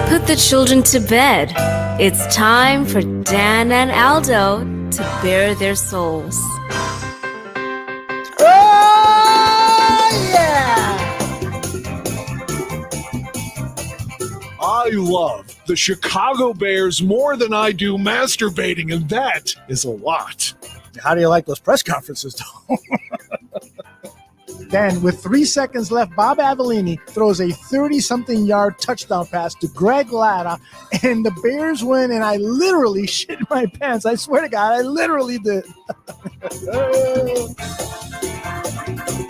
Put the children to bed. It's time for Dan and Aldo to bare their souls. Oh, yeah! I love the Chicago Bears more than I do masturbating, and that is a lot. How do you like those press conferences, though? Then, with 3 seconds left, Bob Avellini throws a 30-something yard touchdown pass to Greg Latta, and the Bears win, and I literally shit my pants. I swear to God, I literally did.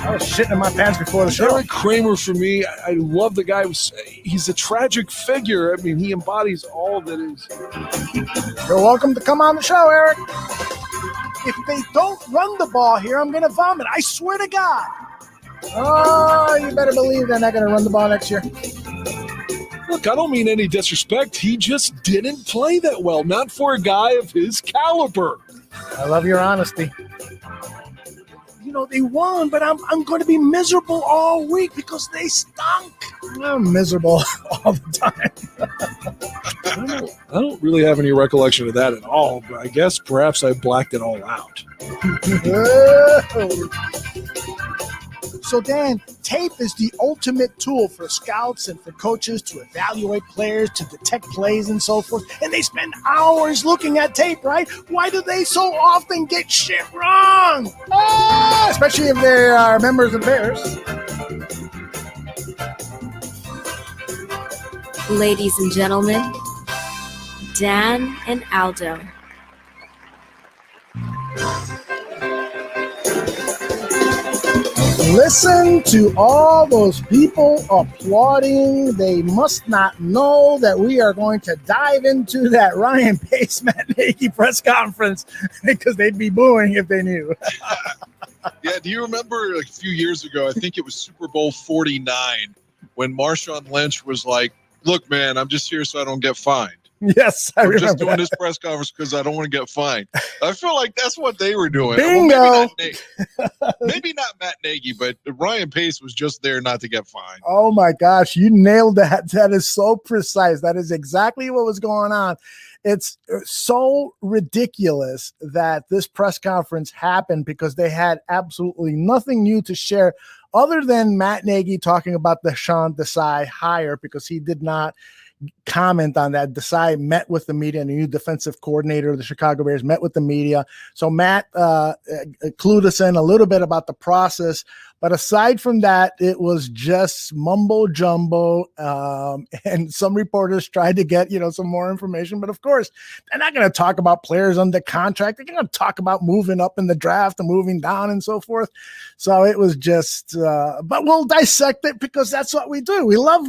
I was shitting in my pants before the show. Eric Kramer, for me, I love the guy. He's a tragic figure. I mean, he embodies all that is. You're welcome to come on the show, Eric. If they don't run the ball here, I'm going to vomit. I swear to God. Oh, you better believe they're not going to run the ball next year. Look, I don't mean any disrespect. He just didn't play that well. Not for a guy of his caliber. I love your honesty. You know, they won, but I'm going to be miserable all week because they stunk. I'm miserable all the time. I don't really have any recollection of that at all, but I guess perhaps I blacked it all out. So, Dan, tape is the ultimate tool for scouts and for coaches to evaluate players, to detect plays and so forth. And they spend hours looking at tape, right? Why do they so often get shit wrong? Especially if they are members of the Bears. Ladies and gentlemen, Dan and Aldo. Listen to all those people applauding. They must not know that we are going to dive into that Ryan Pace, Matt Nagy press conference because they'd be booing if they knew. Yeah, do you remember a few years ago, I think it was Super Bowl 49, when Marshawn Lynch was like, look, man, I'm just here so I don't get fined. Yes, I remember. I'm just doing this press conference because I don't want to get fined. I feel like that's what they were doing. Bingo. Well, maybe not Matt Nagy, but Ryan Pace was just there not to get fined. Oh, my gosh. You nailed that. That is so precise. That is exactly what was going on. It's so ridiculous that this press conference happened because they had absolutely nothing new to share other than Matt Nagy talking about the Sean Desai hire because he did not comment on that. Desai met with the media, and the new defensive coordinator of the Chicago Bears met with the media. So Matt clued us in a little bit about the process. But aside from that, it was just mumbo jumbo. And some reporters tried to get, some more information. But of course, they're not going to talk about players under contract. They're going to talk about moving up in the draft and moving down and so forth. So it was just, but we'll dissect it because that's what we do. We love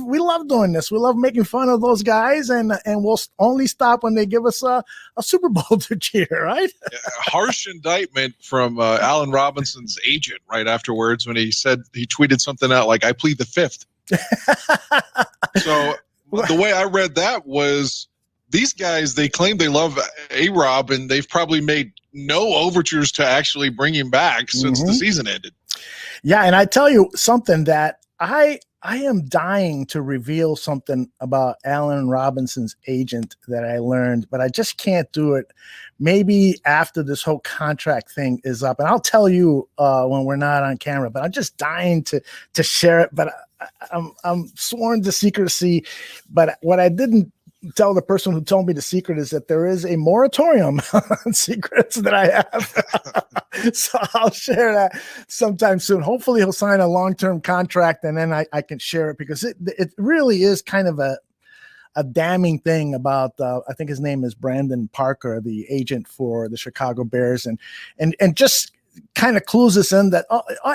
doing this. We love making fun of those guys, and we'll only stop when they give us a Super Bowl to cheer, right? Harsh indictment from Allen Robinson's agent right afterwards when he said he tweeted something out like, I plead the fifth. So the way I read that was these guys, they claim they love A-Rob, and they've probably made no overtures to actually bring him back since the season ended. Yeah, and I tell you something that I am dying to reveal something about Allen Robinson's agent that I learned, but I just can't do it. Maybe after this whole contract thing is up, and I'll tell you when we're not on camera, but I'm just dying to share it. But I'm sworn to secrecy. But what I didn't tell the person who told me the secret is that there is a moratorium on secrets that I have. So I'll share that sometime soon. Hopefully he'll sign a long-term contract, and then I can share it because it really is kind of a damning thing about, I think his name is Brandon Parker, the agent for the Chicago Bears, and just kind of clues us in that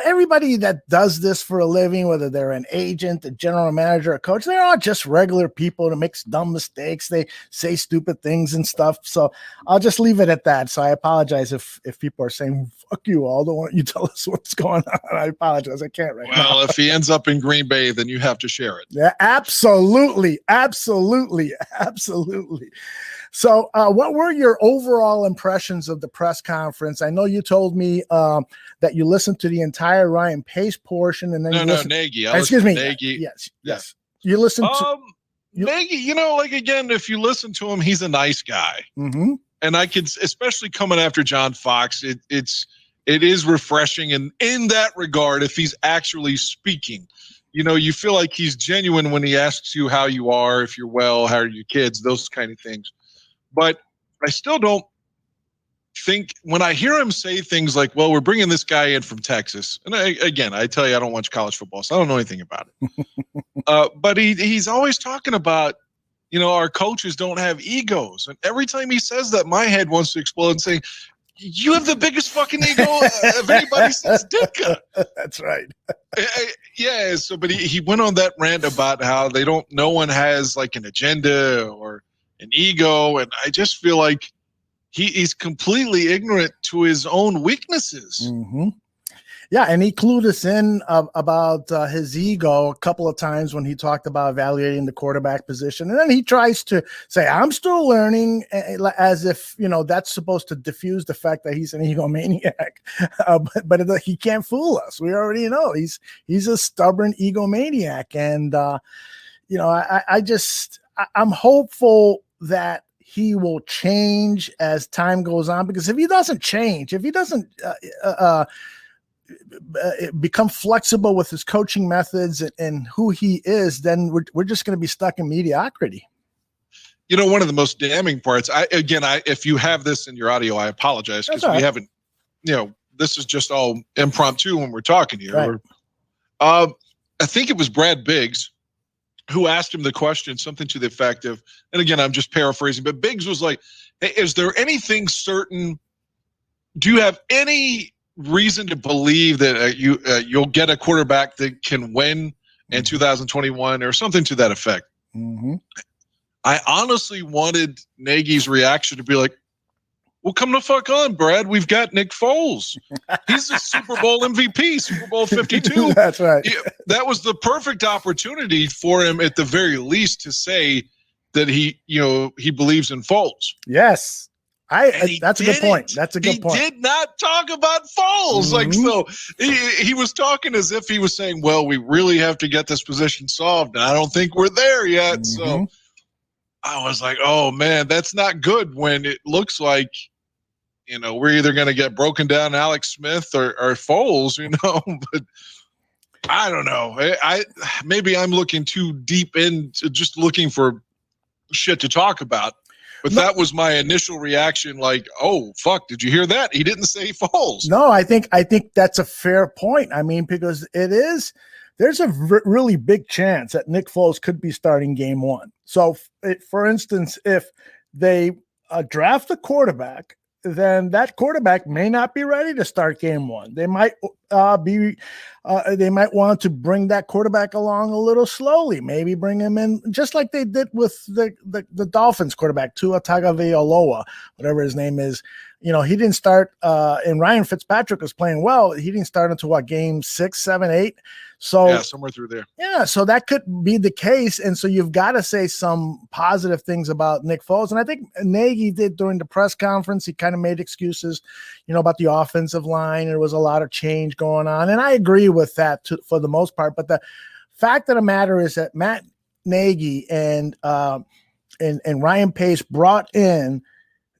everybody that does this for a living, whether they're an agent, a general manager, a coach, they're all just regular people that make dumb mistakes. They say stupid things and stuff. So I'll just leave it at that. So I apologize if people are saying, fuck you, Aldo, why don't you tell us what's going on? I apologize. I can't right now. Well, if he ends up in Green Bay, then you have to share it. Yeah, absolutely. Absolutely. Absolutely. So what were your overall impressions of the press conference? I know you told me that you listened to the entire Ryan Pace portion, and then Nagy. Excuse me. Nagy. Yes. You listened to. Nagy, like again, if you listen to him, he's a nice guy. Mm-hmm. And I could, especially coming after John Fox, it is refreshing. And in that regard, if he's actually speaking, you feel like he's genuine when he asks you how you are, if you're well, how are your kids, those kind of things. But I still don't think when I hear him say things like, well, we're bringing this guy in from Texas. And I tell you, I don't watch college football, so I don't know anything about it. But he's always talking about, our coaches don't have egos. And every time he says that, my head wants to explode and say, you have the biggest fucking ego of anybody since Ditka. That's right. Yeah. So, but he went on that rant about how no one has like an agenda or an ego. And I just feel like he's completely ignorant to his own weaknesses. Mm-hmm. Yeah, and he clued us in about his ego a couple of times when he talked about evaluating the quarterback position. And then he tries to say, I'm still learning, as if, that's supposed to diffuse the fact that he's an egomaniac. But he can't fool us. We already know he's a stubborn egomaniac. And, I'm hopeful that he will change as time goes on, because if he doesn't change, if he doesn't become flexible with his coaching methods and who he is, then we're just going to be stuck in mediocrity. One of the most damning parts, if you have this in your audio, I apologize, because we haven't, this is just all impromptu when we're talking here. Right. I think it was Brad Biggs who asked him the question, something to the effect of, and again, I'm just paraphrasing, but Biggs was like, hey, is there anything certain? Do you have any reason to believe that you'll get a quarterback that can win in 2021 or something to that effect? Mm-hmm. I honestly wanted Nagy's reaction to be like, well, come the fuck on, Brad. We've got Nick Foles. He's a Super Bowl MVP, Super Bowl 52. That's right. That was the perfect opportunity for him, at the very least, to say that he believes in Foles. Yes. That's a good point. That's a good point. He did not talk about Foles. Mm-hmm. Like, so he was talking as if he was saying, well, we really have to get this position solved, and I don't think we're there yet. Mm-hmm. So I was like, oh, man, that's not good when it looks like, we're either going to get broken down Alex Smith or Foles, but I don't know. Maybe I'm looking too deep into just looking for shit to talk about. But that was my initial reaction, like, oh, fuck, did you hear that? He didn't say Foles. No, I think that's a fair point. I mean, because there's a really big chance that Nick Foles could be starting game one. So, for instance, if they draft a quarterback, then that quarterback may not be ready to start game one. They might they might want to bring that quarterback along a little slowly. Maybe bring him in just like they did with the Dolphins quarterback, Tua Tagovailoa, whatever his name is. He didn't start, and Ryan Fitzpatrick was playing well. He didn't start until game 6, 7, 8. So yeah, somewhere through there. Yeah, so that could be the case. And so you've got to say some positive things about Nick Foles. And I think Nagy did during the press conference. He kind of made excuses, about the offensive line. There was a lot of change going on. And I agree with that for the most part. But the fact of the matter is that Matt Nagy and Ryan Pace brought in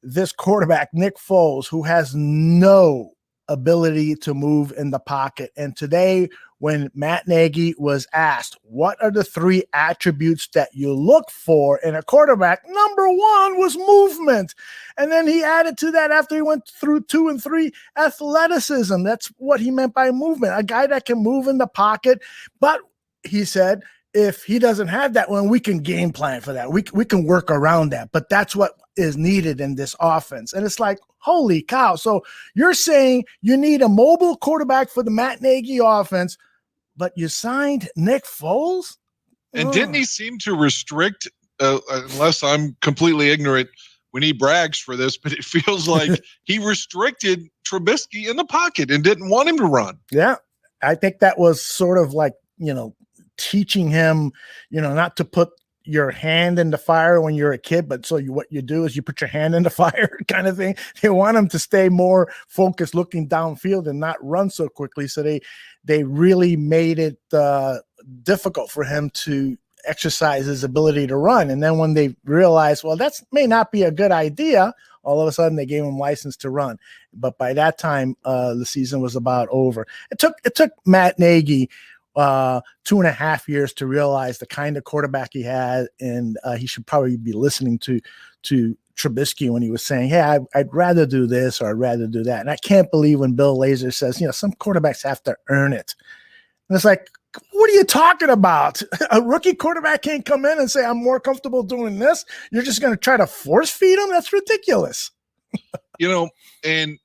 this quarterback, Nick Foles, who has no ability to move in the pocket. And today, when Matt Nagy was asked, what are the 3 attributes that you look for in a quarterback? Number 1 was movement. And then he added to that, after he went through 2 and 3, athleticism. That's what he meant by movement, a guy that can move in the pocket. But he said, if he doesn't have that one, we can game plan for that. We can work around that. But that's what is needed in this offense. And it's like, holy cow. So you're saying you need a mobile quarterback for the Matt Nagy offense, but you signed Nick Foles? And didn't he seem to restrict, unless I'm completely ignorant when he brags for this, but it feels like he restricted Trubisky in the pocket and didn't want him to run. Yeah. I think that was sort of like, teaching him, not to put your hand in the fire when you're a kid, but what you do is you put your hand in the fire kind of thing. They want him to stay more focused, looking downfield and not run so quickly. So they really made it difficult for him to exercise his ability to run. And then when they realized, well, that may not be a good idea, all of a sudden they gave him license to run. But by that time, the season was about over. It took Matt Nagy 2.5 years to realize the kind of quarterback he had, and he should probably be listening to Trubisky when he was saying, hey, I'd rather do this or I'd rather do that. And I can't believe when Bill Lazor says, some quarterbacks have to earn it. And it's like, what are you talking about? A rookie quarterback can't come in and say, I'm more comfortable doing this. You're just going to try to force feed him? That's ridiculous. And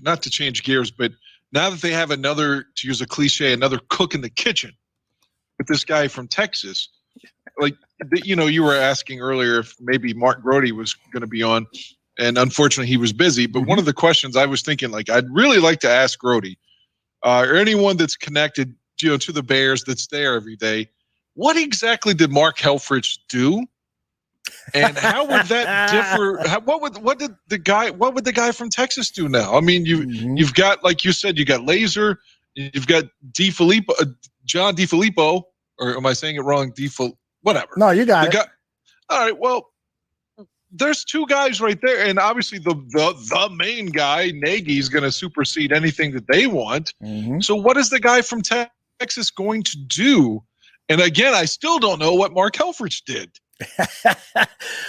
not to change gears, but now that they have another, to use a cliche, another cook in the kitchen with this guy from Texas, like, you were asking earlier if maybe Mark Grody was going to be on, and unfortunately he was busy. But one of the questions I was thinking, like, I'd really like to ask Grody, or anyone that's connected, to the Bears that's there every day, what exactly did Mark Helfrich do? And how would that differ? What would the guy from Texas do now? I mean, you've got, like you said, you got Lazor, you've got John DeFilippo, or am I saying it wrong? Whatever. No, you got it. All right. Well, there's two guys right there, and obviously the main guy, Nagy, is going to supersede anything that they want. So what is the guy from Texas going to do? And again, I still don't know what Mark Helfrich did.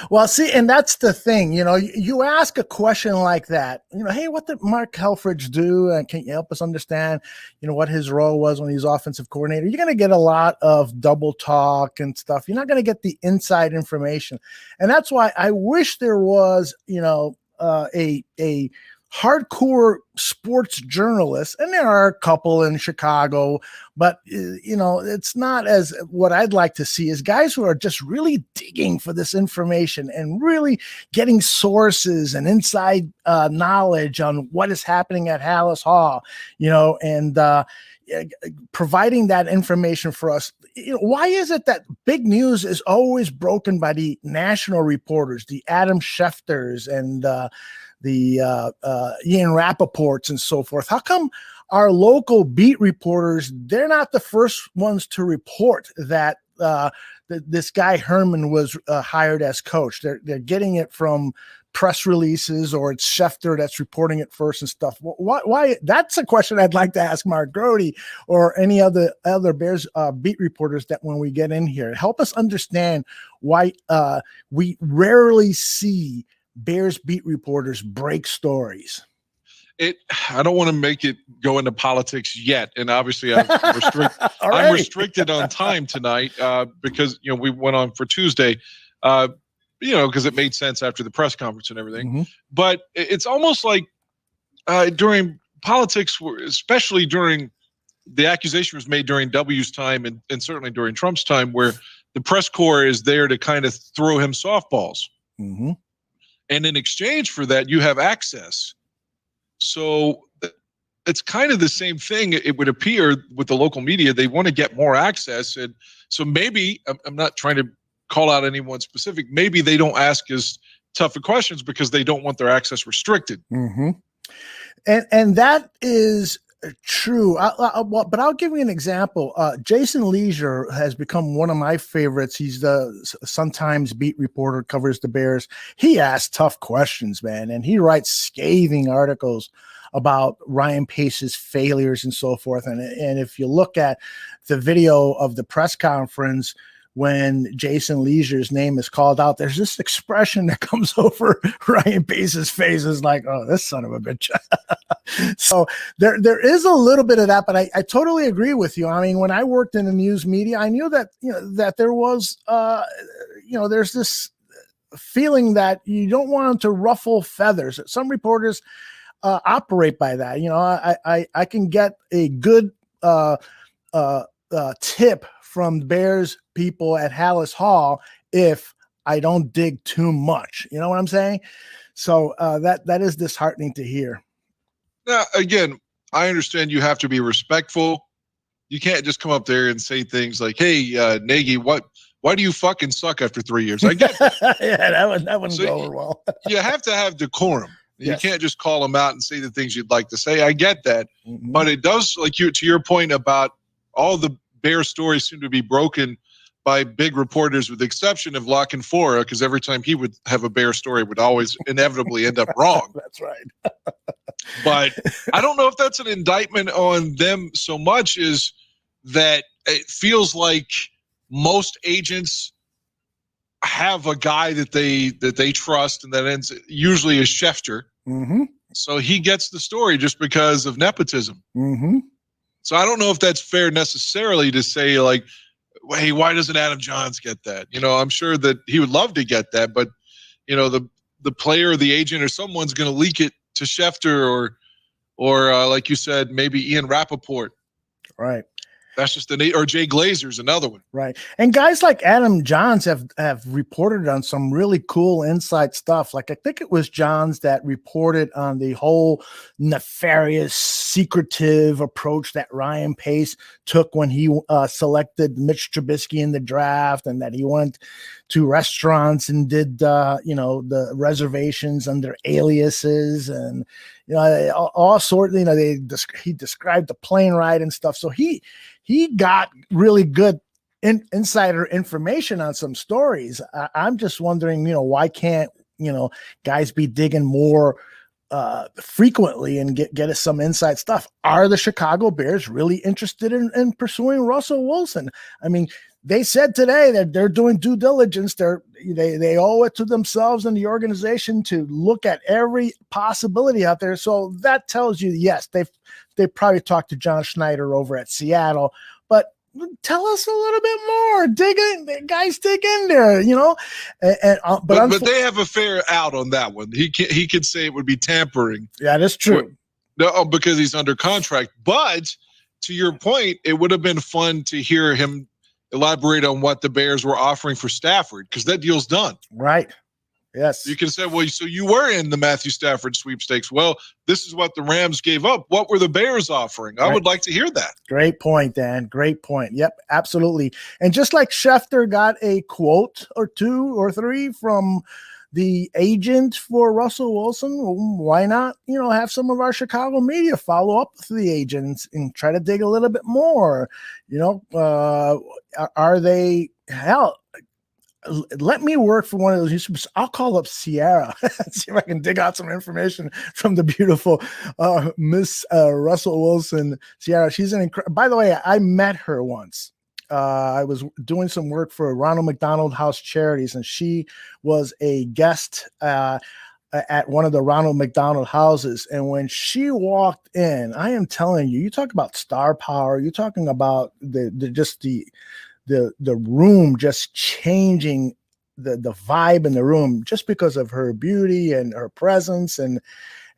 Well, see, and that's the thing, you ask a question like that, hey, what did Mark Helfrich do? And can you help us understand, what his role was when he was offensive coordinator? You're going to get a lot of double talk and stuff. You're not going to get the inside information. And that's why I wish there was, a hardcore sports journalists, and there are a couple in Chicago, but it's not as what I'd like to see is guys who are just really digging for this information and really getting sources and inside knowledge on what is happening at Hallis Hall, and providing that information for us. Why is it that big news is always broken by the national reporters, the Adam Schefters and the Ian Rappaports and so forth? How come our local beat reporters, they're not the first ones to report that this guy Herman was hired as coach? They're getting it from press releases, or it's Schefter that's reporting it first and stuff. Why? That's a question I'd like to ask Mark Grody or any other Bears beat reporters that when we get in here, help us understand why we rarely see Bears beat reporters break stories. I don't want to make it go into politics yet, and obviously I'm restricted on time tonight because we went on for Tuesday, because it made sense after the press conference and everything. But it's almost like during politics, especially during the accusation was made during W's time and certainly during Trump's time, where the press corps is there to kind of throw him softballs. And in exchange for that, you have access. So it's kind of the same thing. It would appear with the local media, they want to get more access. And so maybe, I'm not trying to call out anyone specific, maybe they don't ask as tough of questions because they don't want their access restricted. And that is true. But I'll give you an example. Jason Leisure has become one of my favorites. He's the Sun-Times beat reporter, covers the Bears. He asks tough questions, man, and he writes scathing articles about Ryan Pace's failures and so forth. And if you look at the video of the press conference when Jason Leisure's name is called out, there's this expression that comes over Ryan Pace's face, is like, oh, this son of a bitch. So there is a little bit of that, but I totally agree with you. I mean, when I worked in the news media, I knew that, that there was, there's this feeling that you don't want to ruffle feathers. Some reporters operate by that. I can get a good tip from Bears people at Hallis Hall if I don't dig too much. You know what I'm saying? So that is disheartening to hear. Now, again, I understand you have to be respectful. You can't just come up there and say things like, hey, Nagy, why do you fucking suck after 3 years? I get that. Yeah, that wouldn't go over well. You have to have decorum. Yes. You can't just call them out and say the things you'd like to say. I get that. But it does, like to your point about all the Bear stories seem to be broken by big reporters, with the exception of La Canfora, because every time he would have a Bear story, it would always inevitably end up wrong. That's right. But I don't know if that's an indictment on them so much as that it feels like most agents have a guy that they trust, and that ends usually is Schefter. Mm-hmm. So he gets the story just because of nepotism. Mm-hmm. So I don't know if that's fair necessarily to say, like, hey, why doesn't Adam Johns get that? I'm sure that he would love to get that, but the player or the agent or someone's going to leak it to Schefter or like you said, maybe Ian Rappaport. Right. That's just or Jay Glazer's another one. Right. And guys like Adam Johns have reported on some really cool inside stuff. Like I think it was Johns that reported on the whole nefarious, secretive approach that Ryan Pace took when he selected Mitch Trubisky in the draft, and that he went to restaurants and did the reservations under aliases and all sorts. He described the plane ride and stuff. So he got really good insider information on some stories. I'm just wondering, why can't guys be digging more frequently and get us some inside stuff? Are the Chicago Bears really interested in pursuing Russell Wilson? I mean, they said today that they're doing due diligence. They owe it to themselves and the organization to look at every possibility out there. So that tells you, yes, they probably talked to John Schneider over at Seattle, but tell us a little bit more. Dig in, guys. Dig in there. But they have a fair out on that one. He could say it would be tampering. Yeah, that's true. No, because he's under contract. But to your point, it would have been fun to hear him elaborate on what the Bears were offering for Stafford, because that deal's done. Right. Yes. You can say, well, so you were in the Matthew Stafford sweepstakes. Well, this is what the Rams gave up. What were the Bears offering? I would like to hear that. Great point, Dan. Great point. Yep, absolutely. And just like Schefter got a quote or two or three from the agent for Russell Wilson, why not, have some of our Chicago media follow up with the agents and try to dig a little bit more? Are they, hell, let me work for one of those YouTubers. I'll call up Sierra, see if I can dig out some information from the beautiful Miss Russell Wilson. Sierra, she's by the way, I met her once. I was doing some work for Ronald McDonald House Charities, and she was a guest at one of the Ronald McDonald houses. And when she walked in, I am telling you, you talk about star power. You're talking about the room just changing the vibe in the room just because of her beauty and her presence. And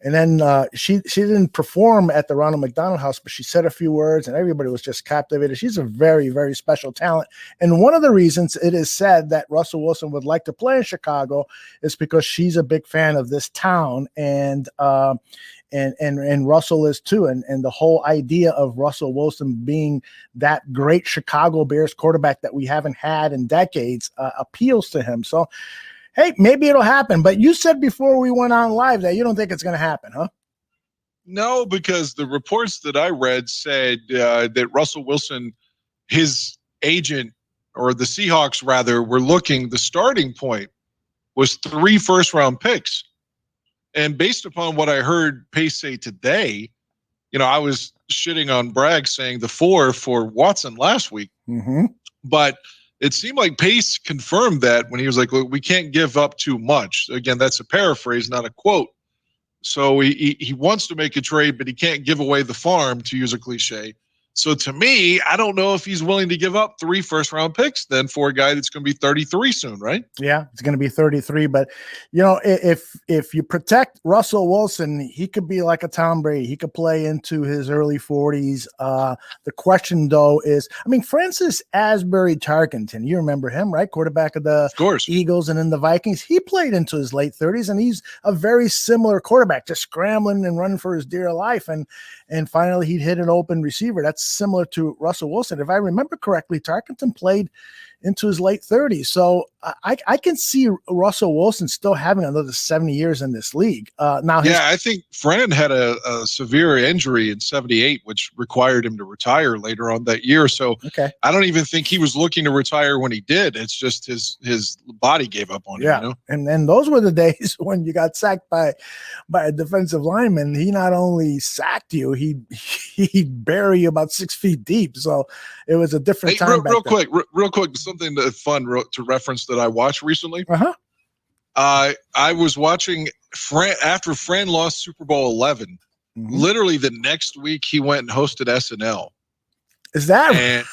then she didn't perform at the Ronald McDonald House, but she said a few words and everybody was just captivated. She's a very, very special talent. And one of the reasons it is said that Russell Wilson would like to play in Chicago is because she's a big fan of this town, and Russell is too. And the whole idea of Russell Wilson being that great Chicago Bears quarterback that we haven't had in decades appeals to him. So, hey, maybe it'll happen. But you said before we went on live that you don't think it's going to happen, huh? No, because the reports that I read said that Russell Wilson, his agent, or the Seahawks rather, were looking, the starting point was 3 first-round picks. And based upon what I heard Pace say today, I was shitting on Bragg saying the 4 for Watson last week. Mm-hmm. But it seemed like Pace confirmed that when he was like, look, we can't give up too much. Again, that's a paraphrase, not a quote. So he wants to make a trade, but he can't give away the farm, to use a cliche. So to me, I don't know if he's willing to give up 3 first-round picks then for a guy that's going to be 33 soon, right? Yeah, it's going to be 33. But, if you protect Russell Wilson, he could be like a Tom Brady. He could play into his early 40s. The question, though, is, Francis Asbury Tarkenton, you remember him, right? Quarterback of the Eagles and then the Vikings. He played into his late 30s, and he's a very similar quarterback, just scrambling and running for his dear life. And finally, he'd hit an open receiver. That's similar to Russell Wilson. If I remember correctly, Tarkenton played into his late 30s. So I can see Russell Wilson still having another 70 years in this league. I think Fran had a severe injury in 78, which required him to retire later on that year. So I don't even think he was looking to retire when he did. It's just his body gave up on him. You know? And those were the days when you got sacked by a defensive lineman. He not only sacked you, he'd bury you about 6 feet deep. So it was a different time. Real quick, something fun to reference that I watched recently. I was watching after Fran lost Super Bowl 11. Literally the next week, he went and hosted SNL. Is that? And,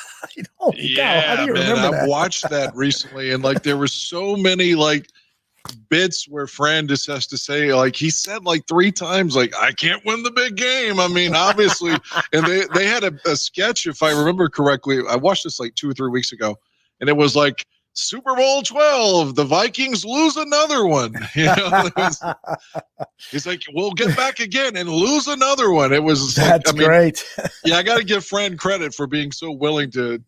how do you remember that? I watched that recently, and like there were so many like bits where Fran just has to say, like he said like 3 times, like I can't win the big game. I mean, obviously, and they had a sketch, if I remember correctly. I watched this like 2 or 3 weeks ago, and it was like Super Bowl 12, the Vikings lose another one. You know, he's like, we'll get back again and lose another one. It was great. I got to give Fran credit for being so willing to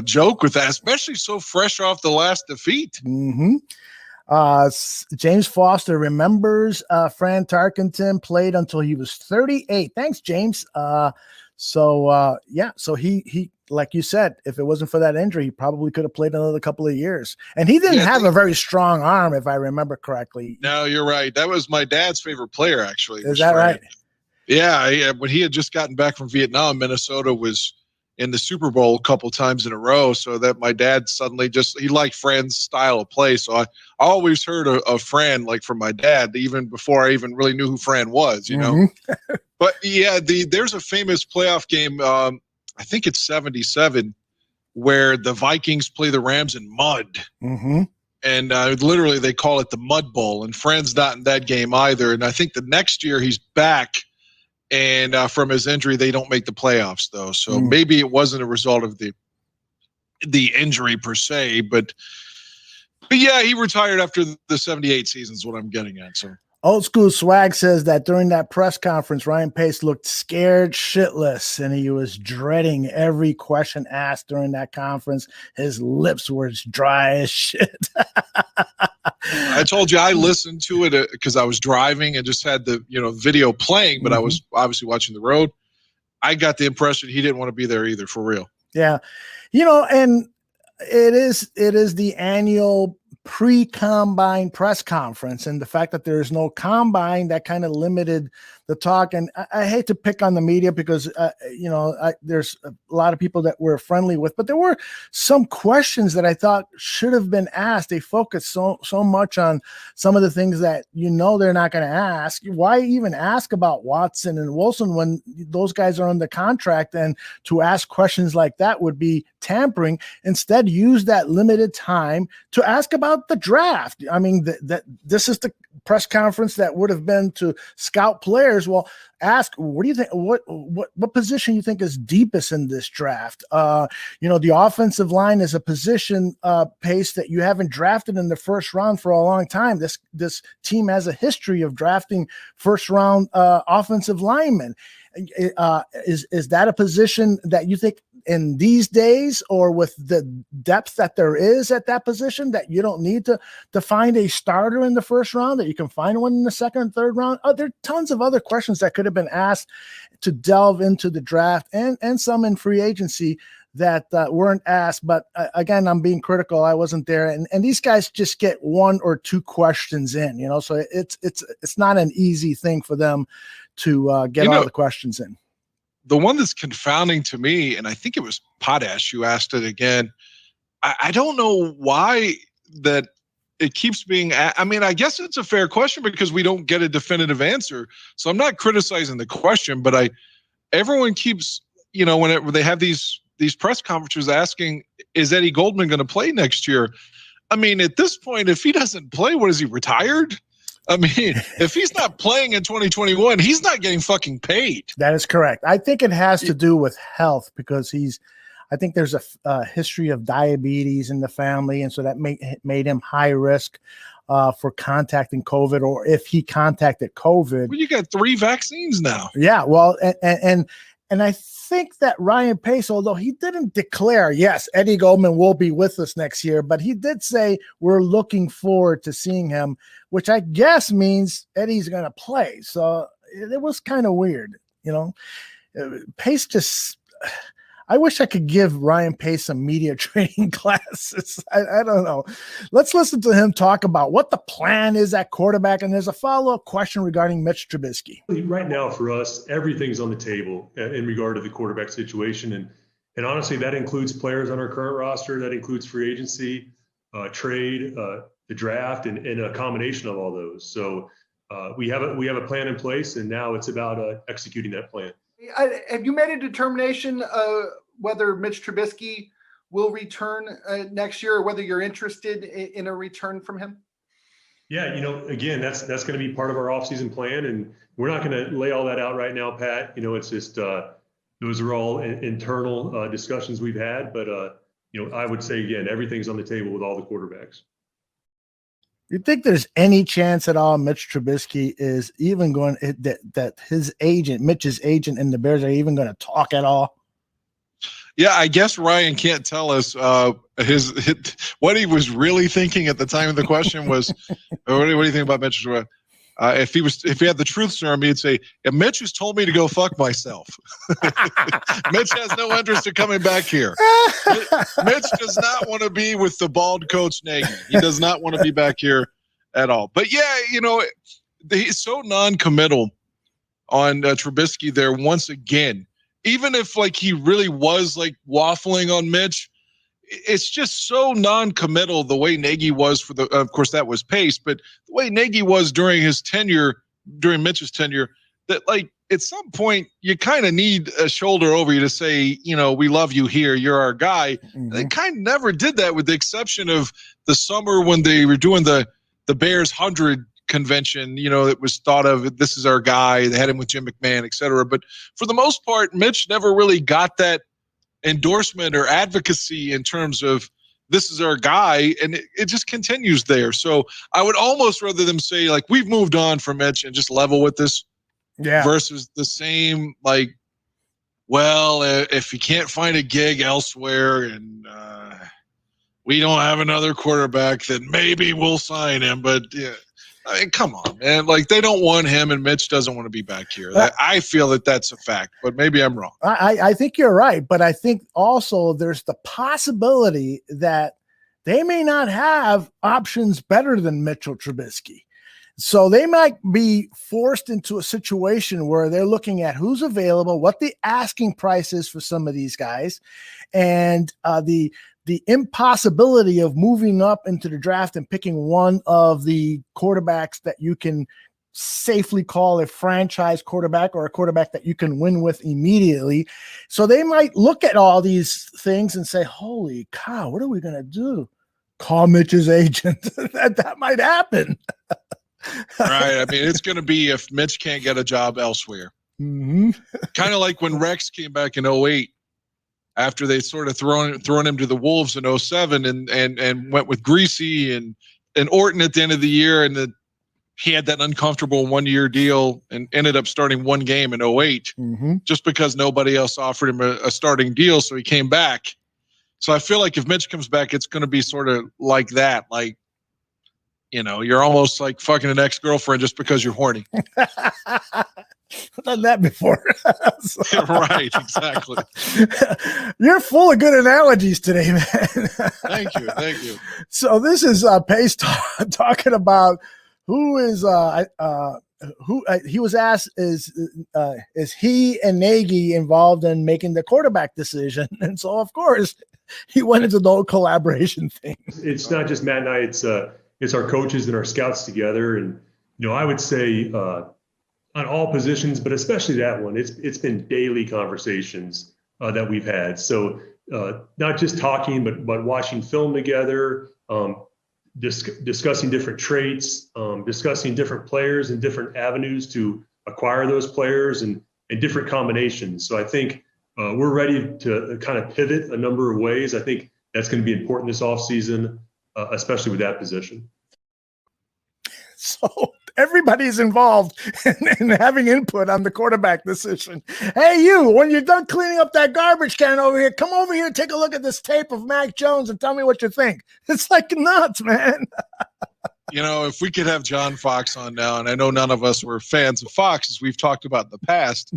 joke with that, especially so fresh off the last defeat. James Foster remembers Fran Tarkenton played until he was 38. Thanks, James. So he like you said, if it wasn't for that injury, he probably could have played another couple of years. And he didn't have a very strong arm, if I remember correctly. No, you're right. That was my dad's favorite player, actually. Is that right? Yeah. When he had just gotten back from Vietnam, Minnesota was in the Super Bowl a couple times in a row. So that my dad suddenly he liked Fran's style of play. So I always heard of Fran, like from my dad, even before I even really knew who Fran was, you know? But yeah, there's a famous playoff game. I think it's 77 where the Vikings play the Rams in mud. And literally they call it the Mud Bowl, and Fran's not in that game either. And I think the next year he's back, and from his injury, they don't make the playoffs though. So maybe it wasn't a result of the injury per se, but yeah, he retired after the 78 season is what I'm getting at. So Old School Swag says that during that press conference, Ryan Pace looked scared shitless, and he was dreading every question asked during that conference. His lips were as dry as shit. I told you I listened to it because I was driving and just had the video playing, but I was obviously watching the road. I got the impression he didn't want to be there either, for real. Yeah, and it is the annual pre-combine press conference, and the fact that there is no combine, that kind of limited the talk. And I hate to pick on the media because there's a lot of people that we're friendly with, but there were some questions that I thought should have been asked. They focused so much on some of the things that they're not going to ask. Why even ask about Watson and Wilson when those guys are under contract? And to ask questions like that would be tampering. Instead, use that limited time to ask about the draft. I mean, this is the press conference that would have been to scout players. Well, ask, what do you think? What position you think is deepest in this draft? The offensive line is a position, Pace, that you haven't drafted in the first round for a long time. This team has a history of drafting first round offensive linemen. Is that a position that you think in these days, or with the depth that there is at that position, that you don't need to find a starter in the first round, that you can find one in the second and third round? There are tons of other questions that could have been asked to delve into the draft, and some in free agency that weren't asked. But again, I'm being critical. I wasn't there, and these guys just get 1 or 2 questions in, so it's not an easy thing for them to get all the questions in. The one that's confounding to me, and I think it was Potash who asked it again, I don't know why that it keeps being, I guess it's a fair question because we don't get a definitive answer. So I'm not criticizing the question, but everyone keeps, whenever they have these press conferences asking, is Eddie Goldman going to play next year? I mean, at this point, if he doesn't play, what is he, retired? I mean, if he's not playing in 2021, he's not getting fucking paid. That is correct. I think it has to do with health, because I think there's a history of diabetes in the family, and so that made him high risk for contacting COVID, or if he contacted COVID. Well, you got 3 vaccines now. Yeah, well, and And I think that Ryan Pace, although he didn't declare, yes, Eddie Goldman will be with us next year, but he did say we're looking forward to seeing him, which I guess means Eddie's going to play. So it was kind of weird, Pace just, I wish I could give Ryan Pace some media training classes. I don't know. Let's listen to him talk about what the plan is at quarterback. And there's a follow-up question regarding Mitch Trubisky. Right now for us, everything's on the table in regard to the quarterback situation. And honestly, that includes players on our current roster. That includes free agency, trade, the draft, and a combination of all those. So we have a plan in place, and now it's about executing that plan. Have you made a determination whether Mitch Trubisky will return next year, or whether you're interested in a return from him? Yeah, again, that's going to be part of our offseason plan, and we're not going to lay all that out right now, Pat. It's just those are all internal discussions we've had, but I would say again, everything's on the table with all the quarterbacks. You think there's any chance at all Mitch Trubisky is even going that his agent, Mitch's agent, and the Bears are even going to talk at all? Yeah, I guess Ryan can't tell us what he was really thinking at the time of the question was. What do you think about Mitch? If he had the truth serum, he'd say, yeah, Mitch has told me to go fuck myself. Mitch has no interest in coming back here. Mitch does not want to be with the bald coach Nagy. He does not want to be back here at all. But yeah, he's so non-committal on Trubisky there once again. Even if he really was waffling on Mitch, it's just so non-committal the way Nagy was of course that was Pace, but the way Nagy was during Mitch's tenure, that at some point you kind of need a shoulder over you to say, we love you here, you're our guy. Mm-hmm. They kind of never did that, with the exception of the summer when they were doing the Bears 100 convention. It was thought of, this is our guy. They had him with Jim McMahon, et cetera. But for the most part, Mitch never really got that endorsement or advocacy in terms of this is our guy, and it just continues there. So I would almost rather them say we've moved on from Mitch and just level with this, versus the same if you can't find a gig elsewhere and we don't have another quarterback, then maybe we'll sign him. But yeah, I mean, come on, man. They don't want him, and Mitch doesn't want to be back here. I feel that that's a fact, but maybe I'm wrong. I think you're right, but I think also there's the possibility that they may not have options better than Mitchell Trubisky. So they might be forced into a situation where they're looking at who's available, what the asking price is for some of these guys, and the impossibility of moving up into the draft and picking one of the quarterbacks that you can safely call a franchise quarterback or a quarterback that you can win with immediately. So they might look at all these things and say, holy cow, what are we going to do? Call Mitch's agent. that might happen. Right. I mean, it's going to be if Mitch can't get a job elsewhere. Mm-hmm. Kind of like when Rex came back in 2008. After they sort of thrown him to the Wolves in 2007 and went with Greasy and Orton at the end of the year, and he had that uncomfortable 1-year deal and ended up starting one game in 2008 just because nobody else offered him a starting deal, so he came back. So I feel like if Mitch comes back, it's going to be sort of like that. You're almost like fucking an ex-girlfriend just because you're horny. I've done that before. Right, exactly. You're full of good analogies today, man. Thank you. So this is Pace talking about who is he was asked is he and Nagy involved in making the quarterback decision, and so of course he went into the whole collaboration thing. It's not just Matt and I; it's our coaches and our scouts together, and I would say. On all positions, but especially that one, it's been daily conversations that we've had. So not just talking, but watching film together, discussing different traits, discussing different players and different avenues to acquire those players and different combinations. So I think we're ready to kind of pivot a number of ways. I think that's going to be important this offseason, especially with that position. So Everybody's involved in having input on the quarterback decision. Hey, you, when you're done cleaning up that garbage can over here, come over here and take a look at this tape of Mac Jones and tell me what you think. It's like nuts, man. You know, if we could have John Fox on now, and I know none of us were fans of Fox, as we've talked about in the past,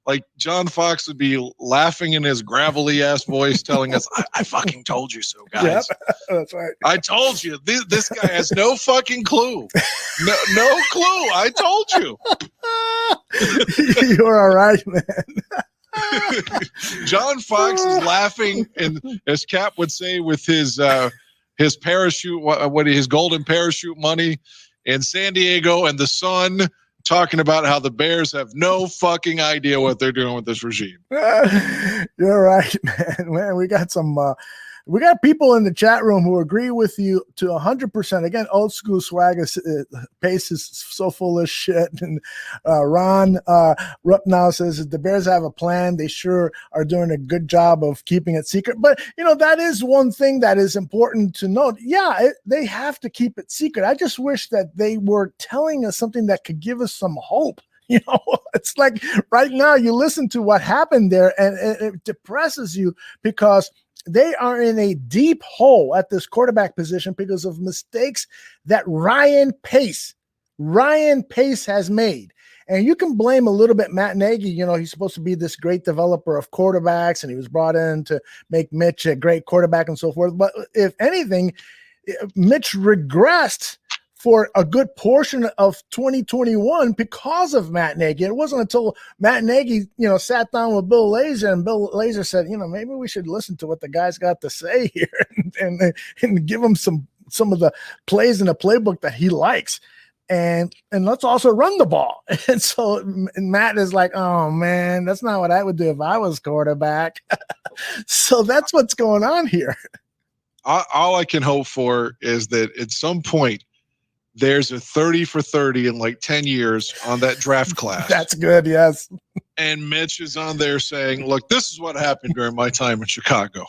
like John Fox would be laughing in his gravelly ass voice telling us, I fucking told you so, guys. Yep, that's right. I told you. This guy has no fucking clue. No clue. I told you. You're all right, man. John Fox is laughing, and as Cap would say, with his parachute, his golden parachute money in San Diego, and the Sun talking about how the Bears have no fucking idea what they're doing with this regime. You're right, man. We got some. We got people in the chat room who agree with you to 100%. Again, old school swagger. Pace is so full of shit. And Ron Rupp now says that the Bears have a plan. They sure are doing a good job of keeping it secret. But, you know, that is one thing that is important to note. Yeah, they have to keep it secret. I just wish that they were telling us something that could give us some hope. You know, it's like right now you listen to what happened there and it depresses you because they are in a deep hole at this quarterback position because of mistakes that Ryan Pace has made. And you can blame a little bit Matt Nagy. You know, he's supposed to be this great developer of quarterbacks, and he was brought in to make Mitch a great quarterback and so forth. But if anything, Mitch regressed for a good portion of 2021 because of Matt Nagy. It wasn't until Matt Nagy, you know, sat down with Bill Lazor, and Bill Lazor said, you know, maybe we should listen to what the guy's got to say here and give him some of the plays in the playbook that he likes. And let's also run the ball. And so Matt is like, oh man, that's not what I would do if I was quarterback. So that's what's going on here. All I can hope for is that at some point, there's a 30 for 30 in like 10 years on that draft class. That's good, yes. And Mitch is on there saying, look, this is what happened during my time in Chicago.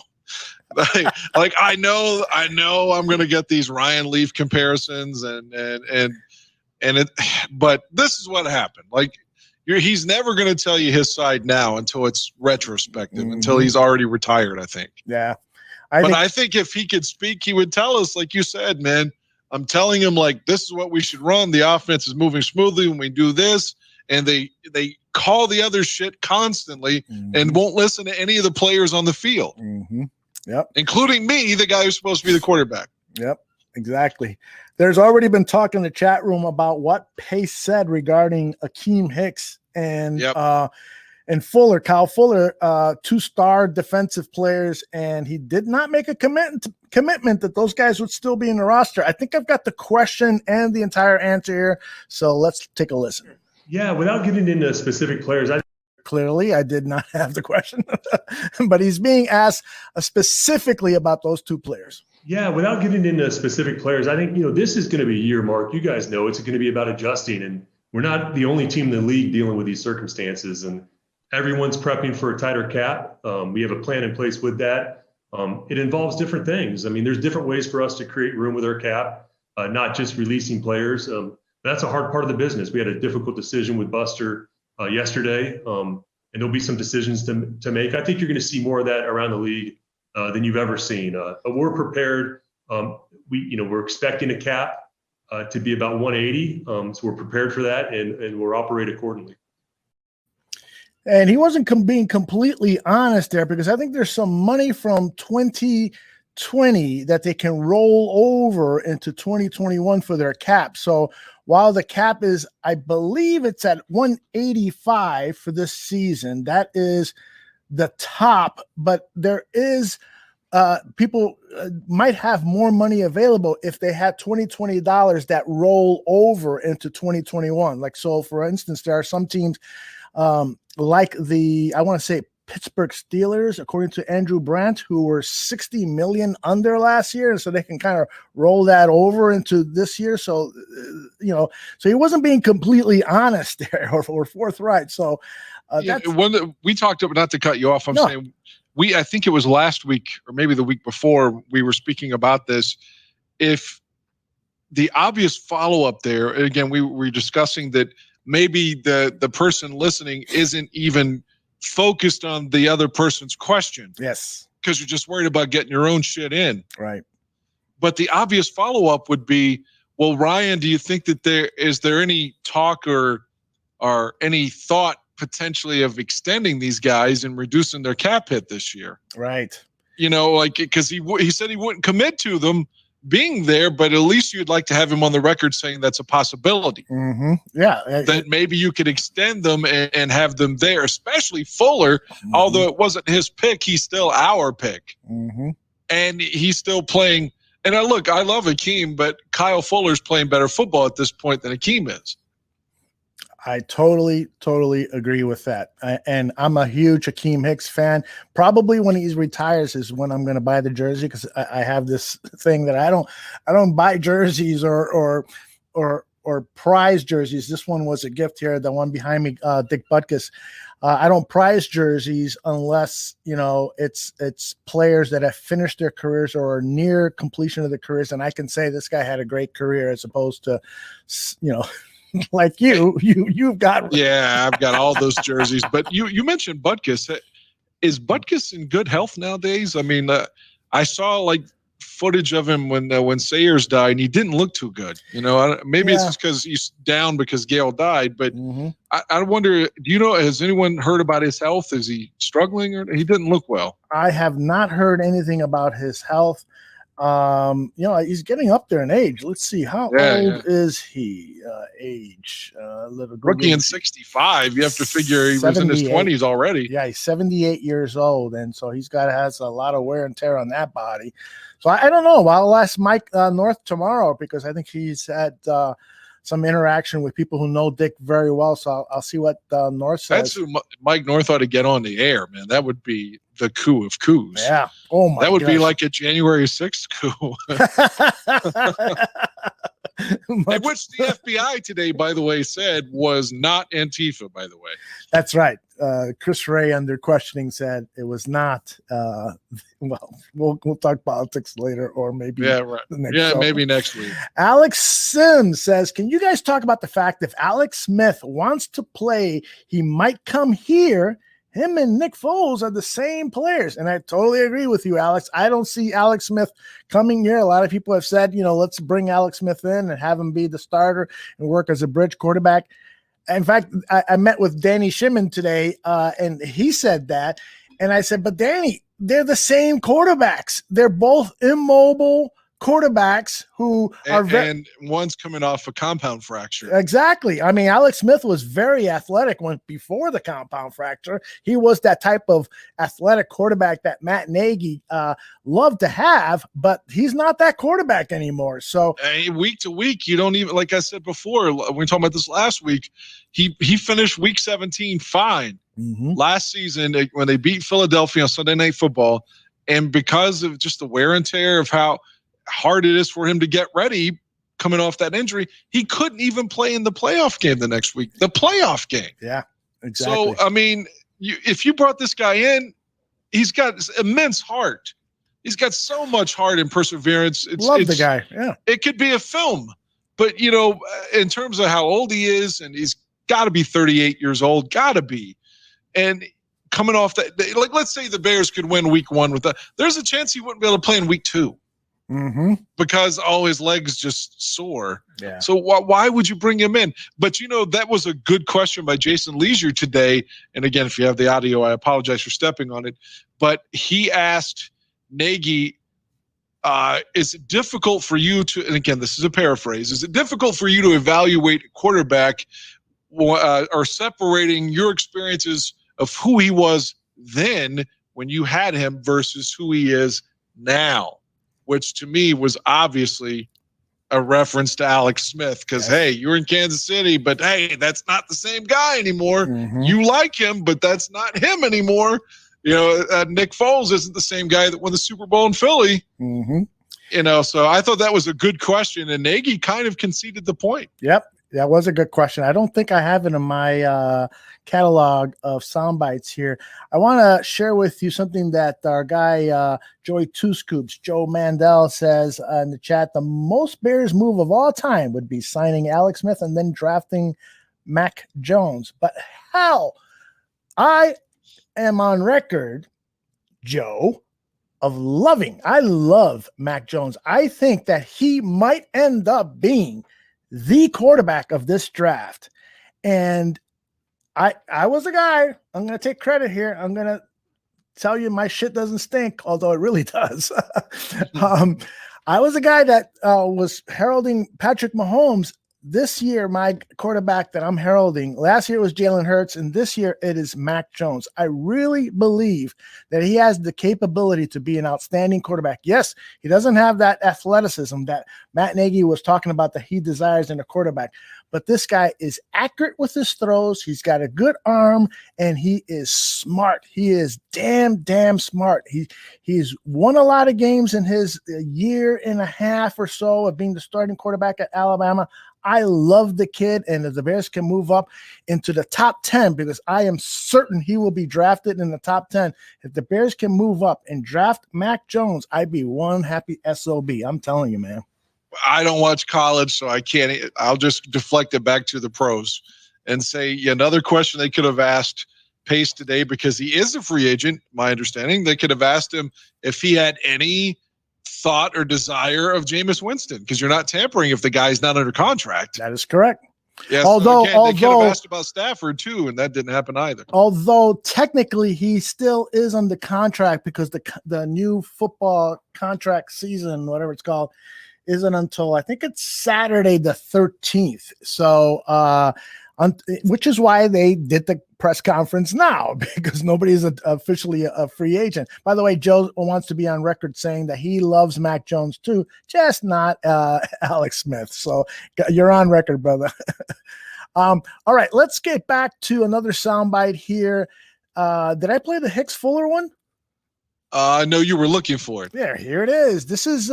like I know I'm going to get these Ryan Leaf comparisons but this is what happened. Like he's never going to tell you his side now until it's retrospective, until he's already retired, I think. Yeah. I think if he could speak, he would tell us, like you said, man, I'm telling him, like, this is what we should run. The offense is moving smoothly when we do this. And they call the other shit constantly and won't listen to any of the players on the field. Yep. Including me, the guy who's supposed to be the quarterback. Yep, exactly. There's already been talk in the chat room about what Pace said regarding Akeem Hicks and Fuller, Kyle Fuller, 2-star defensive players, and he did not make a commitment that those guys would still be in the roster. I think I've got the question and the entire answer here, so let's take a listen. Yeah, without getting into specific players, Clearly, I did not have the question, but he's being asked specifically about those two players. Yeah, without getting into specific players, I think, you know, this is going to be a year, Mark. You guys know it's going to be about adjusting, and we're not the only team in the league dealing with these circumstances, and everyone's prepping for a tighter cap. We have a plan in place with that. It involves different things. I mean, there's different ways for us to create room with our cap, not just releasing players. That's a hard part of the business. We had a difficult decision with Buster yesterday, and there'll be some decisions to make. I think you're going to see more of that around the league than you've ever seen. But we're prepared. We're expecting a cap to be about 180. So we're prepared for that, and we'll operate accordingly. And he wasn't being completely honest there, because I think there's some money from 2020 that they can roll over into 2021 for their cap. So while the cap is, I believe it's at 185 for this season, that is the top, but there is people might have more money available if they had $20 that roll over into 2021. Like, so for instance, there are some teams like I want to say Pittsburgh Steelers, according to Andrew Brandt, who were 60 million under last year. And so they can kind of roll that over into this year. So, so he wasn't being completely honest there or forthright. So when we talked about, not to cut you off, saying I think it was last week or maybe the week before we were speaking about this. If the obvious follow-up there, again, we were discussing that maybe the person listening isn't even focused on the other person's question. Yes. Because you're just worried about getting your own shit in. Right. But the obvious follow-up would be, well, Ryan, do you think that is there any talk or any thought potentially of extending these guys and reducing their cap hit this year? Right. You know, like, because he said he wouldn't commit to them being there, but at least you'd like to have him on the record saying that's a possibility. Mm-hmm. Yeah. That maybe you could extend them and have them there, especially Fuller. Mm-hmm. Although it wasn't his pick, he's still our pick. Mm-hmm. And he's still playing. And I love Hakeem, but Kyle Fuller's playing better football at this point than Hakeem is. I totally agree with that. And I'm a huge Hakeem Hicks fan. Probably when he retires is when I'm going to buy the jersey, because I have this thing that I don't buy jerseys or prize jerseys. This one was a gift here. The one behind me, Dick Butkus. I don't prize jerseys unless, you know, it's players that have finished their careers or are near completion of their careers. And I can say this guy had a great career, as opposed to, you know, like you've got. Yeah, I've got all those jerseys. But you mentioned Butkus. Is Butkus in good health nowadays? I mean, I saw like footage of him when Sayers died, and he didn't look too good. You know, maybe it's just because he's down because Gale died. But I wonder, do you know, has anyone heard about his health? Is he struggling, or he didn't look well? I have not heard anything about his health. You know, he's getting up there in age. Let's see, how old is he? Age, rookie in 65. You have to figure he was in his 20s already. Yeah, he's 78 years old, and so has a lot of wear and tear on that body. So I don't know. I'll ask Mike North tomorrow, because I think he's had some interaction with people who know Dick very well. So I'll see what North says. That's who Mike North ought to get on the air, man. That would be the coup of coups. Yeah. Oh my. That would be like a January 6th coup. Which the FBI today, by the way, said was not Antifa, by the way. That's right. Chris Ray, under questioning, said it was not. Well, we'll talk politics later, or maybe maybe next week. Alex Sims says, can you guys talk about the fact if Alex Smith wants to play, he might come here? Him and Nick Foles are the same players. And I totally agree with you, Alex. I don't see Alex Smith coming here. A lot of people have said, you know, let's bring Alex Smith in and have him be the starter and work as a bridge quarterback. In fact, I met with Danny Shimon today, and he said that. And I said, but Danny, they're the same quarterbacks. They're both immobile quarterbacks who are and one's coming off a compound fracture. Exactly. I mean, Alex Smith was very athletic before the compound fracture. He was that type of athletic quarterback that Matt Nagy loved to have, but he's not that quarterback anymore. So week to week, you don't even, like I said before, we were talking about this last week, he finished week 17 fine. Last season when they beat Philadelphia on Sunday Night Football, and because of just the wear and tear of how hard it is for him to get ready coming off that injury, he couldn't even play in the playoff game the next week. The playoff game. Yeah, exactly. So, I mean, if you brought this guy in, he's got immense heart. He's got so much heart and perseverance. Love the guy. Yeah. It could be a film. But, you know, in terms of how old he is, and he's got to be 38 years old, got to be. And coming off that, like, let's say the Bears could win week 1 with that. There's a chance he wouldn't be able to play in week 2. Because his legs just sore. Yeah. So why would you bring him in? But, you know, that was a good question by Jason Leisure today. And again, if you have the audio, I apologize for stepping on it. But he asked Nagy, is it difficult for you to, and again, this is a paraphrase, is it difficult for you to evaluate a quarterback or separating your experiences of who he was then when you had him versus who he is now? Which to me was obviously a reference to Alex Smith, because, hey, you're in Kansas City, but, hey, that's not the same guy anymore. You like him, but that's not him anymore. You know, Nick Foles isn't the same guy that won the Super Bowl in Philly. You know, so I thought that was a good question, and Nagy kind of conceded the point. Yep. That was a good question. I don't think I have it in my catalog of sound bites here. I want to share with you something that our guy, Joey Two Scoops, Joe Mandel, says in the chat. The most Bears move of all time would be signing Alex Smith and then drafting Mac Jones. But hell, I am on record, Joe, of I love Mac Jones. I think that he might end up being the quarterback of this draft. And I was a guy, I'm going to take credit here. I'm going to tell you my shit doesn't stink, although it really does. I was a guy that was heralding Patrick Mahomes. This year, my quarterback that I'm heralding, last year was Jalen Hurts, and this year it is Mac Jones. I really believe that he has the capability to be an outstanding quarterback. Yes, he doesn't have that athleticism that Matt Nagy was talking about that he desires in a quarterback, but this guy is accurate with his throws. He's got a good arm, and he is smart. He is damn smart. He's won a lot of games in his year and a half or so of being the starting quarterback at Alabama. I love the kid, and if the Bears can move up into the top 10, because I am certain he will be drafted in the top 10. If the Bears can move up and draft Mac Jones, I'd be one happy SOB. I'm telling you, man. I don't watch college, so I can't. I'll just deflect it back to the pros and say another question they could have asked Pace today, because he is a free agent, my understanding. They could have asked him if he had any thought or desire of Jameis Winston, because you're not tampering if the guy's not under contract. That is correct. Yes, although they could have asked about Stafford too, and that didn't happen either. Although technically he still is under contract, because the new football contract season, whatever it's called, isn't until I think it's Saturday the 13th. So which is why they did the press conference now, because nobody's officially a free agent. By the way, Joe wants to be on record saying that he loves Mac Jones too, just not Alex Smith. So you're on record, brother. All right, let's get back to another soundbite here. Did I play the Hicks Fuller one? No, you were looking for it. Yeah, here it is. This is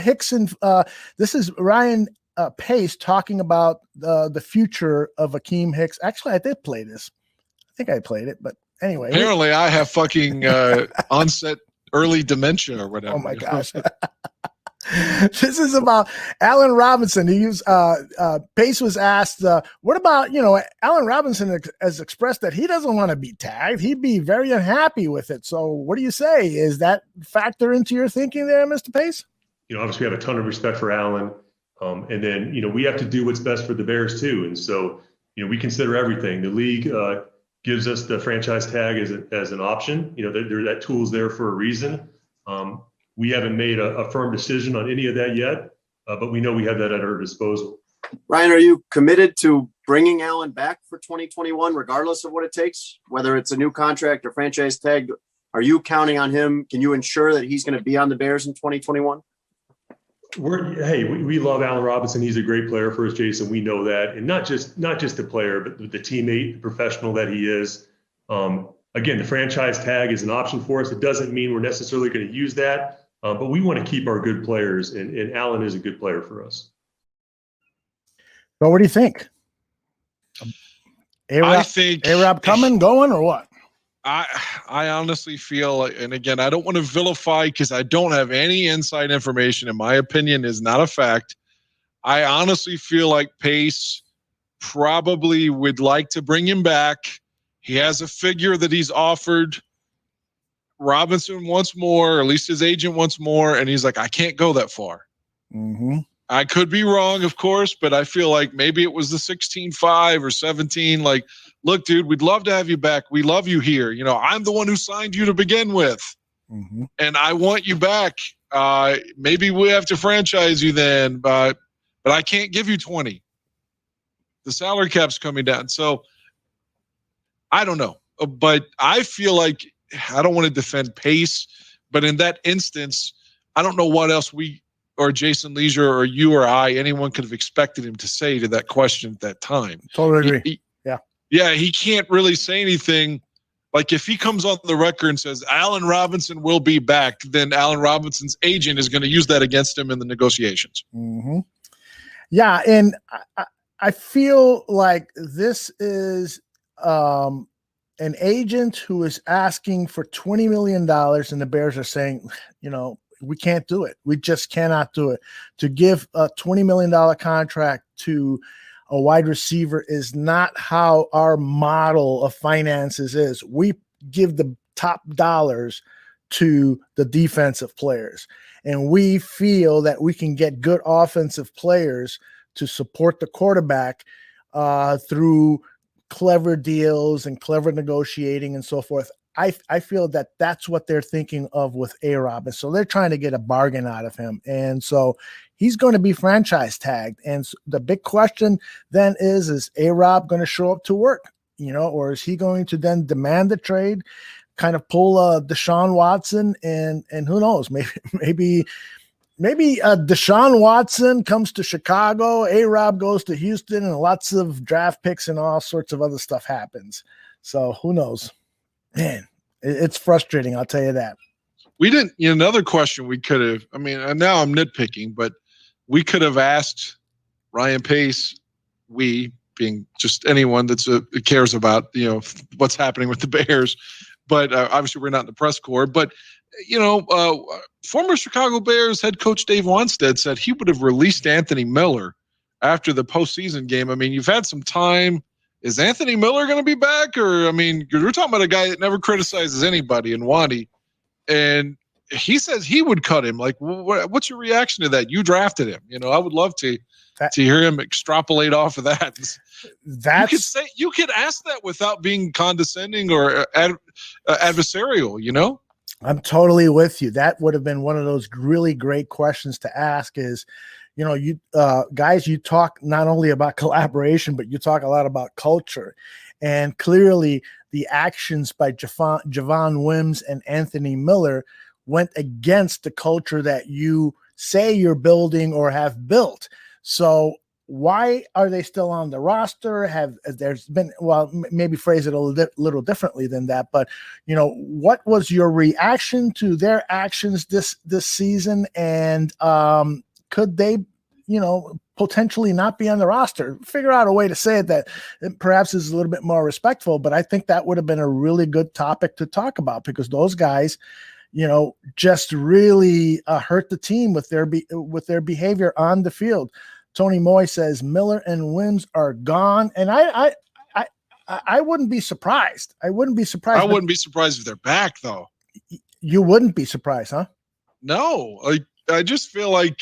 Hicks and this is Ryan Pace talking about the future of Akeem Hicks. Actually, I did play this. I think I played it, but anyway. Apparently, I have fucking onset early dementia or whatever. Oh my gosh. This is about Allen Robinson. Pace was asked, what about, Allen Robinson has expressed that he doesn't want to be tagged. He'd be very unhappy with it. So what do you say? Is that factor into your thinking there, Mr. Pace? Obviously we have a ton of respect for Allen. And then, we have to do what's best for the Bears too. And so, we consider everything. The league gives us the franchise tag as an option. That tool's there for a reason. We haven't made a firm decision on any of that yet, but we know we have that at our disposal. Ryan, are you committed to bringing Allen back for 2021, regardless of what it takes, whether it's a new contract or franchise tag? Are you counting on him? Can you ensure that he's going to be on the Bears in 2021? We love Allen Robinson. He's a great player for us, Jason. We know that, and not just the player, but the teammate, the professional that he is. Again, the franchise tag is an option for us. It doesn't mean we're necessarily going to use that. But we want to keep our good players, and Allen is a good player for us. So what do you think? I think A-Rob coming, going, or what? I honestly feel, and again, I don't want to vilify because I don't have any inside information. In my opinion, is not a fact. I honestly feel like Pace probably would like to bring him back. He has a figure that he's offered Robinson wants more, or at least his agent wants more, and he's like, I can't go that far. Mm-hmm. I could be wrong, of course, but I feel like maybe it was the 16-5 or 17. Like, look, dude, we'd love to have you back. We love you here. I'm the one who signed you to begin with, and I want you back. Maybe we have to franchise you then, but I can't give you 20. The salary cap's coming down. So I don't know, but I feel like I don't want to defend Pace, but in that instance, I don't know what else we or Jason Leisure or you or anyone could have expected him to say to that question at that time. Totally agree. Yeah, he can't really say anything. Like if he comes on the record and says Allen Robinson will be back, then Allen Robinson's agent is going to use that against him in the negotiations. Mm-hmm. Yeah, and I feel like this is an agent who is asking for $20 million, and the Bears are saying, we can't do it. We just cannot do it. To give a $20 million contract to a wide receiver is not how our model of finances is. We give the top dollars to the defensive players, and we feel that we can get good offensive players to support the quarterback through clever deals and clever negotiating and so forth. I feel that that's what they're thinking of with A-Rob. And so they're trying to get a bargain out of him. And so he's going to be franchise tagged. And the big question then is A-Rob going to show up to work, or is he going to then demand the trade, kind of pull Deshaun Watson and who knows, maybe Deshaun Watson comes to Chicago, A-Rob goes to Houston, and lots of draft picks and all sorts of other stuff happens. So who knows? Man, it's frustrating. I'll tell you that. We didn't, another question we could have, and now I'm nitpicking, but we could have asked Ryan Pace, we being just anyone that cares about, what's happening with the Bears. But obviously we're not in the press corps, but former Chicago Bears head coach Dave Wanstead said he would have released Anthony Miller after the postseason game. You've had some time. Is Anthony Miller going to be back? Or, we're talking about a guy that never criticizes anybody in Wandy. And he says he would cut him. Like, what's your reaction to that? You drafted him. I would love to hear him extrapolate off of that. You could ask that without being condescending or adversarial, I'm totally with you. That would have been one of those really great questions to ask is, you guys, you talk not only about collaboration, but you talk a lot about culture. And clearly the actions by Javon Wims and Anthony Miller went against the culture that you say you're building or have built. So why are they still on the roster? There's been, maybe phrase it a little differently than that, but what was your reaction to their actions this season? And could they, potentially not be on the roster? Figure out a way to say it that perhaps is a little bit more respectful, but I think that would have been a really good topic to talk about because those guys, just really hurt the team with their behavior on the field. Tony Moy says Miller and Wims are gone, and I wouldn't be surprised. I wouldn't be surprised. I wouldn't be surprised if they're back, though. You wouldn't be surprised, huh? No, I just feel like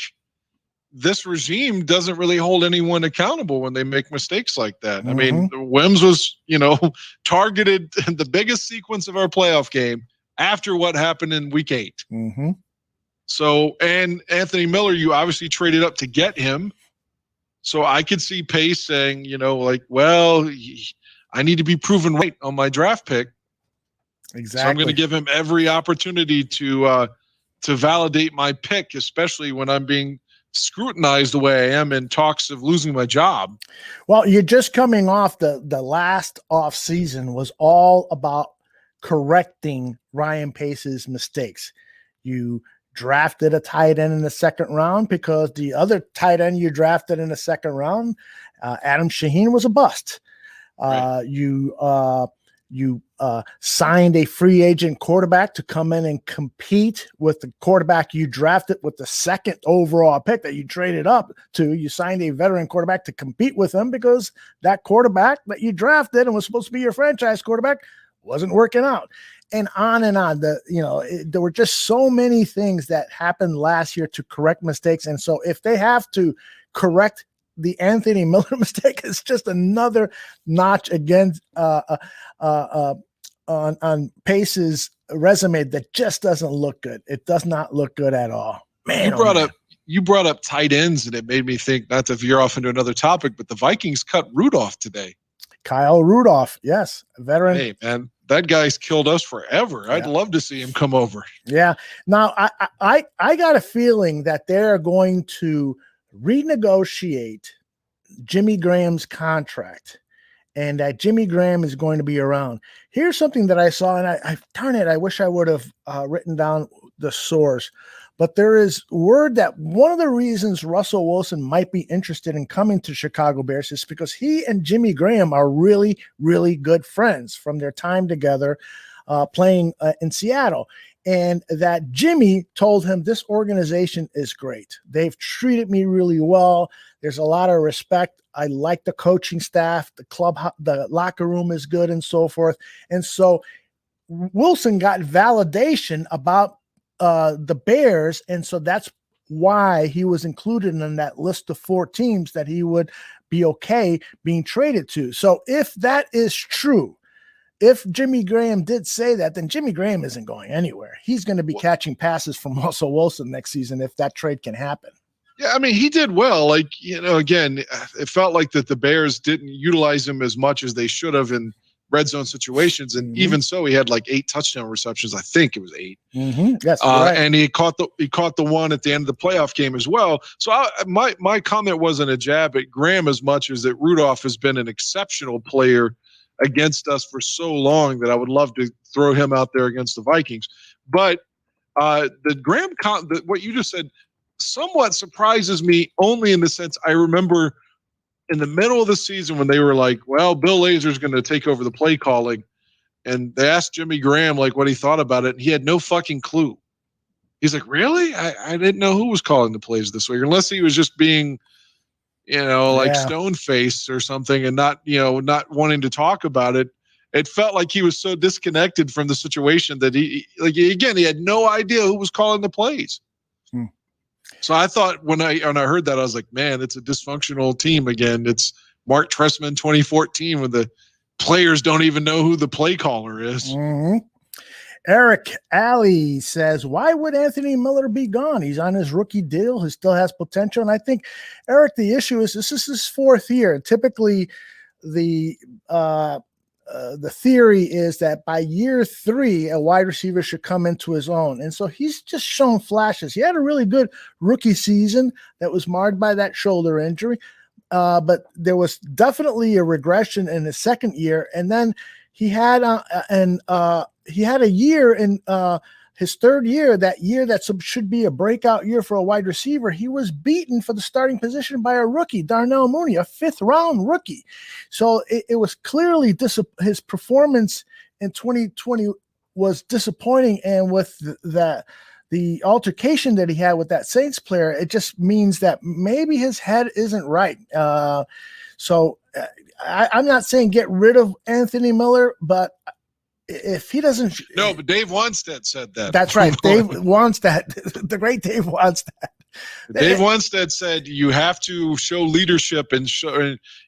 this regime doesn't really hold anyone accountable when they make mistakes like that. Mm-hmm. Wims was, targeted in the biggest sequence of our playoff game after what happened in week 8. Mm-hmm. So, and Anthony Miller, you obviously traded up to get him. So I could see Pace saying, I need to be proven right on my draft pick. Exactly. So I'm going to give him every opportunity to validate my pick, especially when I'm being scrutinized the way I am in talks of losing my job. Well, you're just coming off the last off season was all about correcting Ryan Pace's mistakes. You drafted a tight end in the second round because the other tight end you drafted in the second round, Adam Shaheen, was a bust. Right. You signed a free agent quarterback to come in and compete with the quarterback you drafted with the second overall pick that you traded up to. You signed a veteran quarterback to compete with him because that quarterback that you drafted and was supposed to be your franchise quarterback wasn't working out. And on and on. There were just so many things that happened last year to correct mistakes. And so if they have to correct the Anthony Miller mistake, it's just another notch against on Pace's resume that just doesn't look good. It does not look good at all. Man, you brought up tight ends, and it made me think, not to veer off into another topic, but the Vikings cut Rudolph today. Kyle Rudolph, yes, a veteran. Hey, man, that guy's killed us forever. I'd love to see him come over. Yeah. Now, I got a feeling that they're going to renegotiate Jimmy Graham's contract and that Jimmy Graham is going to be around. Here's something that I saw, and I wish I would have written down the source, But there is word that one of the reasons Russell Wilson might be interested in coming to Chicago Bears is because he and Jimmy Graham are really, really good friends from their time together playing in Seattle. And that Jimmy told him, this organization is great. They've treated me really well. There's a lot of respect. I like the coaching staff, the locker room is good, and so forth. And so Wilson got validation about the Bears, and so that's why he was included in that list of 4 teams that he would be okay being traded to. So if that is true, if Jimmy Graham did say that, then Jimmy Graham isn't going anywhere. He's going to be catching passes from Russell Wilson next season if that trade can happen. Yeah, I mean, he did well. Like, again, it felt like that the Bears didn't utilize him as much as they should have in red zone situations. And even so, he had like 8 touchdown receptions. I think it was 8. Yes, right. And he caught the one at the end of the playoff game as well. So my comment wasn't a jab at Graham as much as that Rudolph has been an exceptional player against us for so long that I would love to throw him out there against the Vikings. But the Graham, what you just said, somewhat surprises me, only in the sense I remember in the middle of the season when they were like, well, Bill Lazor's going to take over the play calling. And they asked Jimmy Graham like what he thought about it. And he had no fucking clue. He's like, really? I didn't know who was calling the plays this week, unless he was just being, stone-faced or something and not wanting to talk about it. It felt like he was so disconnected from the situation that he had no idea who was calling the plays. So I thought when I heard that, I was like, man, it's a dysfunctional team again. It's Mark Trestman 2014 when the players don't even know who the play caller is. Eric Alley says, why would Anthony Miller be gone? He's on his rookie deal. He still has potential. And I think, Eric, the issue is this is his 4th year. Typically, the theory is that by year 3, a wide receiver should come into his own. And so he's just shown flashes. He had a really good rookie season that was marred by that shoulder injury. But there was definitely a regression in his second year. And then he had a year in his 3rd year, that year that should be a breakout year for a wide receiver. He was beaten for the starting position by a rookie, Darnell Mooney, a 5th-round rookie. So it was clearly his performance in 2020 was disappointing. And with the altercation that he had with that Saints player, it just means that maybe his head isn't right. I'm not saying get rid of Anthony Miller, but if he doesn't, no, but Dave Wanstead said that. That's right. Dave Wanstead, the great Dave Wanstead. Dave Wanstead said you have to show leadership and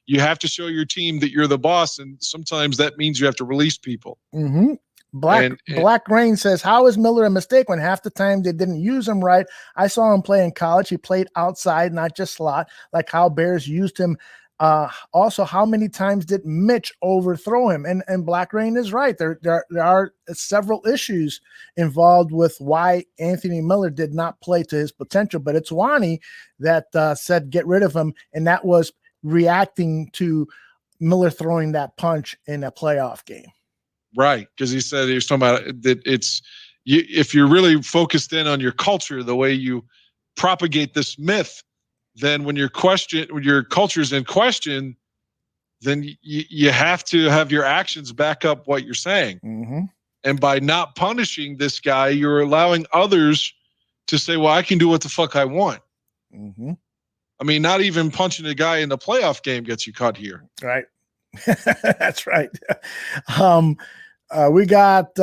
you have to show your team that you're the boss, and sometimes that means you have to release people. Black Rain says, how is Miller a mistake when half the time they didn't use him right? I saw him play in college. He played outside, not just slot, like how Bears used him. Also, how many times did Mitch overthrow him? And Black Rain is right. There are several issues involved with why Anthony Miller did not play to his potential, but it's Wani that said get rid of him, and that was reacting to Miller throwing that punch in a playoff game. Right, because he said he was talking about that if you're really focused in on your culture, the way you propagate this myth, then when your culture's in question, then you have to have your actions back up what you're saying. And by not punishing this guy, you're allowing others to say, well, I can do what the fuck I want. I mean, not even punching a guy in the playoff game gets you cut here. Right. That's right. We got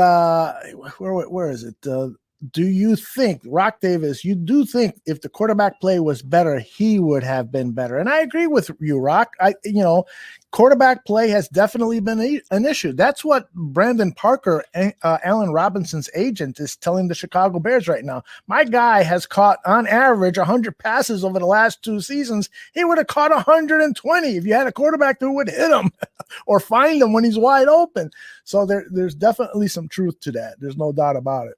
where is it? Do you think, Rock Davis, you do think if the quarterback play was better, he would have been better? And I agree with you, Rock. Quarterback play has definitely been an issue. That's what Brandon Parker, Allen Robinson's agent, is telling the Chicago Bears right now. My guy has caught, on average, 100 passes over the last 2 seasons. He would have caught 120 if you had a quarterback who would hit him or find him when he's wide open. So there's definitely some truth to that. There's no doubt about it.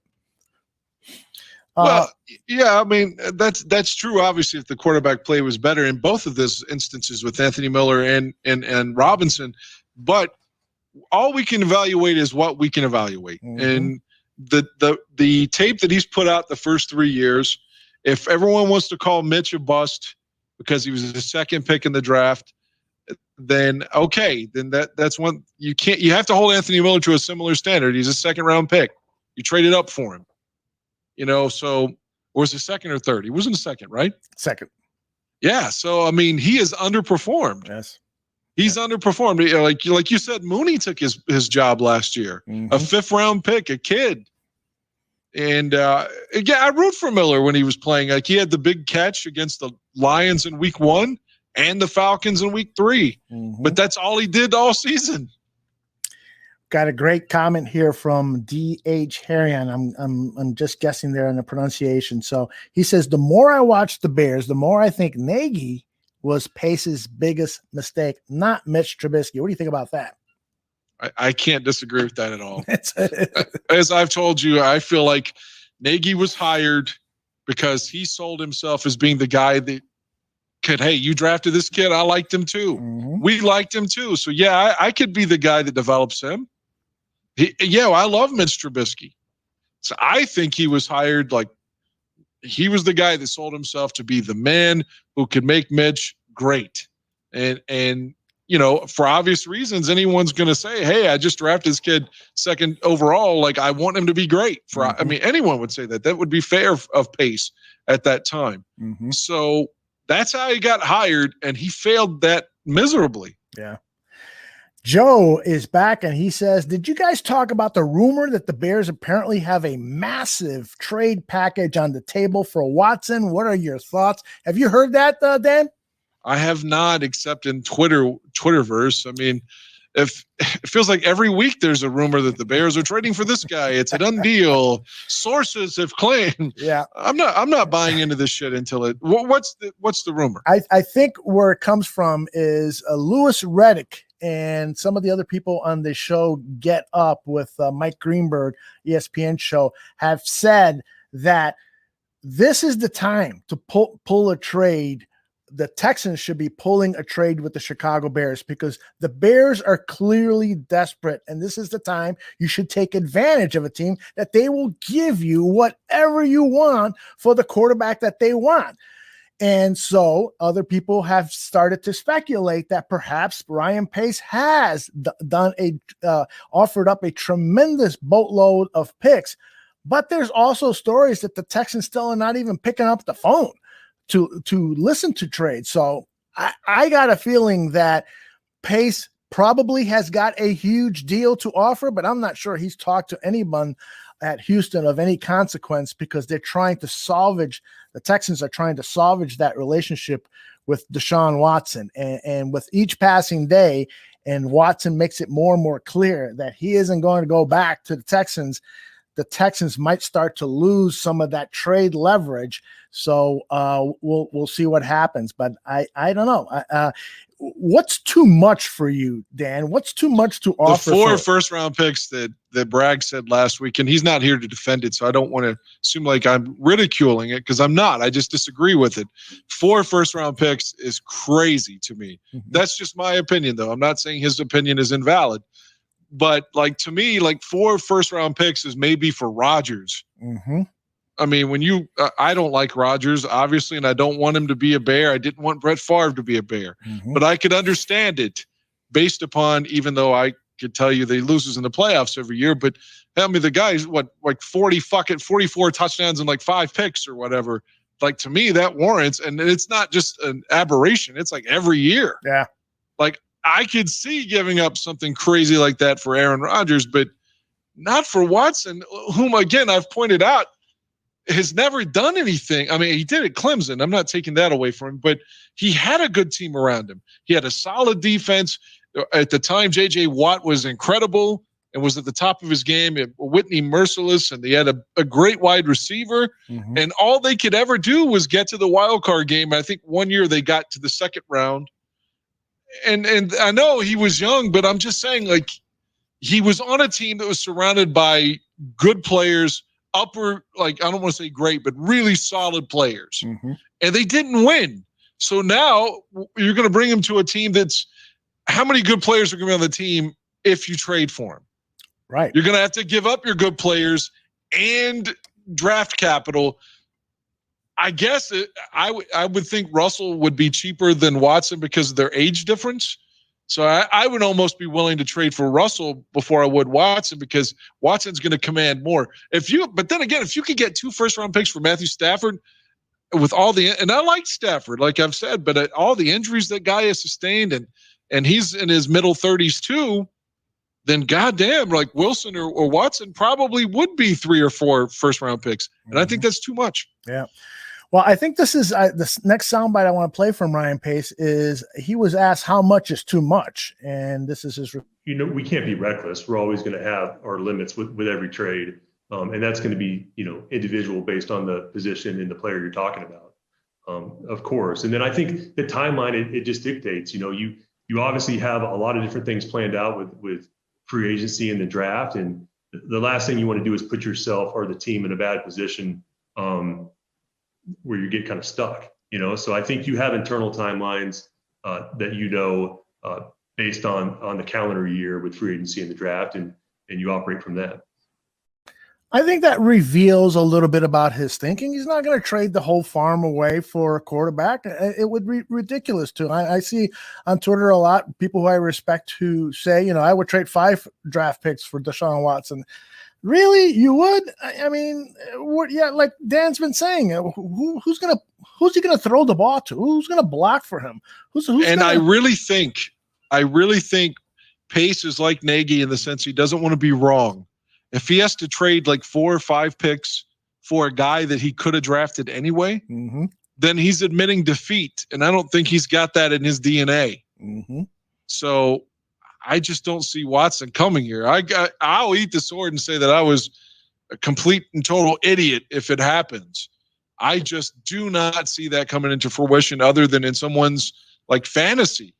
Well, yeah, I mean, that's true. Obviously, if the quarterback play was better in both of those instances with Anthony Miller and Robinson, but all we can evaluate is what we can evaluate. And the tape that he's put out the first 3 years, if everyone wants to call Mitch a bust because he was the second pick in the draft, then okay, then that's one you have to hold Anthony Miller to a similar standard. He's a second round pick. You traded up for him. So or was it second or third? He wasn't a second, right? Second. Yeah. So I mean, he has underperformed. Yes. He's underperformed. Like you said, Mooney took his job last year. Mm-hmm. A 5th round pick, a kid. And yeah, I root for Miller when he was playing. Like he had the big catch against the Lions in week 1 and the Falcons in week 3. Mm-hmm. But that's all he did all season. Got a great comment here from D.H. Harrion. I'm just guessing there in the pronunciation. So he says, the more I watch the Bears, the more I think Nagy was Pace's biggest mistake, not Mitch Trubisky. What do you think about that? I can't disagree with that at all. As I've told you, I feel like Nagy was hired because he sold himself as being the guy that could, hey, you drafted this kid. I liked him too. Mm-hmm. We liked him too. So yeah, I could be the guy that develops him. I love Mitch Trubisky. So I think he was hired like he was the guy that sold himself to be the man who could make Mitch great. And for obvious reasons, anyone's going to say, hey, I just drafted this kid second overall. Like, I want him to be great. I mean, anyone would say that. That would be fair of Pace at that time. Mm-hmm. So that's how he got hired, and he failed that miserably. Yeah. Joe is back, and he says, did you guys talk about the rumor that the Bears apparently have a massive trade package on the table for Watson? What are your thoughts? Have you heard that, Dan? I have not, except in Twitterverse. I mean, if it feels like every week there's a rumor that the Bears are trading for this guy. It's a done deal. Sources have claimed. Yeah, I'm not buying into this shit until it. What's the rumor? I think where it comes from is Louis Riddick and some of the other people on the show Get Up with Mike Greenberg, ESPN show, have said that this is the time to pull a trade. The Texans should be pulling a trade with the Chicago Bears because the Bears are clearly desperate. And this is the time you should take advantage of a team that they will give you whatever you want for the quarterback that they want. And so other people have started to speculate that perhaps Ryan Pace has offered up a tremendous boatload of picks, but there's also stories that the Texans still are not even picking up the phone to listen to trades. So I got a feeling that Pace probably has got a huge deal to offer, but I'm not sure he's talked to anyone at Houston of any consequence because the Texans are trying to salvage that relationship with Deshaun Watson. And with each passing day, and Watson makes it more and more clear that he isn't going to go back to the Texans might start to lose some of that trade leverage. So we'll see what happens. But I don't know. What's too much for you, Dan? What's too much to offer? The 4 first-round picks that Bragg said last week, and he's not here to defend it, so I don't want to assume like I'm ridiculing it because I'm not. I just disagree with it. 4 first-round picks is crazy to me. Mm-hmm. That's just my opinion, though. I'm not saying his opinion is invalid. But like to me, like 4 first-round picks is maybe for Rodgers. Mm-hmm. I mean, I don't like Rodgers, obviously, and I don't want him to be a Bear. I didn't want Brett Favre to be a Bear. Mm-hmm. But I could understand it based upon, even though I could tell you they loses in the playoffs every year, but I mean, the guy's like 44 touchdowns and like 5 picks or whatever. Like to me, that warrants, and it's not just an aberration. It's like every year. Yeah. Like I could see giving up something crazy like that for Aaron Rodgers, but not for Watson, whom again, I've pointed out, has never done anything. I mean, he did at Clemson. I'm not taking that away from him, but he had a good team around him. He had a solid defense. At the time, J.J. Watt was incredible and was at the top of his game. Whitney Merciless, and they had a great wide receiver. Mm-hmm. And all they could ever do was get to the wild card game. I think one year they got to the second round. And I know he was young, but I'm just saying, like, he was on a team that was surrounded by good players, upper, like, I don't want to say great, but really solid players. Mm-hmm. And they didn't win. So now you're going to bring him to a team that's, how many good players are going to be on the team if you trade for him? Right. You're going to have to give up your good players and draft capital, I guess I would think Russell would be cheaper than Watson because of their age difference. So I would almost be willing to trade for Russell before I would Watson, because Watson's going to command more. But then again, if you could get 2 first-round picks for Matthew Stafford with and I like Stafford, like I've said, but all the injuries that guy has sustained, and he's in his middle 30s too, then goddamn, like Wilson or Watson probably would be 3 or 4 first-round picks. And I think that's too much. Yeah. Well, I think this is this next soundbite I want to play from Ryan Pace is he was asked how much is too much, and this is his. We can't be reckless. We're always going to have our limits with every trade, and that's going to be individual based on the position and the player you're talking about, of course. And then I think the timeline it just dictates. You obviously have a lot of different things planned out with free agency and the draft, and the last thing you want to do is put yourself or the team in a bad position. Where you get kind of stuck, So I think you have internal timelines that based on the calendar year with free agency and the draft, and you operate from that. I think that reveals a little bit about his thinking. He's not going to trade the whole farm away for a quarterback. It would be ridiculous to. I see on Twitter a lot of people who I respect who say, I would trade 5 draft picks for Deshaun Watson. Really, you would? I mean, yeah, like Dan's been saying, who's he gonna throw the ball to? Who's gonna block for him? I really think Pace is like Nagy in the sense he doesn't want to be wrong. If he has to trade like 4 or 5 picks for a guy that he could have drafted anyway, then he's admitting defeat, and I don't think he's got that in his DNA. So I just don't see Watson coming here. I'll eat the sword and say that I was a complete and total idiot if it happens. I just do not see that coming into fruition other than in someone's like fantasy.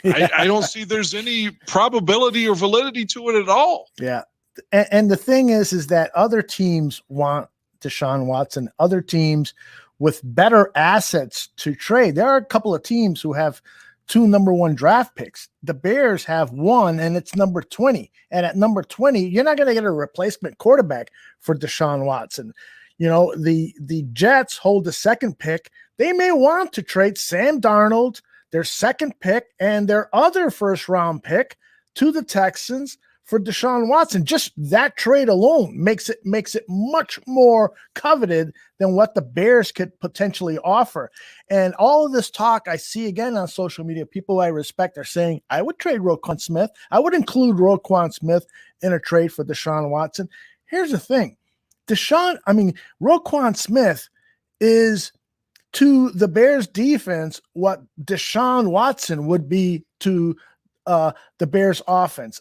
Yeah. I don't see there's any probability or validity to it at all. Yeah. And the thing is that other teams want Deshaun Watson, other teams with better assets to trade. There are a couple of teams who have 2 number 1 draft picks. The Bears have 1, and it's number 20. And at number 20, you're not going to get a replacement quarterback for Deshaun Watson. The Jets hold the 2nd pick. They may want to trade Sam Darnold, their 2nd pick, and their other first-round pick to the Texans for Deshaun Watson. Just that trade alone makes it much more coveted than what the Bears could potentially offer. And all of this talk I see again on social media, people I respect are saying, I would trade Roquan Smith. I would include Roquan Smith in a trade for Deshaun Watson. Here's the thing. Roquan Smith is to the Bears defense what Deshaun Watson would be to the Bears offense.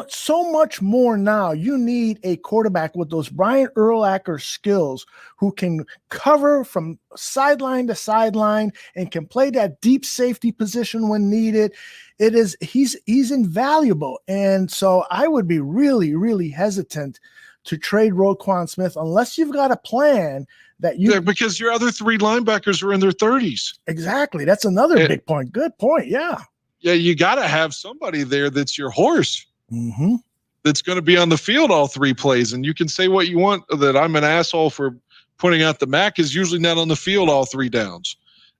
So much more now. You need a quarterback with those Brian Urlacher skills who can cover from sideline to sideline and can play that deep safety position when needed. He's invaluable. And so I would be really, really hesitant to trade Roquan Smith unless you've got a plan that because your other 3 linebackers are in their 30s. Exactly. That's another big point. Good point. Yeah. Yeah, you got to have somebody there that's your horse, that's going to be on the field all 3 plays. And you can say what you want, that I'm an asshole for pointing out that Mac is usually not on the field all 3 downs.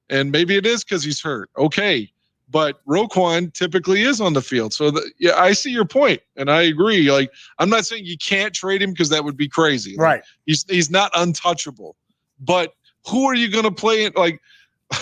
And maybe it is because he's hurt. Okay. But Roquan typically is on the field. So, I see your point, and I agree. Like, I'm not saying you can't trade him because that would be crazy. Right. He's not untouchable. But who are you going to play it? Like,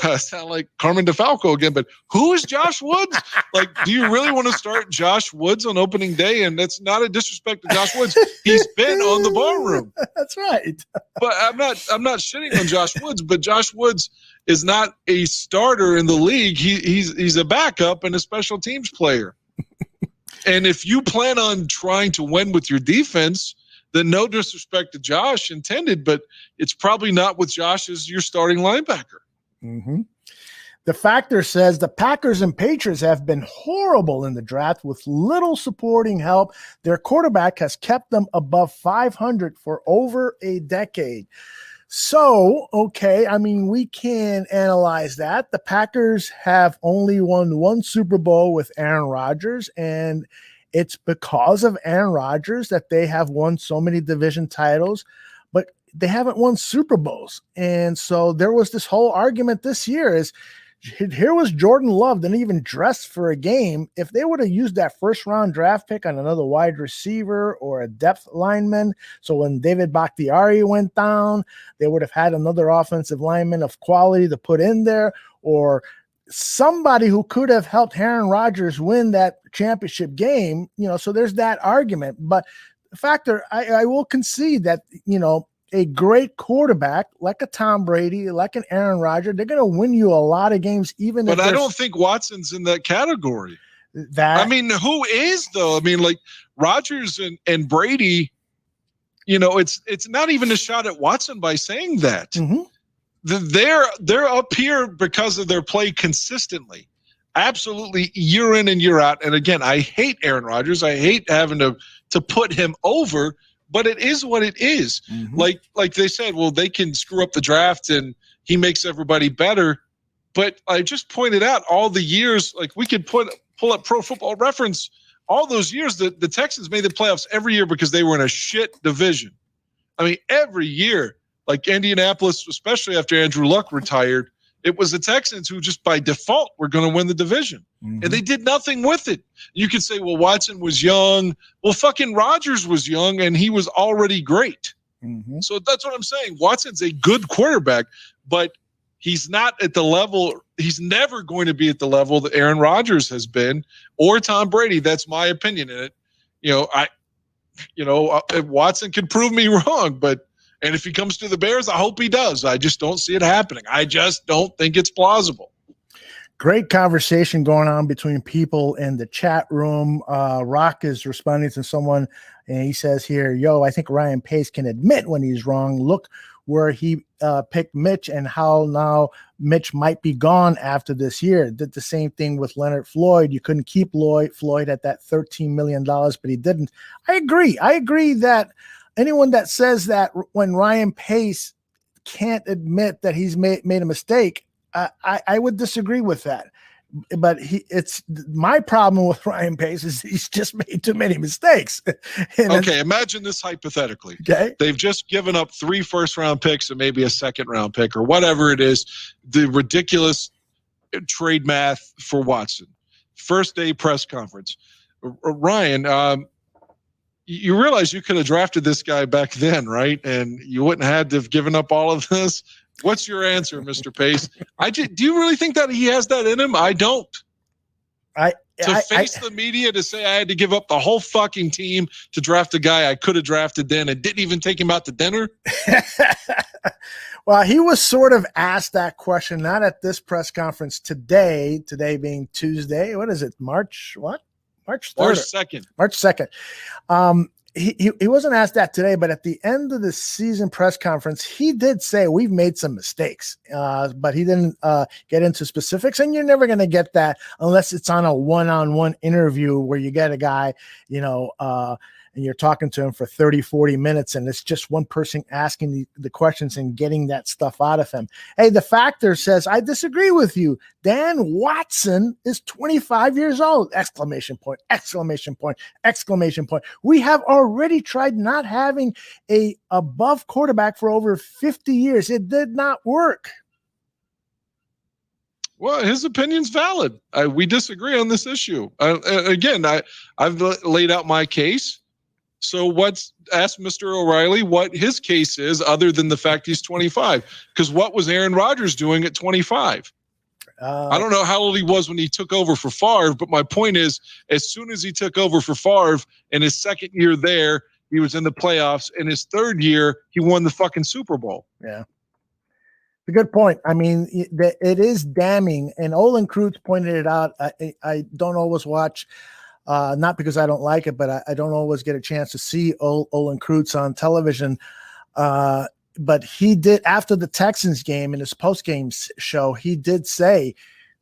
I sound like Carmen DeFalco again, but who is Josh Woods? Like, do you really want to start Josh Woods on opening day? And that's not a disrespect to Josh Woods. He's been on the ballroom. That's right. But I'm not shitting on Josh Woods, but Josh Woods is not a starter in the league. He's a backup and a special teams player. And if you plan on trying to win with your defense, then no disrespect to Josh intended, but it's probably not with Josh as your starting linebacker. The Factor says the Packers and Patriots have been horrible in the draft with little supporting help. Their quarterback has kept them above 500 for over a decade. So, okay, we can analyze that. The Packers have only won 1 Super Bowl with Aaron Rodgers, and it's because of Aaron Rodgers that they have won so many division titles, but they haven't won Super Bowls. And so there was this whole argument this year is, here was Jordan Love, didn't even dress for a game. If they would have used that first round draft pick on another wide receiver or a depth lineman, so when David Bakhtiari went down, they would have had another offensive lineman of quality to put in there, or somebody who could have helped Aaron Rodgers win that championship game. So there's that argument. But the factor, I will concede that, a great quarterback like a Tom Brady, like an Aaron Rodgers, they're going to win you a lot of games, even. But I don't think Watson's in that category. Who is though? Like Rodgers and Brady. It's not even a shot at Watson by saying that. Mm-hmm. They're up here because of their play consistently, absolutely year in and year out. And again, I hate Aaron Rodgers. I hate having to put him over. But it is what it is. Mm-hmm. Like they said, well, they can screw up the draft and he makes everybody better. But I just pointed out all the years, like we could pull up Pro Football Reference, all those years that the Texans made the playoffs every year because they were in a shit division. Every year, like Indianapolis, especially after Andrew Luck retired, it was the Texans who just by default were going to win the division. Mm-hmm. And they did nothing with it. You could say, well, Watson was young. Well, fucking Rodgers was young and he was already great. Mm-hmm. So that's what I'm saying. Watson's a good quarterback, but he's not at the level. He's never going to be at the level that Aaron Rodgers has been or Tom Brady. That's my opinion in it. Watson could prove me wrong, and if he comes to the Bears, I hope he does. I just don't see it happening. I just don't think it's plausible. Great conversation going on between people in the chat room. Rock is responding to someone, and he says here, I think Ryan Pace can admit when he's wrong. Look where he picked Mitch and how now Mitch might be gone after this year. Did the same thing with Leonard Floyd. You couldn't keep Floyd at that $13 million, but he didn't. I agree that anyone that says that when Ryan Pace can't admit that he's made a mistake, I would disagree with that. But it's my problem with Ryan Pace is he's just made too many mistakes. Okay, imagine this hypothetically. Okay, they've just given up 3 first-round picks and maybe a second-round pick or whatever it is. The ridiculous trade math for Watson. First day press conference. Ryan, you realize you could have drafted this guy back then, right? And you wouldn't have had to have given up all of this. What's your answer, Mr. Pace? Do you really think that he has that in him? I don't. To face the media to say I had to give up the whole fucking team to draft a guy I could have drafted then and didn't even take him out to dinner? Well, he was sort of asked that question, not at this press conference today being Tuesday. What is it? March 3rd? March 2nd. March 2nd. He wasn't asked that today, but at the end of the season press conference, he did say we've made some mistakes, but he didn't get into specifics. And you're never going to get that unless it's on a one-on-one interview where you get a guy, and you're talking to him for 30, 40 minutes, and it's just one person asking the questions and getting that stuff out of him. Hey, the factor says, I disagree with you. Dan Watson is 25 years old! Exclamation point, exclamation point, exclamation point. We have already tried not having a above quarterback for over 50 years. It did not work. Well, his opinion's valid. We disagree on this issue. Again, I've laid out my case. So ask Mr. O'Reilly what his case is other than the fact he's 25. Because what was Aaron Rodgers doing at 25? I don't know how old he was when he took over for Favre, but my point is, as soon as he took over for Favre, in his second year there, he was in the playoffs. In his third year, he won the fucking Super Bowl. Yeah. A good point. I mean, it is damning, and Olin Kreutz pointed it out. I don't always watch, not because I don't like it, but I don't always get a chance to see Olin Kreutz on television. But he did, after the Texans game in his post-game show, he did say,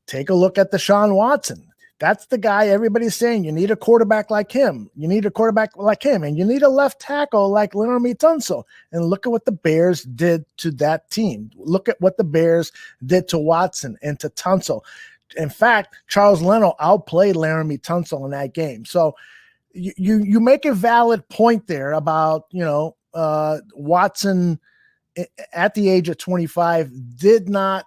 take a look at Deshaun Watson. That's the guy everybody's saying you need a quarterback like him. You need a quarterback like him, and you need a left tackle like Laramie Tunsil. And look at what the Bears did to that team. Look at what the Bears did to Watson and to Tunsil. In fact, Charles Leno outplayed Laramie Tunsil in that game. So you make a valid point there about, Watson at the age of 25 did not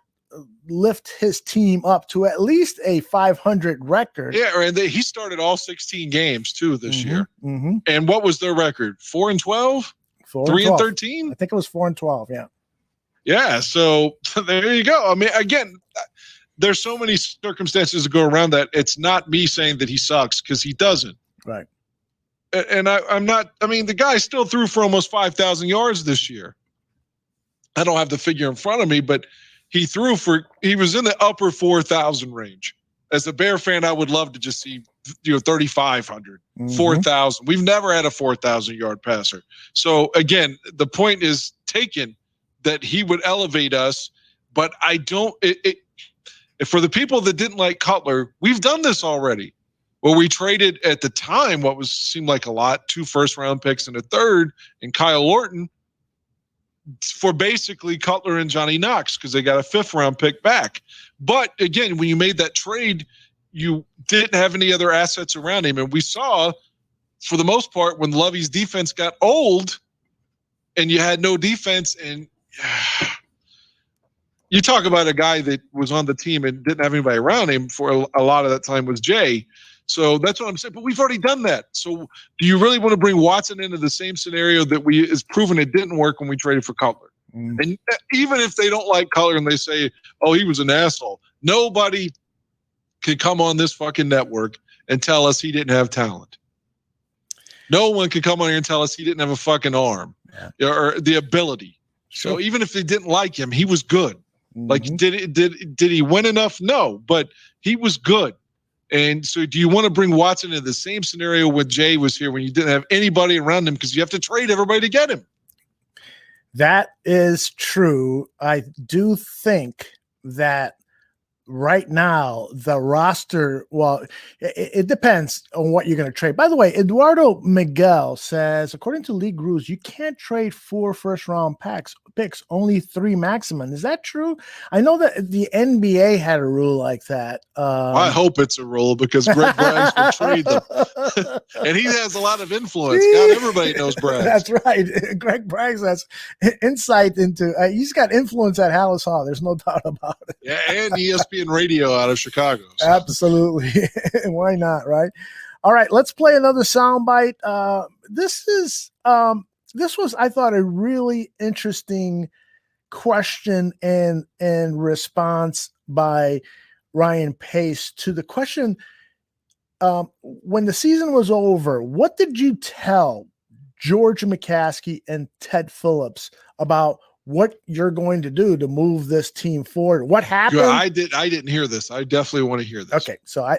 lift his team up to at least a 500 record. Yeah, and he started all 16 games too this year. Mm-hmm. And what was their record? 4-12? 3-13? I think it was 4-12. Yeah. Yeah. So there you go. I mean, again, there's so many circumstances to go around that. It's not me saying that he sucks, because he doesn't. Right. And I'm not. I mean, the guy still threw for almost 5,000 yards this year. I don't have the figure in front of me, but he was in the upper 4,000 range. As a Bear fan, I would love to just see 3,500, 4,000. We've never had a 4,000-yard passer. So again, the point is taken that he would elevate us, but I don't. For the people that didn't like Cutler, we've done this already. Well, we traded at the time what seemed like a lot, 2 first-round picks and a third, and Kyle Orton for basically Cutler and Johnny Knox, because they got a 5th-round pick back. But again, when you made that trade, you didn't have any other assets around him, and we saw, for the most part, when Lovey's defense got old, and you had no defense, and you talk about a guy that was on the team and didn't have anybody around him for a lot of that time was Jay. So that's what I'm saying. But we've already done that. So do you really want to bring Watson into the same scenario that is proven it didn't work when we traded for Cutler? And even if they don't like Cutler and they say, oh, he was an asshole, nobody can come on this fucking network and tell us he didn't have talent. No one can come on here and tell us he didn't have a fucking arm or the ability. Sure. So even if they didn't like him, he was good. Like, did he win enough? No, but he was good. And so do you want to bring Watson into the same scenario when Jay was here, when you didn't have anybody around him because you have to trade everybody to get him? That is true. I do think that right now the roster, well, it depends on what you're going to trade. By the way, Eduardo Miguel says, according to league rules, you can't trade 4 first-round picks, only 3 maximum. Is that true? I know that the NBA had a rule like that. I hope it's a rule, because Greg Braggs will trade them. And he has a lot of influence. God, everybody knows Braggs. That's right. Greg Braggs has insight into he's got influence at Hallis Hall. There's no doubt about it. Yeah, and ESPN Radio out of Chicago. So. Absolutely. Why not, right? All right, let's play another soundbite. This was, I thought, a really interesting question and response by Ryan Pace to the question, when the season was over, what did you tell George McCaskey and Ted Phillips about what you're going to do to move this team forward? What happened? I didn't hear this. I definitely want to hear this. Okay, so I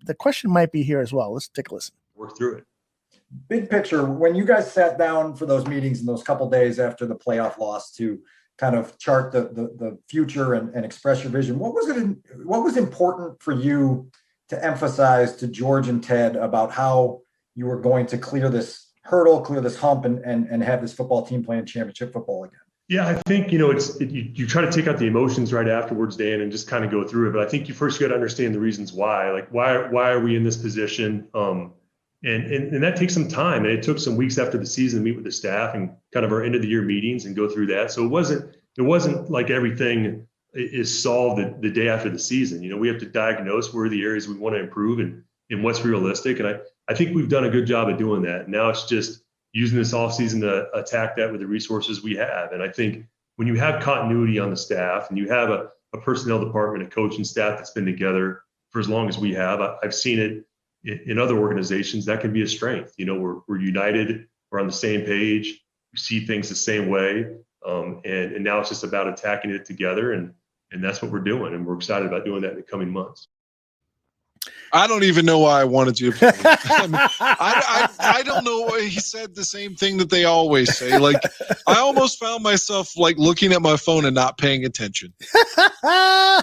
the question might be here as well. Let's take a listen. Work through it. Big picture, when you guys sat down for those meetings in those couple days after the playoff loss to kind of chart the future and express your vision, what was important for you to emphasize to George and Ted about how you were going to clear this hurdle, clear this hump, and have this football team playing championship football again? Yeah, I think, you try to take out the emotions right afterwards, Dan, and just kind of go through it. But I think you first got to understand the reasons why. Like, why are we in this position? And that takes some time. And it took some weeks after the season to meet with the staff and kind of our end of the year meetings and go through that. So it wasn't like everything is solved the day after the season. We have to diagnose where are the areas we want to improve and what's realistic. And I think we've done a good job of doing that. Now it's just using this offseason to attack that with the resources we have. And I think when you have continuity on the staff and you have a personnel department, a coaching staff that's been together for as long as we have, I've seen it in other organizations. That can be a strength. We're united, we're on the same page, we see things the same way. And now it's just about attacking it together. And that's what we're doing. And we're excited about doing that in the coming months. I don't even know why I wanted you to play. I don't know why he said the same thing that they always say. Like, I almost found myself like looking at my phone and not paying attention. I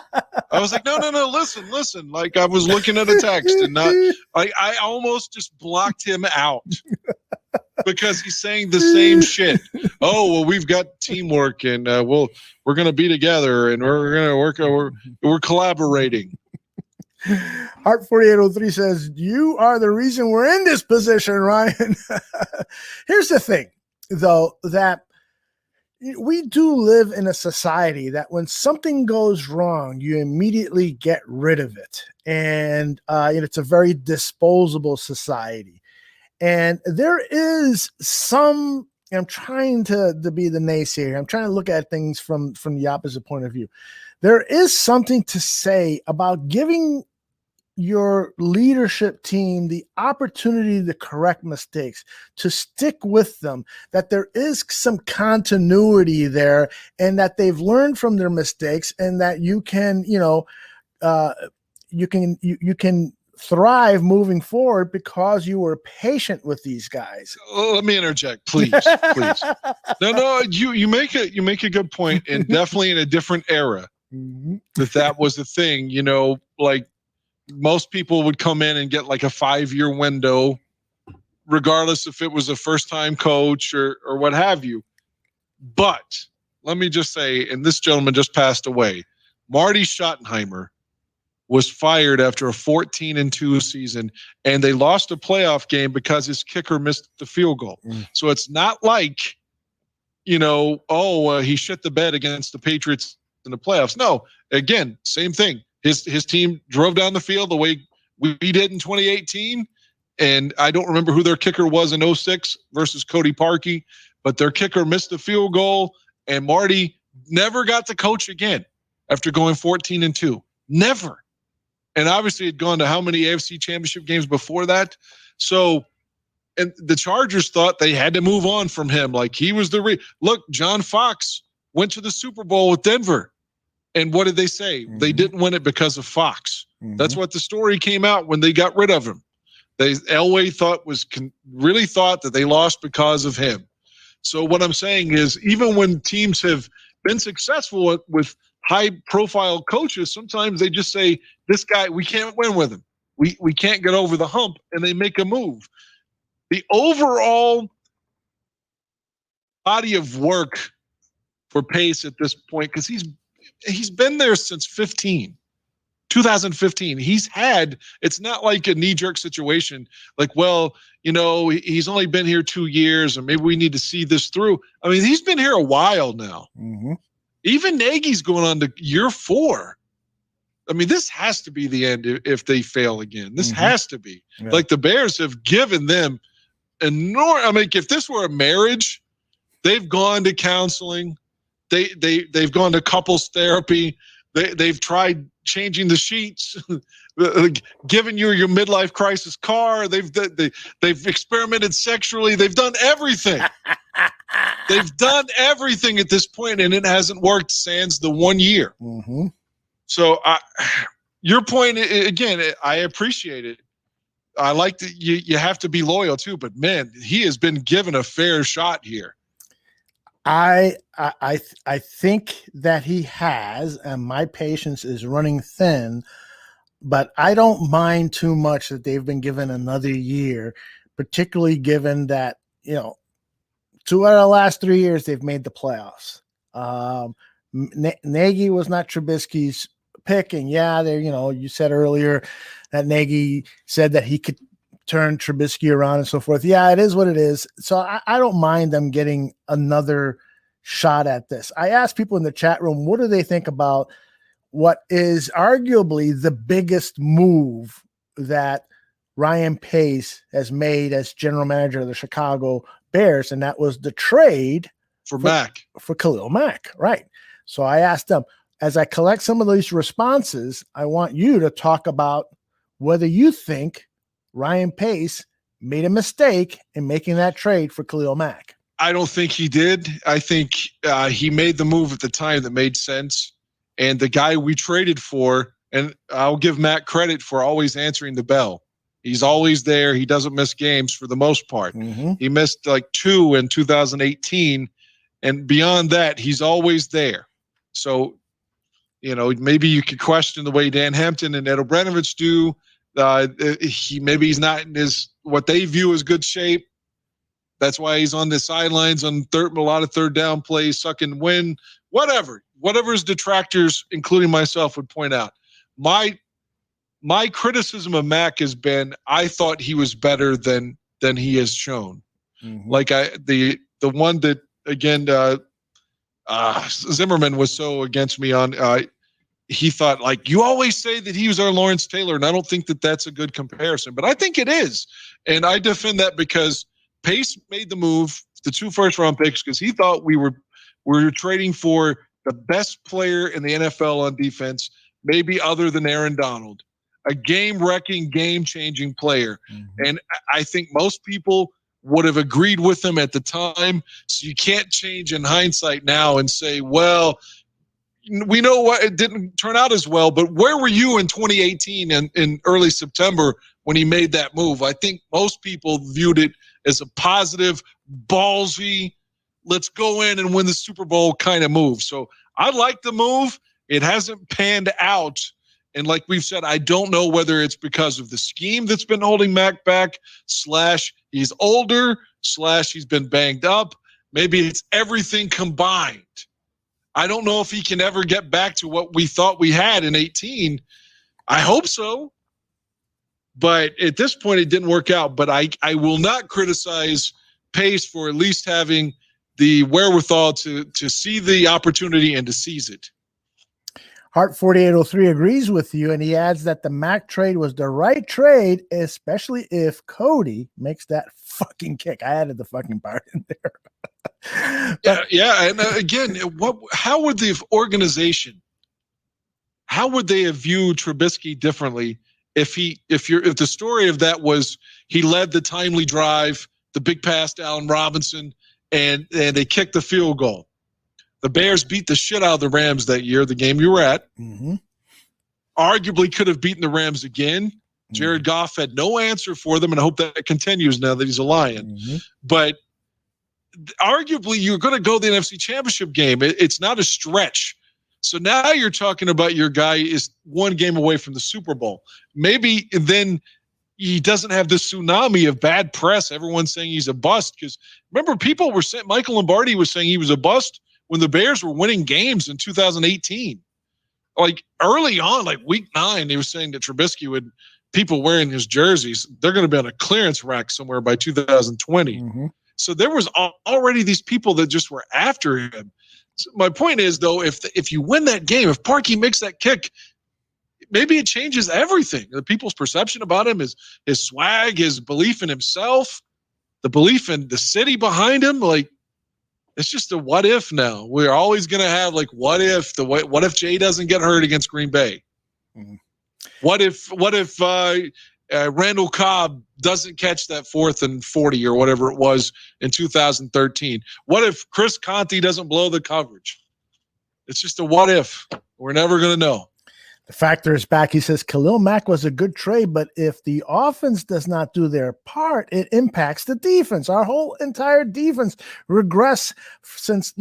was like, no, listen. Like, I was looking at a text and not. I almost just blocked him out because he's saying the same shit. Oh, well, we've got teamwork and we're going to be together and we're going to work. We're collaborating. Heart 4803 says, you are the reason we're in this position, Ryan. Here's the thing, though, that we do live in a society that when something goes wrong, you immediately get rid of it. And it's a very disposable society. And there is some, I'm trying to be the naysayer. I'm trying to look at things from the opposite point of view. There is something to say about giving your leadership team the opportunity to correct mistakes, to stick with them, that there is some continuity there, and that they've learned from their mistakes, and that you can, you can thrive moving forward because you were patient with these guys. Oh, let me interject, please. No, you make a good point, and definitely in a different era that was the thing, like most people would come in and get like a 5-year window, regardless if it was a first-time coach or what have you. But let me just say, and this gentleman just passed away, Marty Schottenheimer was fired after a 14-2 season, and they lost a playoff game because his kicker missed the field goal. So it's not like, he shit the bed against the Patriots in the playoffs. No, again, same thing. His team drove down the field the way we did in 2018, and I don't remember who their kicker was in 06 versus Cody Parkey, but their kicker missed the field goal, and Marty never got to coach again after going 14-2. Never. And obviously had gone to how many AFC championship games before that? So, and the Chargers thought they had to move on from him. Like he was look, John Fox went to the Super Bowl with Denver. And what did they say? They didn't win it because of Fox. That's what the story came out when they got rid of him. Elway really thought that they lost because of him. So what I'm saying is, even when teams have been successful with high-profile coaches, sometimes they just say, this guy, we can't win with him. We can't get over the hump, and they make a move. The overall body of work for Pace at this point, because he's been there since 2015. It's not like a knee-jerk situation. Like, he's only been here 2 years, and maybe we need to see this through. I mean, he's been here a while now. Even Nagy's going on to year 4. I mean, this has to be the end if they fail again. This has to be. Yeah. Like the Bears have given them enormous. I mean, if this were a marriage, they've gone to counseling. They've gone to couples therapy. They've tried changing the sheets, giving you your midlife crisis car. They've experimented sexually. They've done everything. They've done everything at this point, and it hasn't worked sans the 1 year. So your point, again, I appreciate it. I like that you have to be loyal too, but man, he has been given a fair shot here. I think that he has, and my patience is running thin, but I don't mind too much that they've been given another year, particularly given that, 2 out of the last 3 years, they've made the playoffs. Nagy was not Trubisky's pick. And you said earlier that Nagy said that he could turn Trubisky around and so forth. Yeah, it is what it is. So I don't mind them getting another shot at this. I asked people in the chat room, what do they think about what is arguably the biggest move that Ryan Pace has made as general manager of the Chicago Bears, and that was the trade for Khalil Mack. Right. So I asked them, as I collect some of these responses, I want you to talk about whether you think Ryan Pace made a mistake in making that trade for Khalil Mack. I don't think he did. I think he made the move at the time that made sense. And the guy we traded for, and I'll give Matt credit for always answering the bell. He's always there. He doesn't miss games for the most part. He missed like 2 in 2018. And beyond that, he's always there. So, maybe you could question the way Dan Hampton and Ed Obranovich do. He's not in what they view as good shape. That's why he's on the sidelines on a lot of third down plays, sucking wind, whatever his detractors, including myself, would point out. My my criticism of Mac has been, I thought he was better than he has shown. Mhm. Like the one that, again, Zimmerman was so against me on, he thought, like, you always say that he was our Lawrence Taylor, and I don't think that that's a good comparison, but I think it is. And I defend that because Pace made the move, the 2 first-round picks, because he thought we were trading for the best player in the NFL on defense, maybe other than Aaron Donald, a game-wrecking, game-changing player. Mm-hmm. And I think most people would have agreed with him at the time. So you can't change in hindsight now and say, well, we know what it didn't turn out as well, but where were you in 2018 and in early September when he made that move? I think most people viewed it as a positive, ballsy, let's go in and win the Super Bowl kind of move. So I like the move. It hasn't panned out. And like we've said, I don't know whether it's because of the scheme that's been holding Mac back, / he's older, / he's been banged up. Maybe it's everything combined. I don't know if he can ever get back to what we thought we had in 18. I hope so. But at this point, it didn't work out. But I will not criticize Pace for at least having the wherewithal to see the opportunity and to seize it. Hart 4803 agrees with you, and he adds that the Mac trade was the right trade, especially if Cody makes that fucking kick. I added the fucking part in there. Yeah. And again, how would the organization, how would they have viewed Trubisky differently if the story of that was he led the timely drive, the big pass to Allen Robinson, and they kicked the field goal. The Bears beat the shit out of the Rams that year, the game you were at. Mm-hmm. Arguably could have beaten the Rams again. Jared Goff had no answer for them, and I hope that continues now that he's a Lion. Mm-hmm. But arguably, you're going to go to the NFC Championship game. It's not a stretch. So now you're talking about your guy is 1 game away from the Super Bowl. Maybe then he doesn't have this tsunami of bad press. Everyone's saying he's a bust because remember, people were saying Michael Lombardi was saying he was a bust when the Bears were winning games in 2018. Like early on, like week 9, they were saying that Trubisky would, people wearing his jerseys, they're going to be on a clearance rack somewhere by 2020. Mm-hmm. So there was already these people that just were after him. So my point is, though, if you win that game, if Parkey makes that kick, maybe it changes everything. The people's perception about him, his swag, his belief in himself, the belief in the city behind him. Like, it's just a what if now. We're always going to have like what if Jay doesn't get hurt against Green Bay? Mm-hmm. What if Randall Cobb doesn't catch that 4th and 40 or whatever it was in 2013? What if Chris Conte doesn't blow the coverage? It's just a what if. We're never going to know. The factor is back. He says Khalil Mack was a good trade, but if the offense does not do their part, it impacts the defense. Our whole entire defense regressed since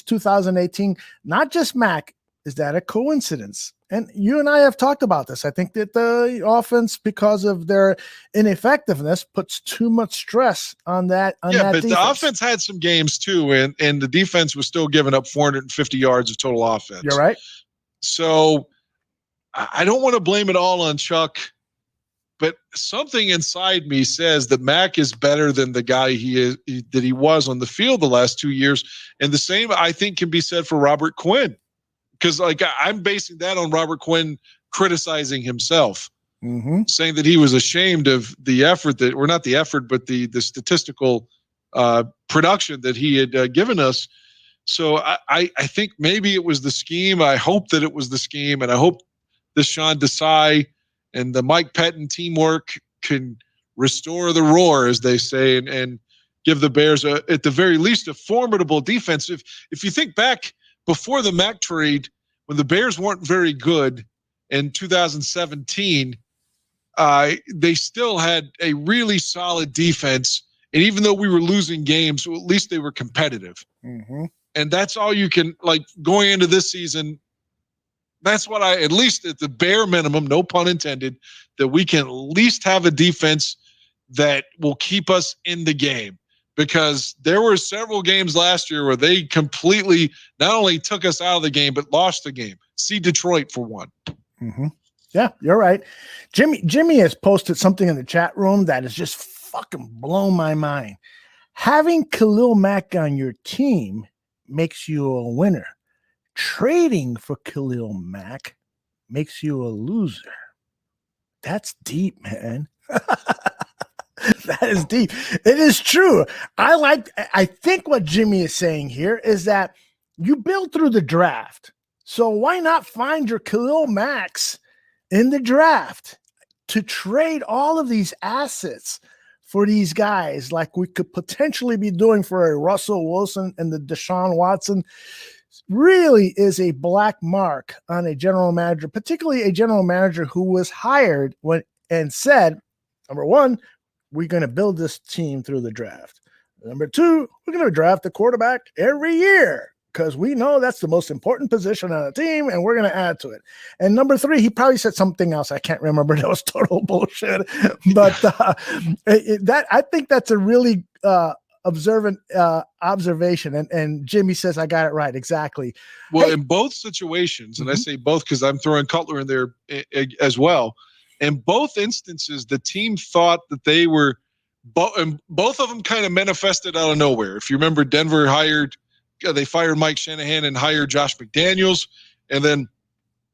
2018. Not just Mack. Is that a coincidence? And you and I have talked about this. I think that the offense, because of their ineffectiveness, puts too much stress on that. But defense. The offense had some games too, and the defense was still giving up 450 yards of total offense. You're right. So I don't want to blame it all on Chuck, but something inside me says that Mack is better than the guy that he was on the field the last 2 years. And the same, I think, can be said for Robert Quinn. Because I'm basing that on Robert Quinn criticizing himself, saying that he was ashamed of the effort that, or not the effort, but the statistical production that he had given us. So I think maybe it was the scheme. I hope that it was the scheme, and I hope this Sean Desai and the Mike Pettin teamwork can restore the roar, as they say, and give the Bears at the very least a formidable defense. If you think back before the Mack trade, when the Bears weren't very good in 2017, they still had a really solid defense. And even though we were losing games, well, at least they were competitive. Mm-hmm. And that's all you can, like, going into this season. That's what at least at the bare minimum, no pun intended, that we can at least have a defense that will keep us in the game. Because there were several games last year where they completely not only took us out of the game, but lost the game. See Detroit for one. Mm-hmm. Yeah, you're right. Jimmy has posted something in the chat room that has just fucking blown my mind. Having Khalil Mack on your team makes you a winner. Trading for Khalil Mack makes you a loser. That's deep, man. That is deep. It is true. I think what Jimmy is saying here is that you build through the draft. So why not find your Khalil Macks in the draft to trade all of these assets for these guys like we could potentially be doing for a Russell Wilson and the Deshaun Watson? Really is a black mark on a general manager, particularly a general manager who was hired and said, number one, we're going to build this team through the draft. Number two, we're going to draft the quarterback every year because we know that's the most important position on the team, and we're going to add to it. And number three, he probably said something else. I can't remember. That was total bullshit. But I think that's a really observant observation. And Jimmy says, I got it right. Exactly. Well, in both situations, and I say both because I'm throwing Cutler in there as well. In both instances, the team thought that they were and both of them kind of manifested out of nowhere. If you remember, Denver they fired Mike Shanahan and hired Josh McDaniels. And then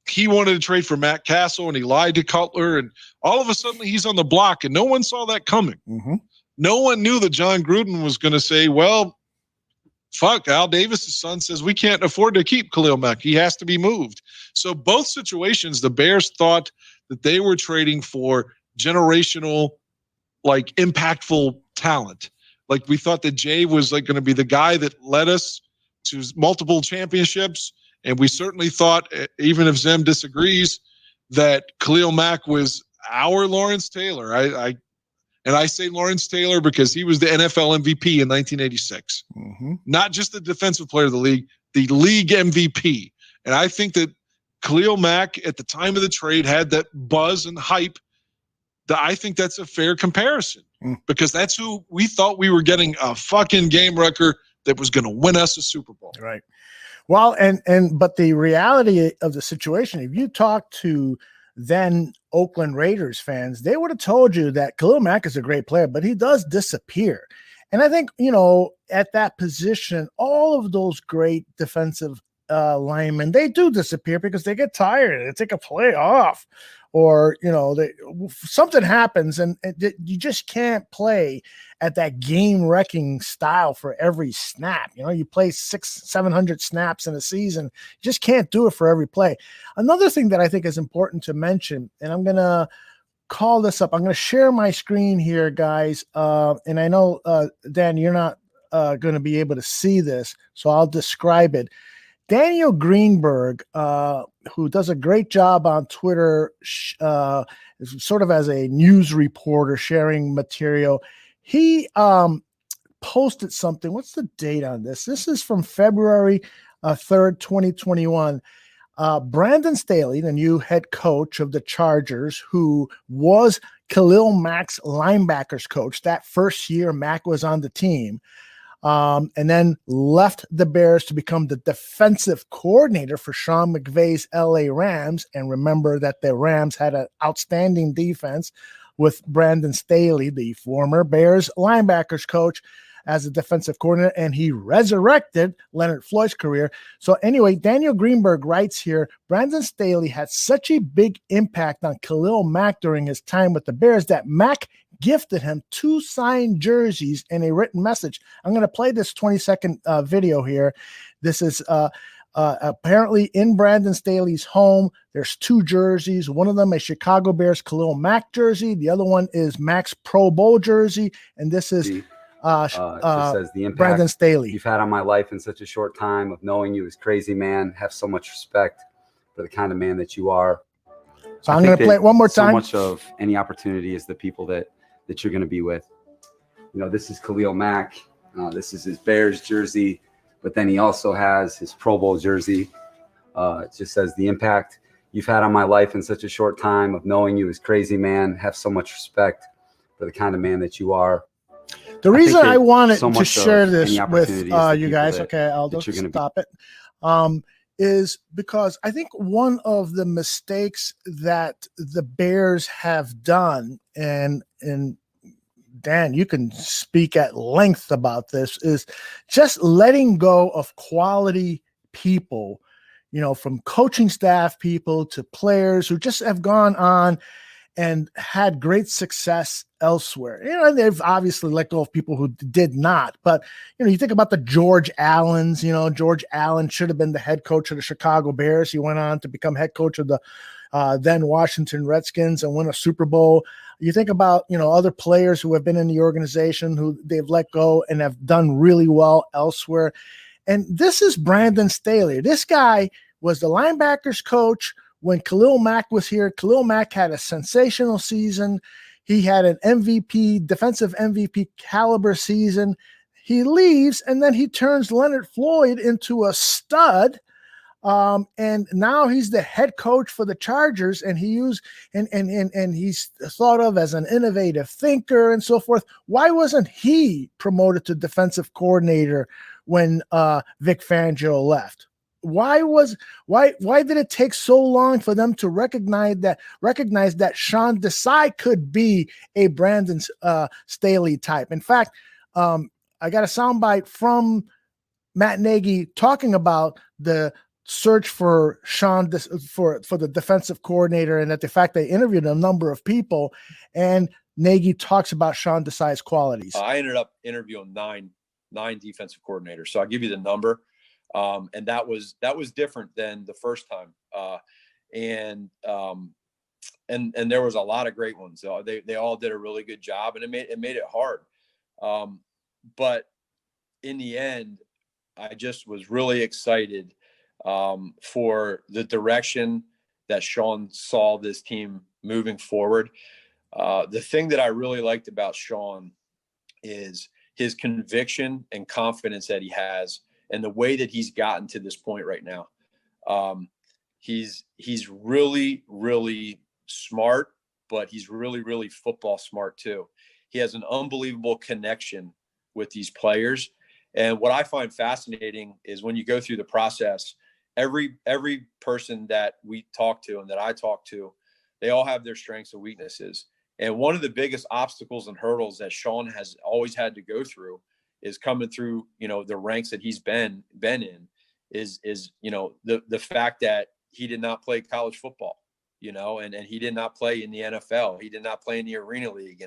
he wanted to trade for Matt Castle and he lied to Cutler. And all of a sudden he's on the block and no one saw that coming. Mm-hmm. No one knew that John Gruden was going to say, well, fuck, Al Davis's son says we can't afford to keep Khalil Mack. He has to be moved. So both situations, the Bears thought that they were trading for generational, like impactful talent. Like we thought that Jay was like going to be the guy that led us to multiple championships. And we certainly thought, even if Zem disagrees, that Khalil Mack was our Lawrence Taylor. I say Lawrence Taylor because he was the NFL MVP in 1986. Mm-hmm. Not just the defensive player of the league MVP. And I think that Khalil Mack at the time of the trade had that buzz and hype. I think that's a fair comparison because that's who we thought we were getting, a fucking game wrecker that was going to win us a Super Bowl. Right. Well, but the reality of the situation, if you talk to then Oakland Raiders fans, they would have told you that Khalil Mack is a great player, but he does disappear. And I think, at that position, all of those great defensive linemen, they do disappear because they get tired. They take a play off or, something happens and you just can't play at that game-wrecking style for every snap. You play 600-700 snaps in a season. You just can't do it for every play. Another thing that I think is important to mention, and I'm going to call this up. I'm going to share my screen here, guys. And I know, Dan, you're not going to be able to see this, so I'll describe it. Daniel Greenberg, who does a great job on Twitter, sort of as a news reporter sharing material, he posted something. What's the date on this? This is from February 3rd, 2021. Brandon Staley, the new head coach of the Chargers, who was Khalil Mack's linebackers coach that first year Mack was on the team, and then left the Bears to become the defensive coordinator for Sean McVay's LA Rams. And remember that the Rams had an outstanding defense with Brandon Staley, the former Bears linebackers coach, as a defensive coordinator, and he resurrected Leonard Floyd's career. So anyway, Daniel Greenberg writes here, Brandon Staley had such a big impact on Khalil Mack during his time with the Bears that Mack gifted him 2 signed jerseys and a written message. I'm going to play this 20-second video here. This is apparently in Brandon Staley's home. There's 2 jerseys. One of them a Chicago Bears Khalil Mack jersey. The other one is Mack's Pro Bowl jersey. And this is it just says the impact Brandon Staley you've had on my life in such a short time of knowing you is crazy, man. Have so much respect for the kind of man that you are. So I'm going to play it one more time. So much of any opportunity is the people that you're going to be with. This is Khalil Mack. This is his Bears jersey, but then he also has his Pro Bowl jersey. It just says the impact you've had on my life in such a short time of knowing you is crazy, man. Have so much respect for the kind of man that you are. The reason I wanted to share this with you guys, okay, Aldo, stop it, is because I think one of the mistakes that the Bears have done, and Dan, you can speak at length about this, is just letting go of quality people, from coaching staff people to players who just have gone on and had great success elsewhere. And they've obviously let go of people who did not. But, you think about the George Allens. George Allen should have been the head coach of the Chicago Bears. He went on to become head coach of the then Washington Redskins and win a Super Bowl. You think about, other players who have been in the organization who they've let go and have done really well elsewhere. And this is Brandon Staley. This guy was the linebackers coach when Khalil Mack was here. Khalil Mack had a sensational season. He had an MVP, defensive MVP caliber season. He leaves, and then he turns Leonard Floyd into a stud. And now he's the head coach for the Chargers, and he's thought of as an innovative thinker and so forth. Why wasn't he promoted to defensive coordinator when Vic Fangio left? Why did it take so long for them to recognize that Sean Desai could be a Brandon Staley type? In fact, I got a soundbite from Matt Nagy talking about the search for for the defensive coordinator, and that the fact they interviewed a number of people, and Nagy talks about Sean Desai's qualities. I ended up interviewing nine defensive coordinators. So I'll give you the number. And that was different than the first time. And there was a lot of great ones. They all did a really good job, and it made it hard. But in the end, I just was really excited for the direction that Sean saw this team moving forward. The thing that I really liked about Sean is his conviction and confidence that he has, and the way that he's gotten to this point right now. He's really, really smart, but he's really, really football smart too. He has an unbelievable connection with these players. And what I find fascinating is when you go through the process, every person that we talk to and that I talk to, they all have their strengths and weaknesses. And one of the biggest obstacles and hurdles that Sean has always had to go through is coming through, the ranks that he's been in is the fact that he did not play college football, and he did not play in the NFL. He did not play in the Arena League.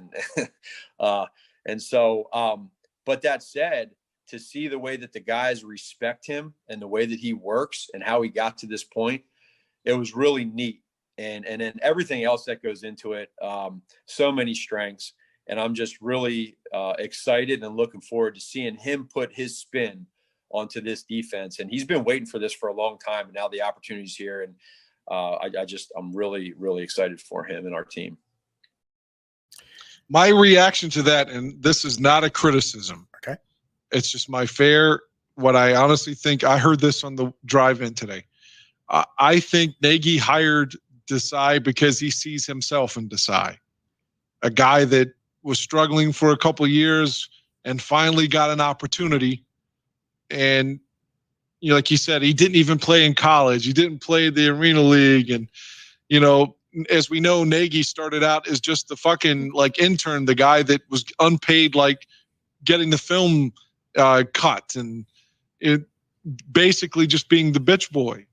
And so, but that said, to see the way that the guys respect him and the way that he works and how he got to this point, it was really neat. And then everything else that goes into it, so many strengths. And I'm just really excited and looking forward to seeing him put his spin onto this defense. And he's been waiting for this for a long time. And now the opportunity's here. And I'm really, really excited for him and our team. My reaction to that, and this is not a criticism. Okay. It's just what I honestly think. I heard this on the drive-in today. I think Nagy hired Desai because he sees himself in Desai, a guy that was struggling for a couple of years and finally got an opportunity. And, like you said, he didn't even play in college. He didn't play the Arena League. And, as we know, Nagy started out as just the fucking intern, the guy that was unpaid, getting the film cut and it basically just being the bitch boy.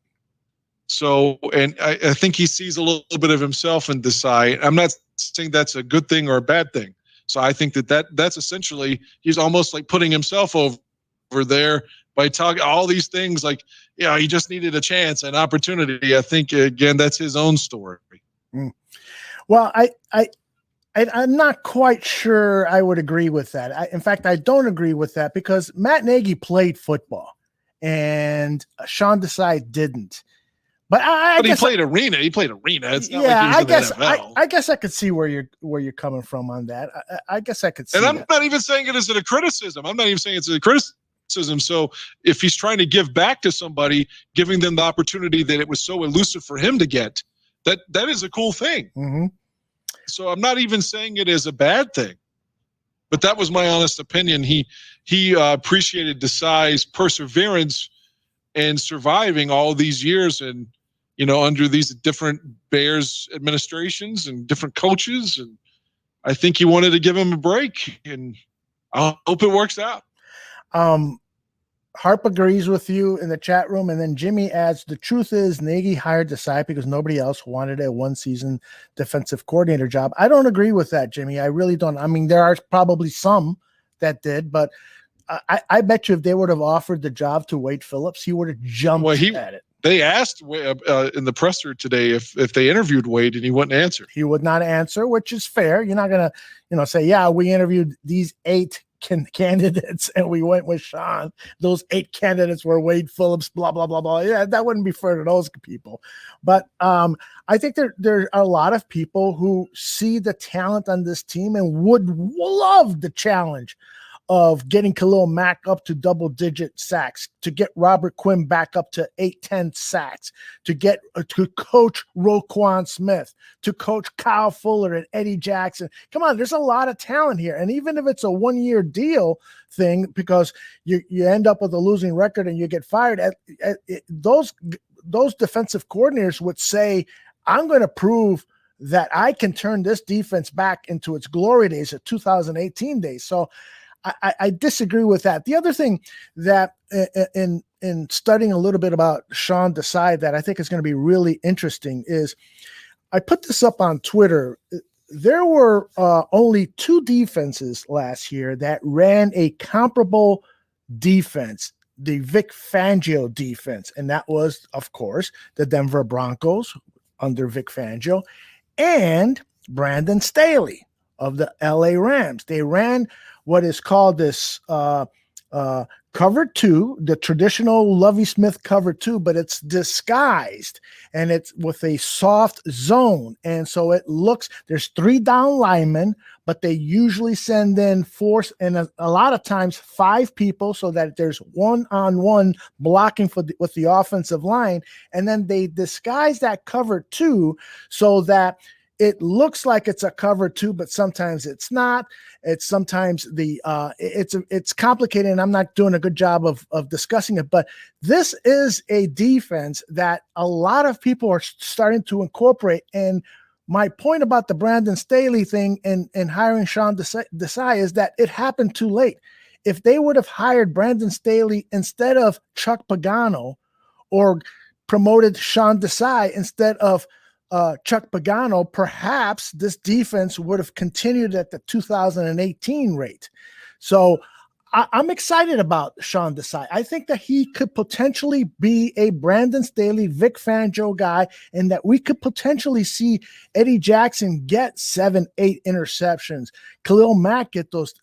So, and I think he sees a little bit of himself in Desai. I'm not saying that's a good thing or a bad thing. So I think that's essentially, he's almost like putting himself over there by talking all these things he just needed a chance, an opportunity. I think, again, that's his own story. Well, I'm not quite sure I would agree with that. In fact, I don't agree with that because Matt Nagy played football and Sean Desai didn't. But he played arena. He played arena. It's not I guess I could see where you're coming from on that. I guess I could see. And I'm not even saying it as a criticism. I'm not even saying it's a criticism. So if he's trying to give back to somebody, giving them the opportunity that it was so elusive for him to get, that is a cool thing. Mm-hmm. So I'm not even saying it as a bad thing. But that was my honest opinion. He appreciated Desai's perseverance and surviving all these years and, under these different Bears administrations and different coaches. And I think he wanted to give him a break, and I hope it works out. Harp agrees with you in the chat room. And then Jimmy adds, the truth is Nagy hired Desai because nobody else wanted a one-season defensive coordinator job. I don't agree with that, Jimmy. I really don't. I mean, there are probably some that did, but I bet you if they would have offered the job to Wade Phillips, he would have jumped at it. They asked in the presser today if they interviewed Wade, and he wouldn't answer. He would not answer, which is fair. You're not going to, say, yeah, we interviewed these 8 candidates and we went with Sean. Those 8 candidates were Wade Phillips, blah, blah, blah, blah. Yeah, that wouldn't be fair to those people. But I think there are a lot of people who see the talent on this team and would love the challenge of getting Khalil Mack up to double-digit sacks, to get Robert Quinn back up to 8-10 sacks, to coach Roquan Smith, to coach Kyle Fuller and Eddie Jackson. Come on, there's a lot of talent here. And even if it's a one-year deal thing, because you end up with a losing record and you get fired, those defensive coordinators would say, I'm going to prove that I can turn this defense back into its glory days of 2018 days. So I disagree with that. The other thing that in studying a little bit about Sean Desai that I think is going to be really interesting is I put this up on Twitter. There were only 2 defenses last year that ran a comparable defense, the Vic Fangio defense. And that was, of course, the Denver Broncos under Vic Fangio and Brandon Staley of the LA Rams. They ran what is called this cover 2, the traditional Lovie Smith cover 2, but it's disguised and it's with a soft zone. And so it looks, there's 3 down linemen, but they usually send in 4 and a lot of times 5 people so that there's one-on-one blocking with the offensive line. And then they disguise that cover 2 so that it looks like it's a cover 2, but sometimes it's not. It's sometimes it's complicated, and I'm not doing a good job of discussing it. But this is a defense that a lot of people are starting to incorporate. And my point about the Brandon Staley thing and hiring Sean Desai is that it happened too late. If they would have hired Brandon Staley instead of Chuck Pagano, or promoted Sean Desai instead of Chuck Pagano, perhaps this defense would have continued at the 2018 rate. So I'm excited about Sean Desai. I think that he could potentially be a Brandon Staley, Vic Fangio guy, and that we could potentially see Eddie Jackson get 7-8 interceptions. Khalil Mack get those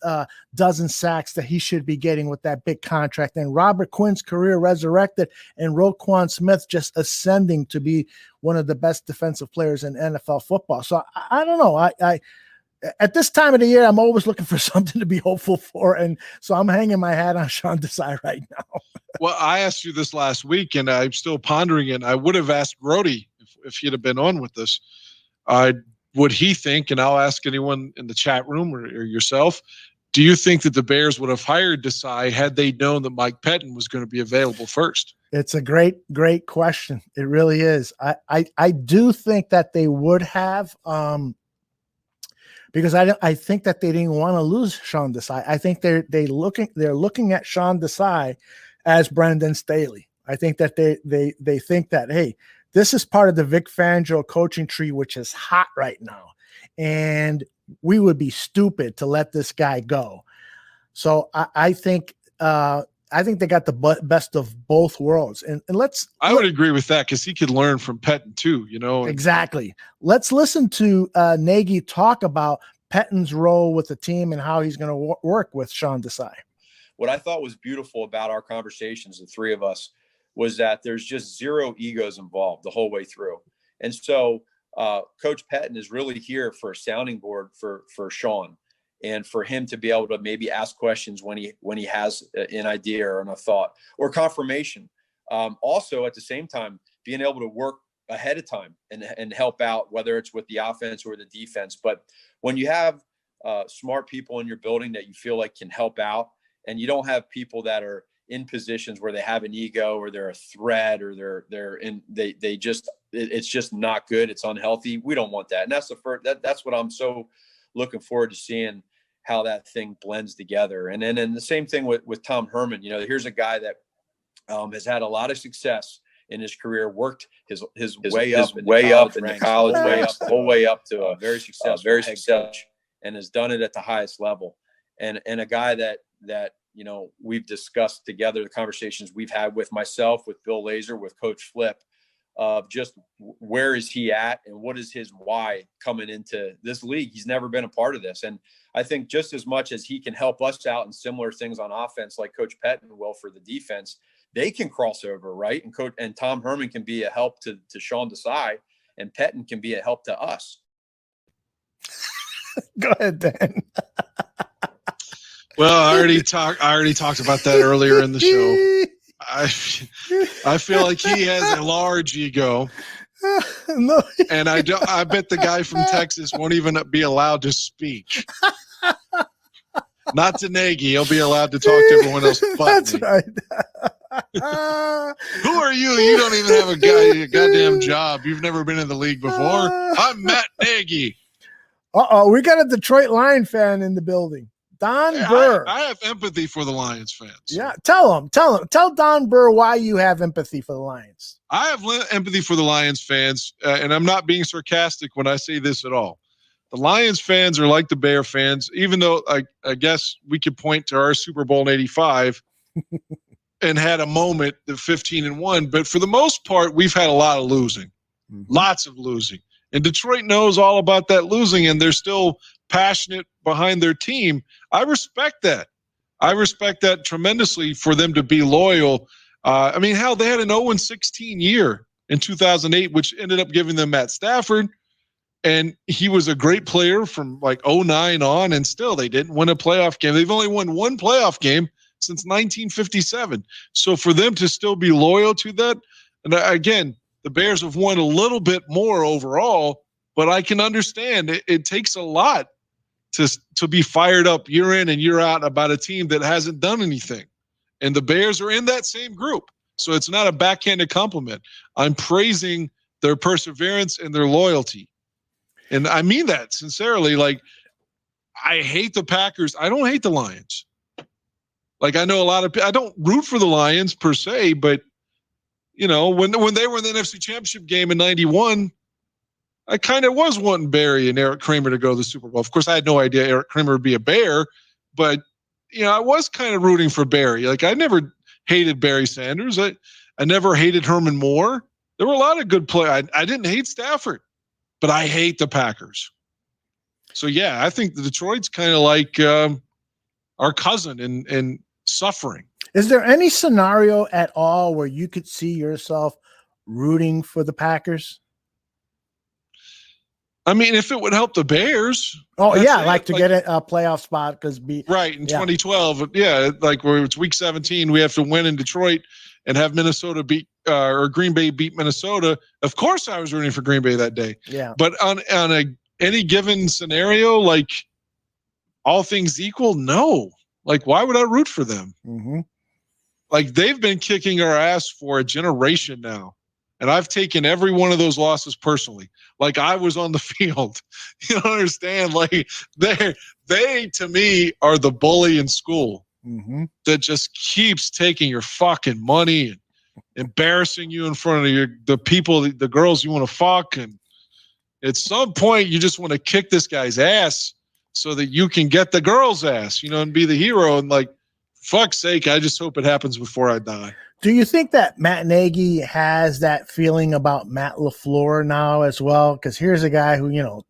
dozen sacks that he should be getting with that big contract, and Robert Quinn's career resurrected, and Roquan Smith just ascending to be one of the best defensive players in NFL football. So I don't know. I at this time of the year, I'm always looking for something to be hopeful for. And so I'm hanging my hat on Sean Desai right now. Well, I asked you this last week, and I'm still pondering it. I would have asked Brody if he'd have been on with us. Would he think, and I'll ask anyone in the chat room or yourself, do you think that the Bears would have hired Desai had they known that Mike Pettin was going to be available first? It's a great question. It really is. I do think that they would have, because I think that they didn't want to lose Sean Desai. I think they're looking at Sean Desai as Brandon Staley. I think that they think that, hey, this is part of the Vic Fangio coaching tree, which is hot right now, and we would be stupid to let this guy go. So I think they got the best of both worlds, and I would agree with that because he could learn from Pettin too. Exactly. Let's listen to Nagy talk about Pettin's role with the team and how he's going to work with Sean Desai. What I thought was beautiful about our conversations, the 3 of us, was that there's just zero egos involved the whole way through. And so Coach Pettin is really here for a sounding board for Sean, and for him to be able to maybe ask questions when he has an idea or a thought or confirmation. Also, at the same time, being able to work ahead of time and help out, whether it's with the offense or the defense. But when you have smart people in your building that you feel like can help out, and you don't have people that are in positions where they have an ego or they're a threat or it's just not good. It's unhealthy. We don't want that. And that's that's what I'm so looking forward to seeing, how that thing blends together. And then the same thing with Tom Herman. Here's a guy that has had a lot of success in his career, worked his way up in the college, the whole way up to a very successful head coach, and has done it at the highest level. And a guy that we've discussed together, the conversations we've had with myself, with Bill Lazor, with Coach Flip, of just where is he at and what is his why coming into this league. He's never been a part of this. And I think just as much as he can help us out in similar things on offense, like Coach Pettin will for the defense, they can cross over, right? And Tom Herman can be a help to Sean Desai, and Pettin can be a help to us. Go ahead, Dan. Well, I already talked about that earlier in the show. I feel like he has a large ego. No. And I bet the guy from Texas won't even be allowed to speak. Not to Nagy. He'll be allowed to talk to everyone else but That's me. right. Who are you? You don't even have a goddamn job. You've never been in the league before. I'm Matt Nagy. We got a Detroit Lion fan in the building. Don Burr. I have empathy for the Lions fans. Yeah, tell Don Burr why you have empathy for the Lions. I have empathy for the Lions fans, and I'm not being sarcastic when I say this at all. The Lions fans are like the Bear fans, even though I guess we could point to our Super Bowl in '85 and had a moment of 15-1. But for the most part, we've had a lot of losing, lots of losing. And Detroit knows all about that losing, and they're still passionate behind their team. I respect that. I respect that tremendously for them to be loyal. I mean, hell, they had an 0-16 year in 2008, which ended up giving them Matt Stafford. And he was a great player from like 2009 on, and still they didn't win a playoff game. They've only won one playoff game since 1957. So for them to still be loyal to that, and again, the Bears have won a little bit more overall, but I can understand it takes a lot to be fired up year in and year out about a team that hasn't done anything. And the Bears are in that same group. So it's not a backhanded compliment. I'm praising their perseverance and their loyalty. And I mean that sincerely. Like, I hate the Packers. I don't hate the Lions. Like, I know a lot of people, I don't root for the Lions per se, but when they were in the NFC Championship game in '91, I kind of was wanting Barry and Eric Kramer to go to the Super Bowl. Of course, I had no idea Eric Kramer would be a Bear, but I was kind of rooting for Barry. Like, I never hated Barry Sanders. I never hated Herman Moore. There were a lot of good players. I didn't hate Stafford, but I hate the Packers. So yeah, I think the Detroit's kind of like our cousin in suffering. Is there any scenario at all where you could see yourself rooting for the Packers? I mean, if it would help the Bears. Oh yeah, like to get a playoff spot because right in 2012. Yeah, like where it's week 17, we have to win in Detroit and have Minnesota beat or Green Bay beat Minnesota. Of course, I was rooting for Green Bay that day. Yeah, but on any given scenario, like all things equal, no. Like, why would I root for them? Mm-hmm. Like, they've been kicking our ass for a generation now. And I've taken every one of those losses personally. Like, I was on the field. You don't understand? Like, they to me are the bully in school that just keeps taking your fucking money and embarrassing you in front of the people, the girls you want to fuck. And at some point, you just want to kick this guy's ass so that you can get the girl's ass, and be the hero. And like, fuck's sake, I just hope it happens before I die. Do you think that Matt Nagy has that feeling about Matt LaFleur now as well? Because here's a guy who,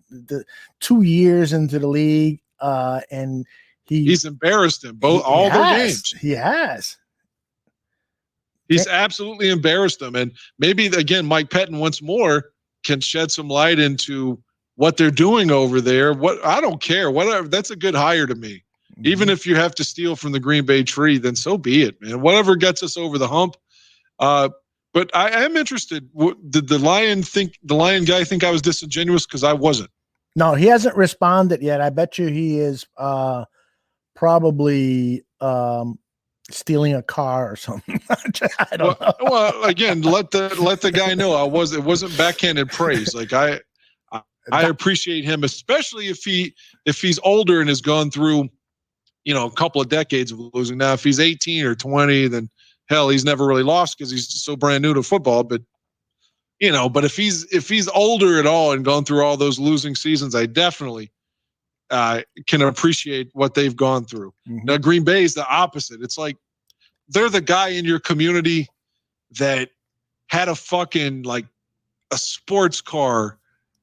2 years into the league, and he's embarrassed him all their games. He has. He's absolutely embarrassed them. And maybe, again, Mike Pettin once more can shed some light into what they're doing over there. I don't care. Whatever. That's a good hire to me. Even if you have to steal from the Green Bay tree, then so be it, man. Whatever gets us over the hump. But I am interested. Did the Lion guy think I was disingenuous? Because I wasn't. No, he hasn't responded yet. I bet you he is probably stealing a car or something. I don't know. Well, again, let the guy know it wasn't backhanded praise. Like I appreciate him, especially if he's older and has gone through, a couple of decades of losing. Now, if he's 18 or 20, then hell, he's never really lost because he's so brand new to football. But but if he's older at all and gone through all those losing seasons, I definitely can appreciate what they've gone through. Mhm. Now, Green Bay is the opposite. It's like they're the guy in your community that had a fucking like a sports car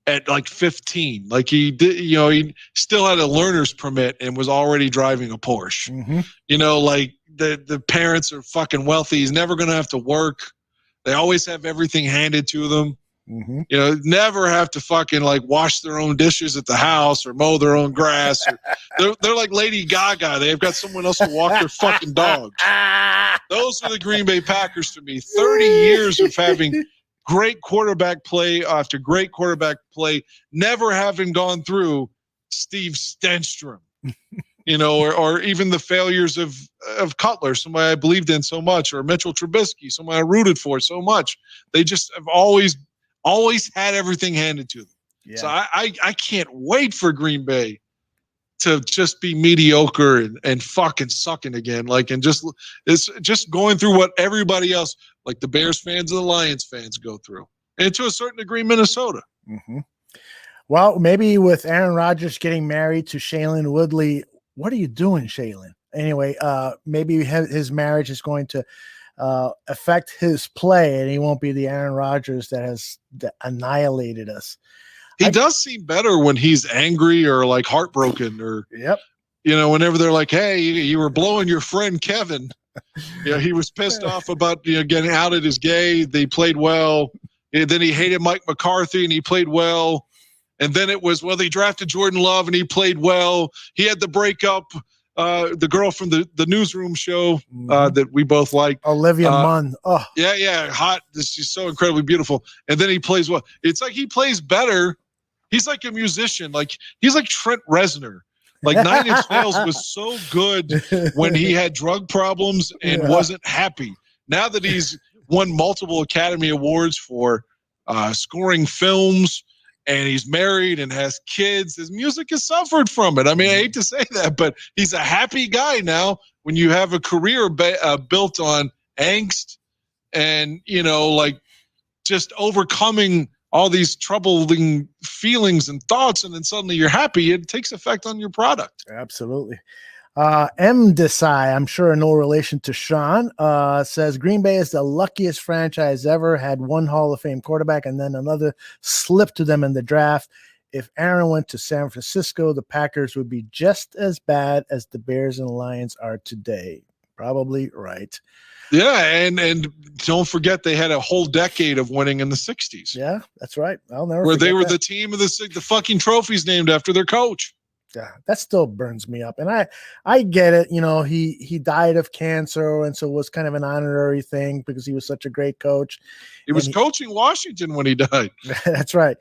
at like 15. Like he did, he still had a learner's permit and was already driving a Porsche. Mhm. Like the parents are fucking wealthy. He's never going to have to work. They always have everything handed to them. Mhm. Never have to fucking like wash their own dishes at the house or mow their own grass. They're like Lady Gaga. They've got someone else to walk their fucking dogs. Those are the Green Bay Packers to me. 30 years of having great quarterback play after great quarterback play, never having gone through Steve Stenstrom, or even the failures of Cutler, somebody I believed in so much, or Mitchell Trubisky, somebody I rooted for so much. They just have always had everything handed to them. Yeah. So I can't wait for Green Bay to just be mediocre and fucking sucking again. It's just going through what everybody else, like the Bears fans and the Lions fans, go through. And to a certain degree, Minnesota. Mhm. Well, maybe with Aaron Rodgers getting married to Shailene Woodley, what are you doing, Shailene? Anyway, maybe his marriage is going to affect his play, and he won't be the Aaron Rodgers that has annihilated us. He does seem better when he's angry or like heartbroken or, Yep. Whenever they're like, hey, you were blowing your friend Kevin. He was pissed off about getting outed as gay. They played well. And then he hated Mike McCarthy and he played well. And then it was, they drafted Jordan Love and he played well. He had the breakup, the girl from the newsroom show that we both like. Olivia Munn. Oh. Yeah, hot. She's so incredibly beautiful. And then he plays well. It's like he plays better. He's like a musician. Like he's like Trent Reznor. Like 9 Inch Nails was so good when he had drug problems and wasn't happy. Now that he's won multiple Academy Awards for scoring films and he's married and has kids, his music has suffered from it. I mean, I hate to say that, but he's a happy guy now when you have a career built on angst and, just overcoming all these troubling feelings and thoughts, and then suddenly you're happy. It takes effect on your product. Absolutely. M. Desai, I'm sure no relation to Sean, says Green Bay is the luckiest franchise ever, had one Hall of Fame quarterback and then another slipped to them in the draft. If Aaron went to San Francisco, the Packers would be just as bad as the Bears and Lions are today. Probably right. Yeah, and don't forget they had a whole decade of winning in the 60s. Yeah, that's right. I'll never where they were that. The team of the fucking trophies named after their coach. Yeah, that still burns me up. And I get it. He died of cancer, and so it was kind of an honorary thing because he was such a great coach. He was coaching Washington when he died. That's right.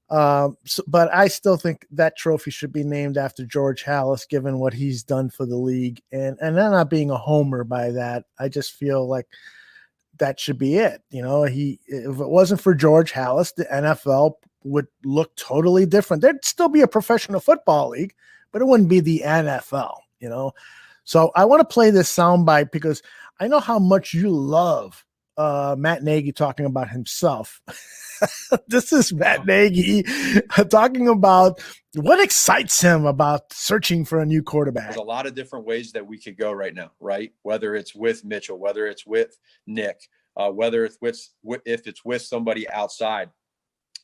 But I still think that trophy should be named after George Halas, given what he's done for the league. And I'm not being a homer by that. I just feel like that should be it. If it wasn't for George Halas, the NFL would look totally different. There'd still be a professional football league, but it wouldn't be the NFL, So I want to play this soundbite because I know how much you love Matt Nagy talking about himself. This is Matt Nagy talking about what excites him about searching for a new quarterback. There's a lot of different ways that we could go right now, right? Whether it's with Mitchell, whether it's with Nick, whether it's if it's with somebody outside.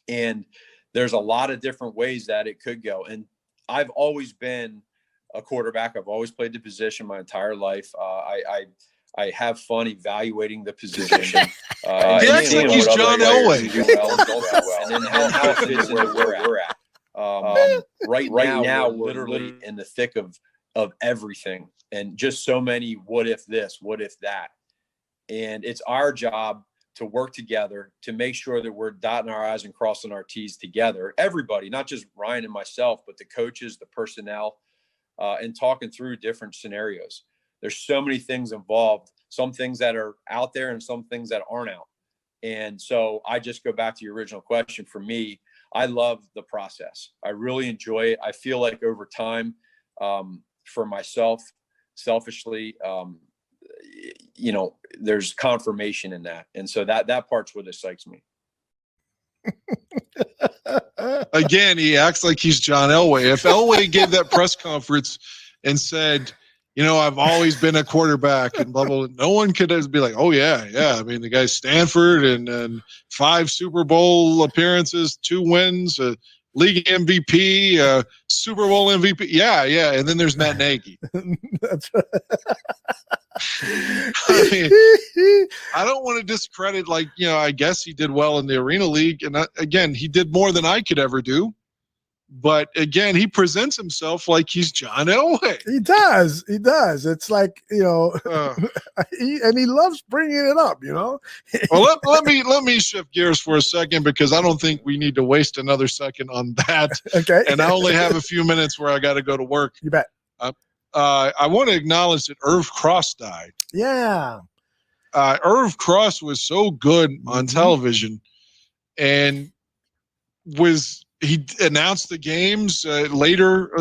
And there's a lot of different ways that it could go. And I've always been a quarterback. I've always played the position my entire life. I have fun evaluating the position. He acts like he's John Elway. And then how it fits into where we're at. Right now, we're literally in the thick of everything. And just so many what if this, what if that. And it's our job to work together to make sure that we're dotting our I's and crossing our T's together. Everybody, not just Ryan and myself, but the coaches, the personnel, and talking through different scenarios. There's so many things involved, some things that are out there and some things that aren't out. And so I just go back to your original question. For me, I love the process. I really enjoy it. I feel like over time, for myself, selfishly, there's confirmation in that. And so that part's what excites me. Again, he acts like he's John Elway. If Elway gave that press conference and said, I've always been a quarterback and blah, blah, blah, no one could be like, oh, yeah. I mean, the guy's Stanford and 5 Super Bowl appearances, 2 wins, league MVP, Super Bowl MVP. Yeah. And then there's Matt Nagy. That's right. I mean, I don't want to discredit, I guess he did well in the Arena League. And again, he did more than I could ever do. But again, he presents himself like he's John Elway. He does. It's like, he loves bringing it up, Well, let me shift gears for a second, because I don't think we need to waste another second on that. Okay. And I only have a few minutes where I got to go to work. You bet. I want to acknowledge that Irv Cross died. Yeah. Irv Cross was so good on television, and he announced the games later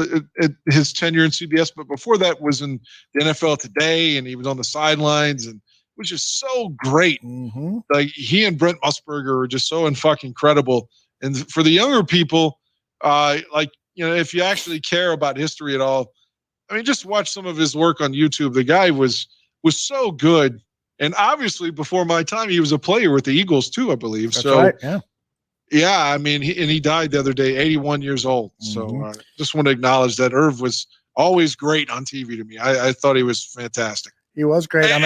at his tenure in CBS, but before that was in the NFL Today, and he was on the sidelines, and it was just so great. Mm-hmm. Like, he and Brent Musburger are just so fucking incredible. And for the younger people, if you actually care about history at all, I mean, just watch some of his work on YouTube. The guy was so good. And obviously, before my time, he was a player with the Eagles too, I believe. That's so, right. Yeah. Yeah, I mean, he died the other day, 81 years old. So just want to acknowledge that Irv was always great on TV to me. I thought he was fantastic. He was great. And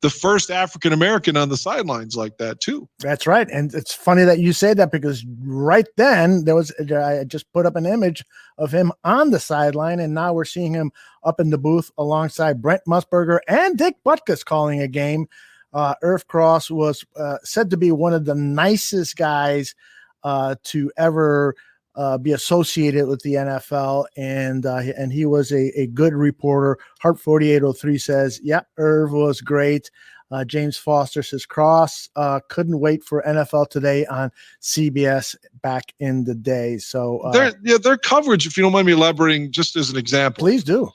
the first African-American on the sidelines like that too. That's right. And it's funny that you say that, because right then I just put up an image of him on the sideline, and now we're seeing him up in the booth alongside Brent Musburger and Dick Butkus calling a game. Irv Cross was said to be one of the nicest guys to ever be associated with the NFL, and he was a good reporter. Hart 4803 says, "Yeah, Irv was great." James Foster says, "Cross couldn't wait for NFL Today on CBS back in the day." So their coverage, if you don't mind me elaborating, just as an example, please do.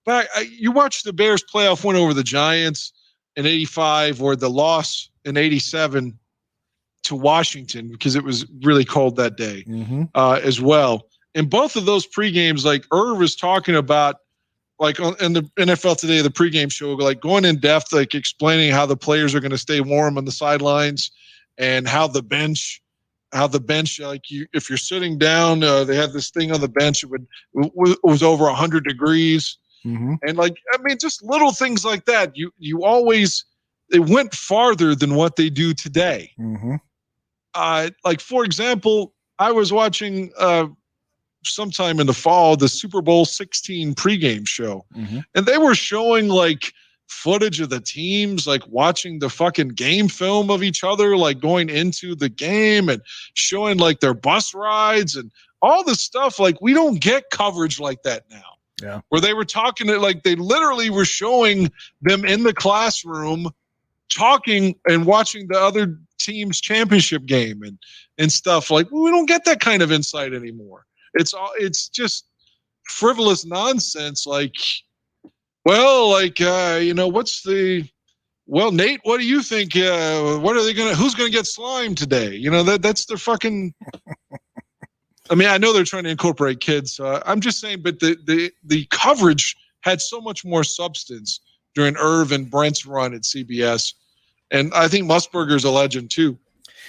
But you watch the Bears playoff win over the Giants in '85, or the loss in '87 to Washington, because it was really cold that day as well. In both of those pregames, like, Irv is talking about, like, in the NFL Today, the pregame show, like, going in depth, like, explaining how the players are going to stay warm on the sidelines, and how the bench, like, if you're sitting down, they had this thing on the bench. It was over 100 degrees. And, like, I mean, just little things like that. You always, it went farther than what they do today. Like, for example, I was watching sometime in the fall the Super Bowl 16 pregame show, and they were showing, like, footage of the teams, like, watching the fucking game film of each other, like, going into the game, and showing, like, their bus rides and all this stuff. Like, we don't get coverage like that now. Yeah. Where they were talking to, like, they literally were showing them in the classroom talking and watching the other team's championship game and stuff. Like, we don't get that kind of insight anymore. It's just frivolous nonsense. Like, well, like, Nate, what do you think? Who's going to get slimed today? That's their fucking, I mean, I know they're trying to incorporate kids. I'm just saying, but the coverage had so much more substance during Irv and Brent's run at CBS. And I think Musburger's a legend too.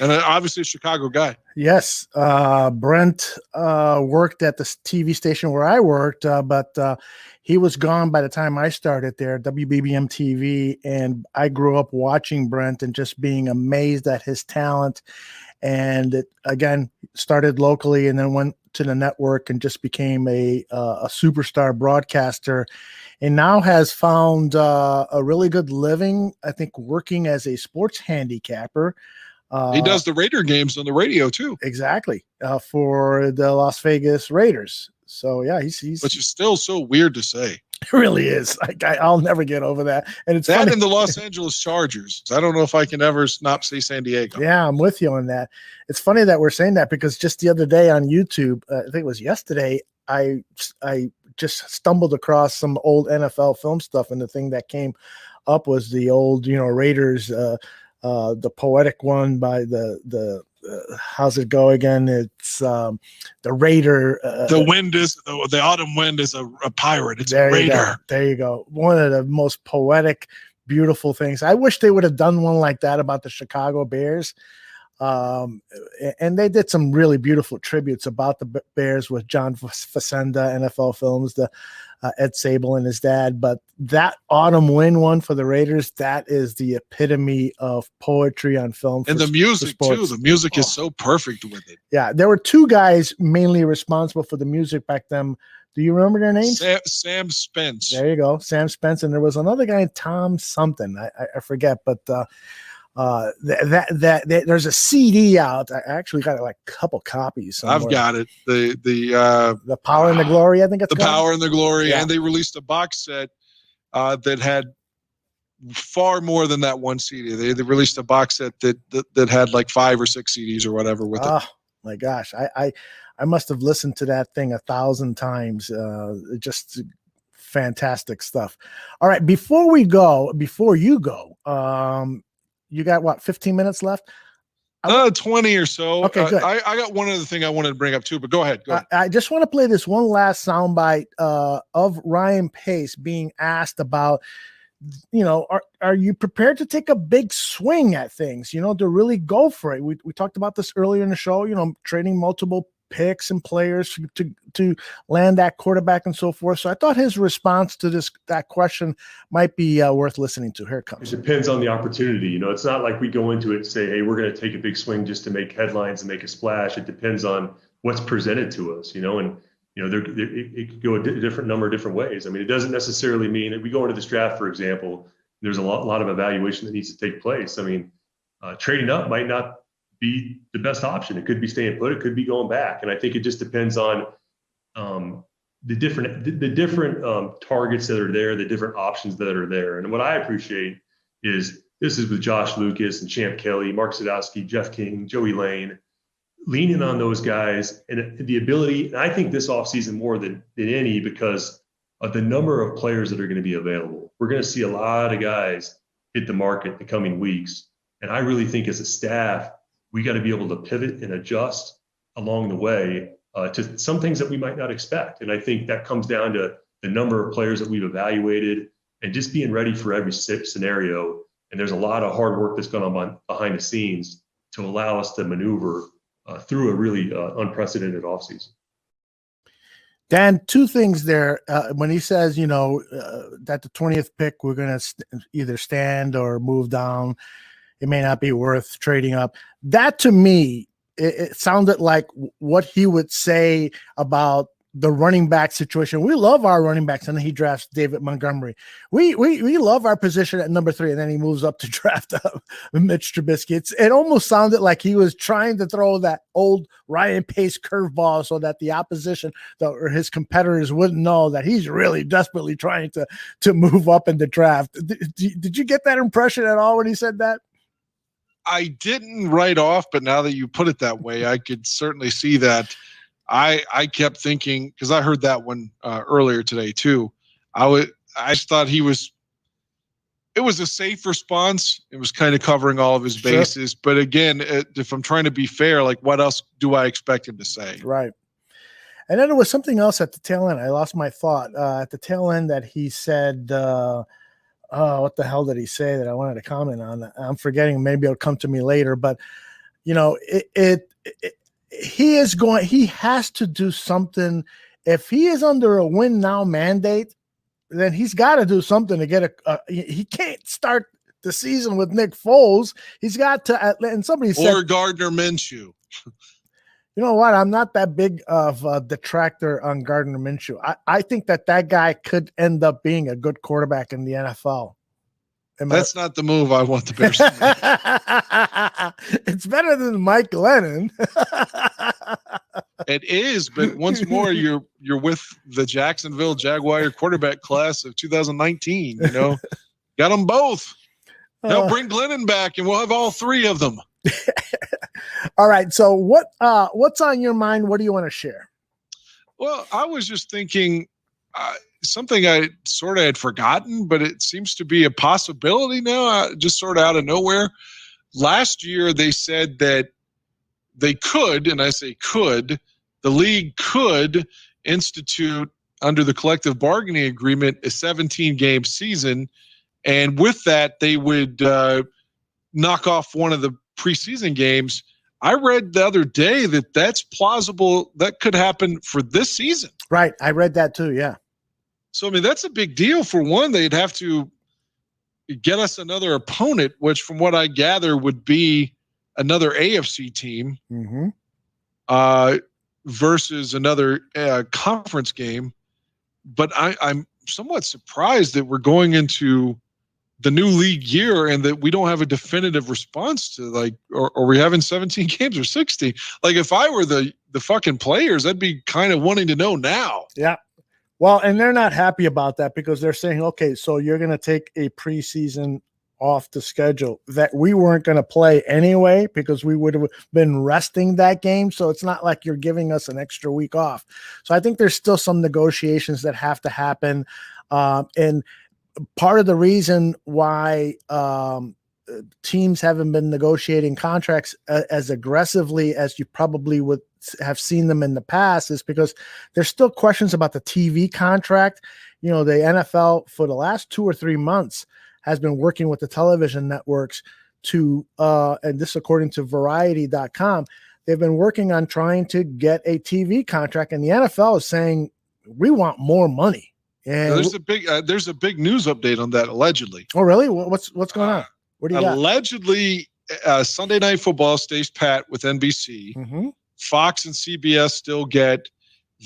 And obviously a Chicago guy. Yes. Brent worked at the TV station where I worked, but he was gone by the time I started there, WBBM TV. And I grew up watching Brent and just being amazed at his talent. And it, again, started locally and then went to the network and just became a superstar broadcaster, and now has found a really good living, I think, working as a sports handicapper. He does the Raider games on the radio too. Exactly. For the Las Vegas Raiders. So yeah, he's which is still so weird to say. It really is. I'll never get over that. And it's That funny. and the Los Angeles Chargers. I don't know if I can ever not say San Diego. Yeah, I'm with you on that. It's funny that we're saying that because just the other day on YouTube, I think it was yesterday, I just stumbled across some old NFL film stuff, and the thing that came up was the old, Raiders, the poetic one by the how's it go again? It's the Raider. The autumn wind is a pirate. It's a Raider. There you go. One of the most poetic, beautiful things. I wish they would have done one like that about the Chicago Bears. And they did some really beautiful tributes about the Bears with John Facenda, NFL Films, the Ed Sable and his dad. But that autumn wind one for the Raiders, that is the epitome of poetry on film. And the music too. The music is so perfect with it. Yeah, there were two guys mainly responsible for the music back then. Do you remember their names? Sam Spence. There you go, Sam Spence, and there was another guy, Tom something. I forget, but there's a CD out. I actually got like a couple copies somewhere. I've got it. The Power and the Glory, I think it's the called. Power and the Glory, Yeah. and they released a box set that had far more than that one CD. They released a box set that had like 5 or 6 CDs or whatever with it. Oh my gosh, I must have listened to that thing 1,000 times. Just fantastic stuff. All right, before you go, you got what, 15 minutes left? 20 or so. Okay, good. I got one other thing I wanted to bring up too, but go ahead. I just want to play this one last soundbite of Ryan Pace being asked about, are you prepared to take a big swing at things, to really go for it? We talked about this earlier in the show, trading multiple picks and players to land that quarterback and so forth. So I thought his response to that question might be worth listening to. Here it comes. It depends on the opportunity. It's not like we go into it and say, hey, we're going to take a big swing just to make headlines and make a splash. It depends on what's presented to us, and it could go a different number of different ways. I mean, it doesn't necessarily mean that we go into this draft, for example, there's a lot of evaluation that needs to take place. I mean, trading up might not be the best option. It could be staying put. It could be going back. And I think it just depends on the different targets that are there, the different options that are there. And what I appreciate is this is with Josh Lucas and Champ Kelly, Mark Sadowski, Jeff King, Joey Lane, leaning on those guys and the ability. And I think this offseason more than any because of the number of players that are going to be available. We're going to see a lot of guys hit the market in the coming weeks. And I really think as a staff, we got to be able to pivot and adjust along the way to some things that we might not expect. And I think that comes down to the number of players that we've evaluated and just being ready for every scenario. And there's a lot of hard work that's going on behind the scenes to allow us to maneuver through a really unprecedented offseason. Dan, two things there. When he says, that the 20th pick, we're going to either stand or move down, it may not be worth trading up. That to me, it sounded like what he would say about the running back situation. We love our running backs, and then he drafts David Montgomery. We love our position at number 3, and then he moves up to draft Mitch Trubisky. It almost sounded like he was trying to throw that old Ryan Pace curveball so that the opposition or his competitors wouldn't know that he's really desperately trying to move up in the draft. Did you get that impression at all when he said that? I didn't write off, but now that you put it that way, I could certainly see that. I kept thinking, because I heard that one earlier today too. I just thought it was a safe response. It was kind of covering all of his bases. Sure. But again, if I'm trying to be fair, like what else do I expect him to say? Right. And then there was something else at the tail end. I lost my thought at the tail end that he said, what the hell did he say that I wanted to comment on? I'm forgetting. Maybe it'll come to me later. But he has to do something. If he is under a win now mandate, then he's got to do something to get he can't start the season with Nick Foles. He's got to, and somebody said, or Gardner Minshew. You know what? I'm not that big of a detractor on Gardner Minshew. I think that guy could end up being a good quarterback in the NFL. That's not the move I want the Bears to make. It's better than Mike Lennon. It is, but once more, you're with the Jacksonville Jaguar quarterback class of 2019. You know, got them both. They'll bring Glennon back, and we'll have all three of them. All right. So what's on your mind? What do you want to share? Well, I was just thinking something I sort of had forgotten, but it seems to be a possibility now, just sort of out of nowhere. Last year, they said that they could, and I say could, the league could institute under the collective bargaining agreement a 17-game season. And with that, they would knock off one of the preseason games. I read the other day that that's plausible. That could happen for this season. Right. I read that too. Yeah. So, I mean, that's a big deal. For one, they'd have to get us another opponent, which from what I gather would be another AFC team versus another conference game. But I'm somewhat surprised that we're going into the new league year and that we don't have a definitive response to, like, are we having 17 games or 60? Like, if I were the fucking players, I'd be kind of wanting to know now. Yeah. Well, and they're not happy about that because they're saying, okay, so you're going to take a preseason off the schedule that we weren't going to play anyway because we would have been resting that game. So it's not like you're giving us an extra week off. So I think there's still some negotiations that have to happen. And part of the reason why teams haven't been negotiating contracts as aggressively as you probably would have seen them in the past is because there's still questions about the TV contract. You know, the NFL for the last 2 or 3 months has been working with the television networks to, and this according to Variety.com, they've been working on trying to get a TV contract, and the NFL is saying we want more money. And there's a big news update on that allegedly. Oh, really? What's going on? What do you got? Allegedly, Sunday Night Football stays pat with NBC. Fox and CBS still get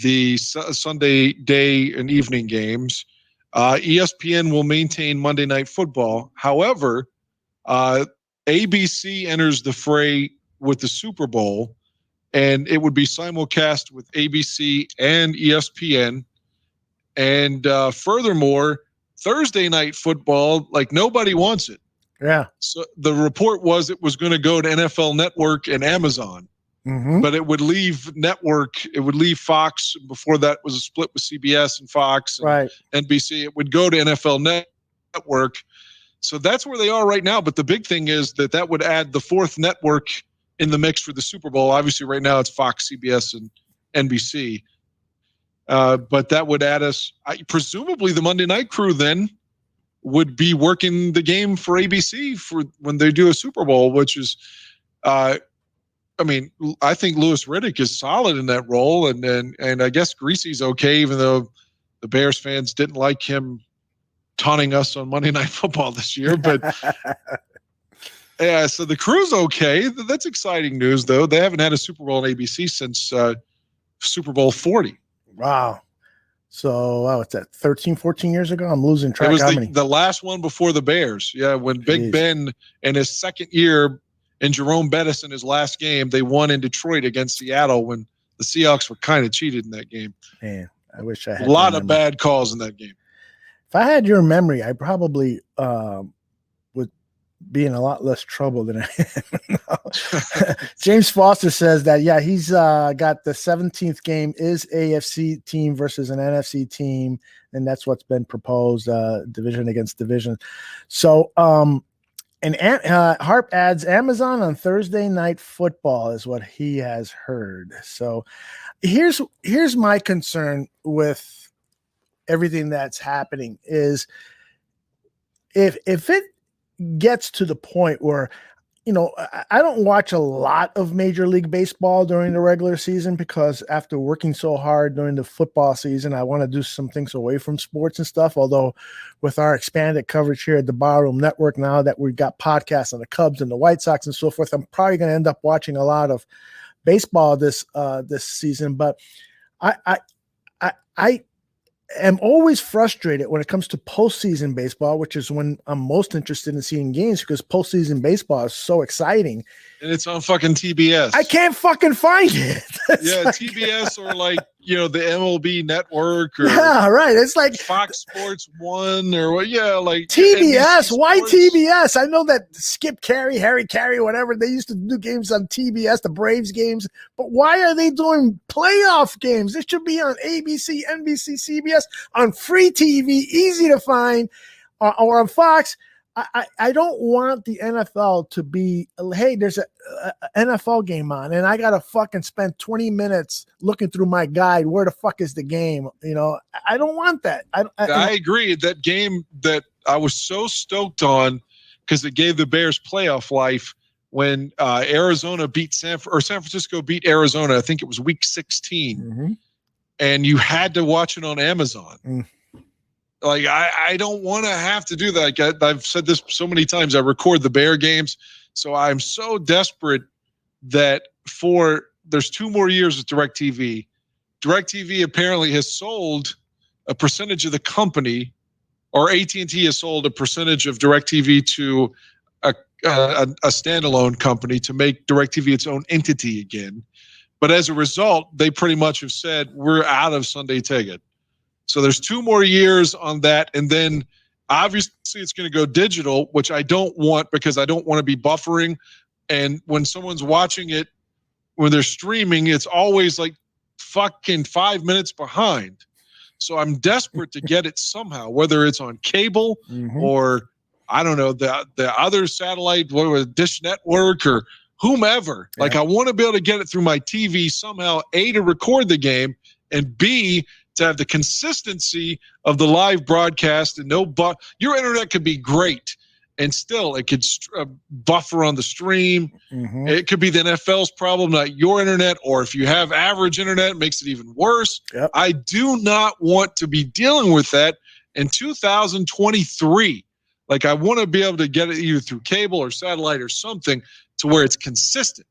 the Sunday day and evening games. ESPN will maintain Monday Night Football. However, ABC enters the fray with the Super Bowl, and it would be simulcast with ABC and ESPN. And furthermore, Thursday Night Football, like, nobody wants it. Yeah. So the report was it was going to go to NFL Network and Amazon. But it would leave network. It would leave Fox. Before that was a split with CBS and Fox and NBC. It would go to NFL Network. So that's where they are right now. But the big thing is that would add the fourth network in the mix for the Super Bowl. Obviously, right now it's Fox, CBS, and NBC. But that would add us. Presumably, the Monday Night Crew then would be working the game for ABC for when they do a Super Bowl, which is. I mean, I think Louis Riddick is solid in that role, and I guess Greasy's okay, even though the Bears fans didn't like him taunting us on Monday Night Football this year. But yeah, so the crew's okay. That's exciting news, though. They haven't had a Super Bowl on ABC since Super Bowl 40. Wow. So what's that? 13, 14 years ago? I'm losing track. It was how many? The last one before the Bears. Yeah, when Big Ben in his second year. And Jerome Bettis in his last game, they won in Detroit against Seattle when the Seahawks were kind of cheated in that game. Man, I wish I had a lot of bad calls in that game. If I had your memory, I probably would be in a lot less trouble than I am now. James Foster says that, yeah, he's got the 17th game is AFC team versus an NFC team, and that's what's been proposed, division against division. So, and Harp adds Amazon on Thursday Night Football is what he has heard. So here's my concern with everything that's happening is if it gets to the point where, you know, I don't watch a lot of Major League Baseball during the regular season because after working so hard during the football season, I want to do some things away from sports and stuff. Although with our expanded coverage here at the Barroom Network, now that we've got podcasts on the Cubs and the White Sox and so forth, I'm probably going to end up watching a lot of baseball this season. But I am always frustrated when it comes to postseason baseball, which is when I'm most interested in seeing games because postseason baseball is so exciting. And it's on fucking TBS. I can't fucking find it. Yeah, like, TBS or like, the MLB network or yeah, right. It's like Fox Sports 1 or what? Yeah, like TBS. NBC Why Sports. TBS? I know that Skip Carey, Harry Carey, whatever, they used to do games on TBS, the Braves games. But why are they doing playoff games? It should be on ABC, NBC, CBS, on free TV, easy to find, or on Fox. I don't want the NFL to be, hey, there's a NFL game on and I got to fucking spend 20 minutes looking through my guide. Where the fuck is the game? I don't want that. I agree. That game that I was so stoked on because it gave the Bears playoff life when Arizona beat San Francisco beat Arizona. I think it was week 16 and you had to watch it on Amazon. Like, I don't want to have to do that. Like, I've said this so many times. I record the Bear games. So I'm so desperate that there's 2 more years with DirecTV. DirecTV apparently has sold a percentage of the company, or AT&T has sold a percentage of DirecTV to a standalone company to make DirecTV its own entity again. But as a result, they pretty much have said, we're out of Sunday Ticket. So there's 2 more years on that. And then obviously it's going to go digital, which I don't want because I don't want to be buffering. And when someone's watching it, when they're streaming, it's always like fucking 5 minutes behind. So I'm desperate to get it somehow, whether it's on cable or I don't know, the other satellite, whatever, Dish Network or whomever. Yeah. Like I want to be able to get it through my TV somehow, A, to record the game, and B, to have the consistency of the live broadcast and your internet could be great and still it could buffer on the stream. It could be the NFL's problem, not your internet, or if you have average internet, it makes it even worse. Yep. I do not want to be dealing with that in 2023. Like I want to be able to get it either through cable or satellite or something to where it's consistent.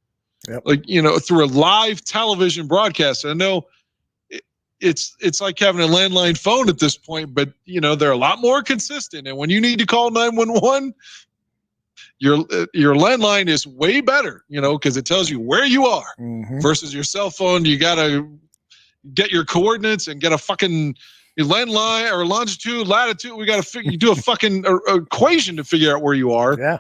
Yep. Like, through a live television broadcast. I know it's like having a landline phone at this point, but they're a lot more consistent. And when you need to call 911, your landline is way better, because it tells you where you are versus your cell phone. You got to get your coordinates and get a fucking landline or longitude, latitude. We got to do a fucking equation to figure out where you are. Yeah.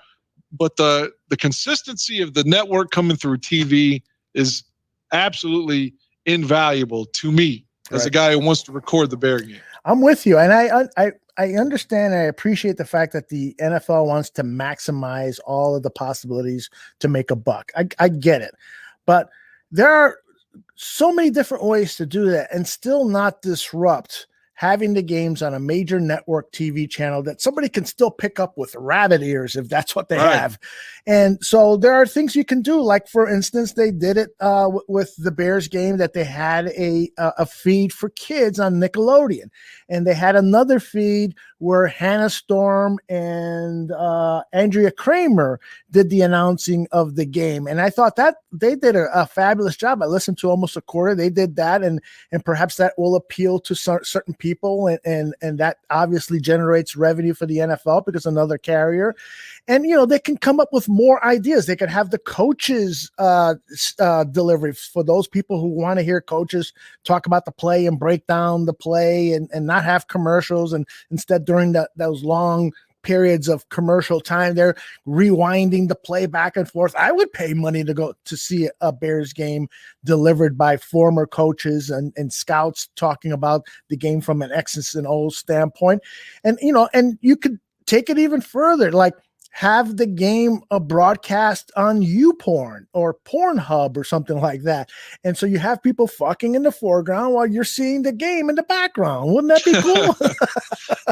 But the consistency of the network coming through TV is absolutely invaluable to me. As a guy who wants to record the Bear game. I'm with you. And I understand and I appreciate the fact that the NFL wants to maximize all of the possibilities to make a buck. I get it. But there are so many different ways to do that and still not disrupt having the games on a major network TV channel that somebody can still pick up with rabbit ears if that's what they have. And so there are things you can do. Like, for instance, they did it with the Bears game that they had a feed for kids on Nickelodeon. And they had another feed where Hannah Storm and Andrea Kramer did the announcing of the game. And I thought that they did a fabulous job. I listened to almost a quarter. They did that. And perhaps that will appeal to certain people. And that obviously generates revenue for the NFL because another carrier. And, they can come up with more ideas. They could have the coaches delivery for those people who want to hear coaches talk about the play and break down the play and not have commercials. And instead, during those long periods of commercial time, they're rewinding the play back and forth. I would pay money to go to see a Bears game delivered by former coaches and scouts talking about the game from an X's and O's standpoint. And, and you could take it even further, like have the game a broadcast on YouPorn or Pornhub or something like that. And so you have people fucking in the foreground while you're seeing the game in the background. Wouldn't that be cool?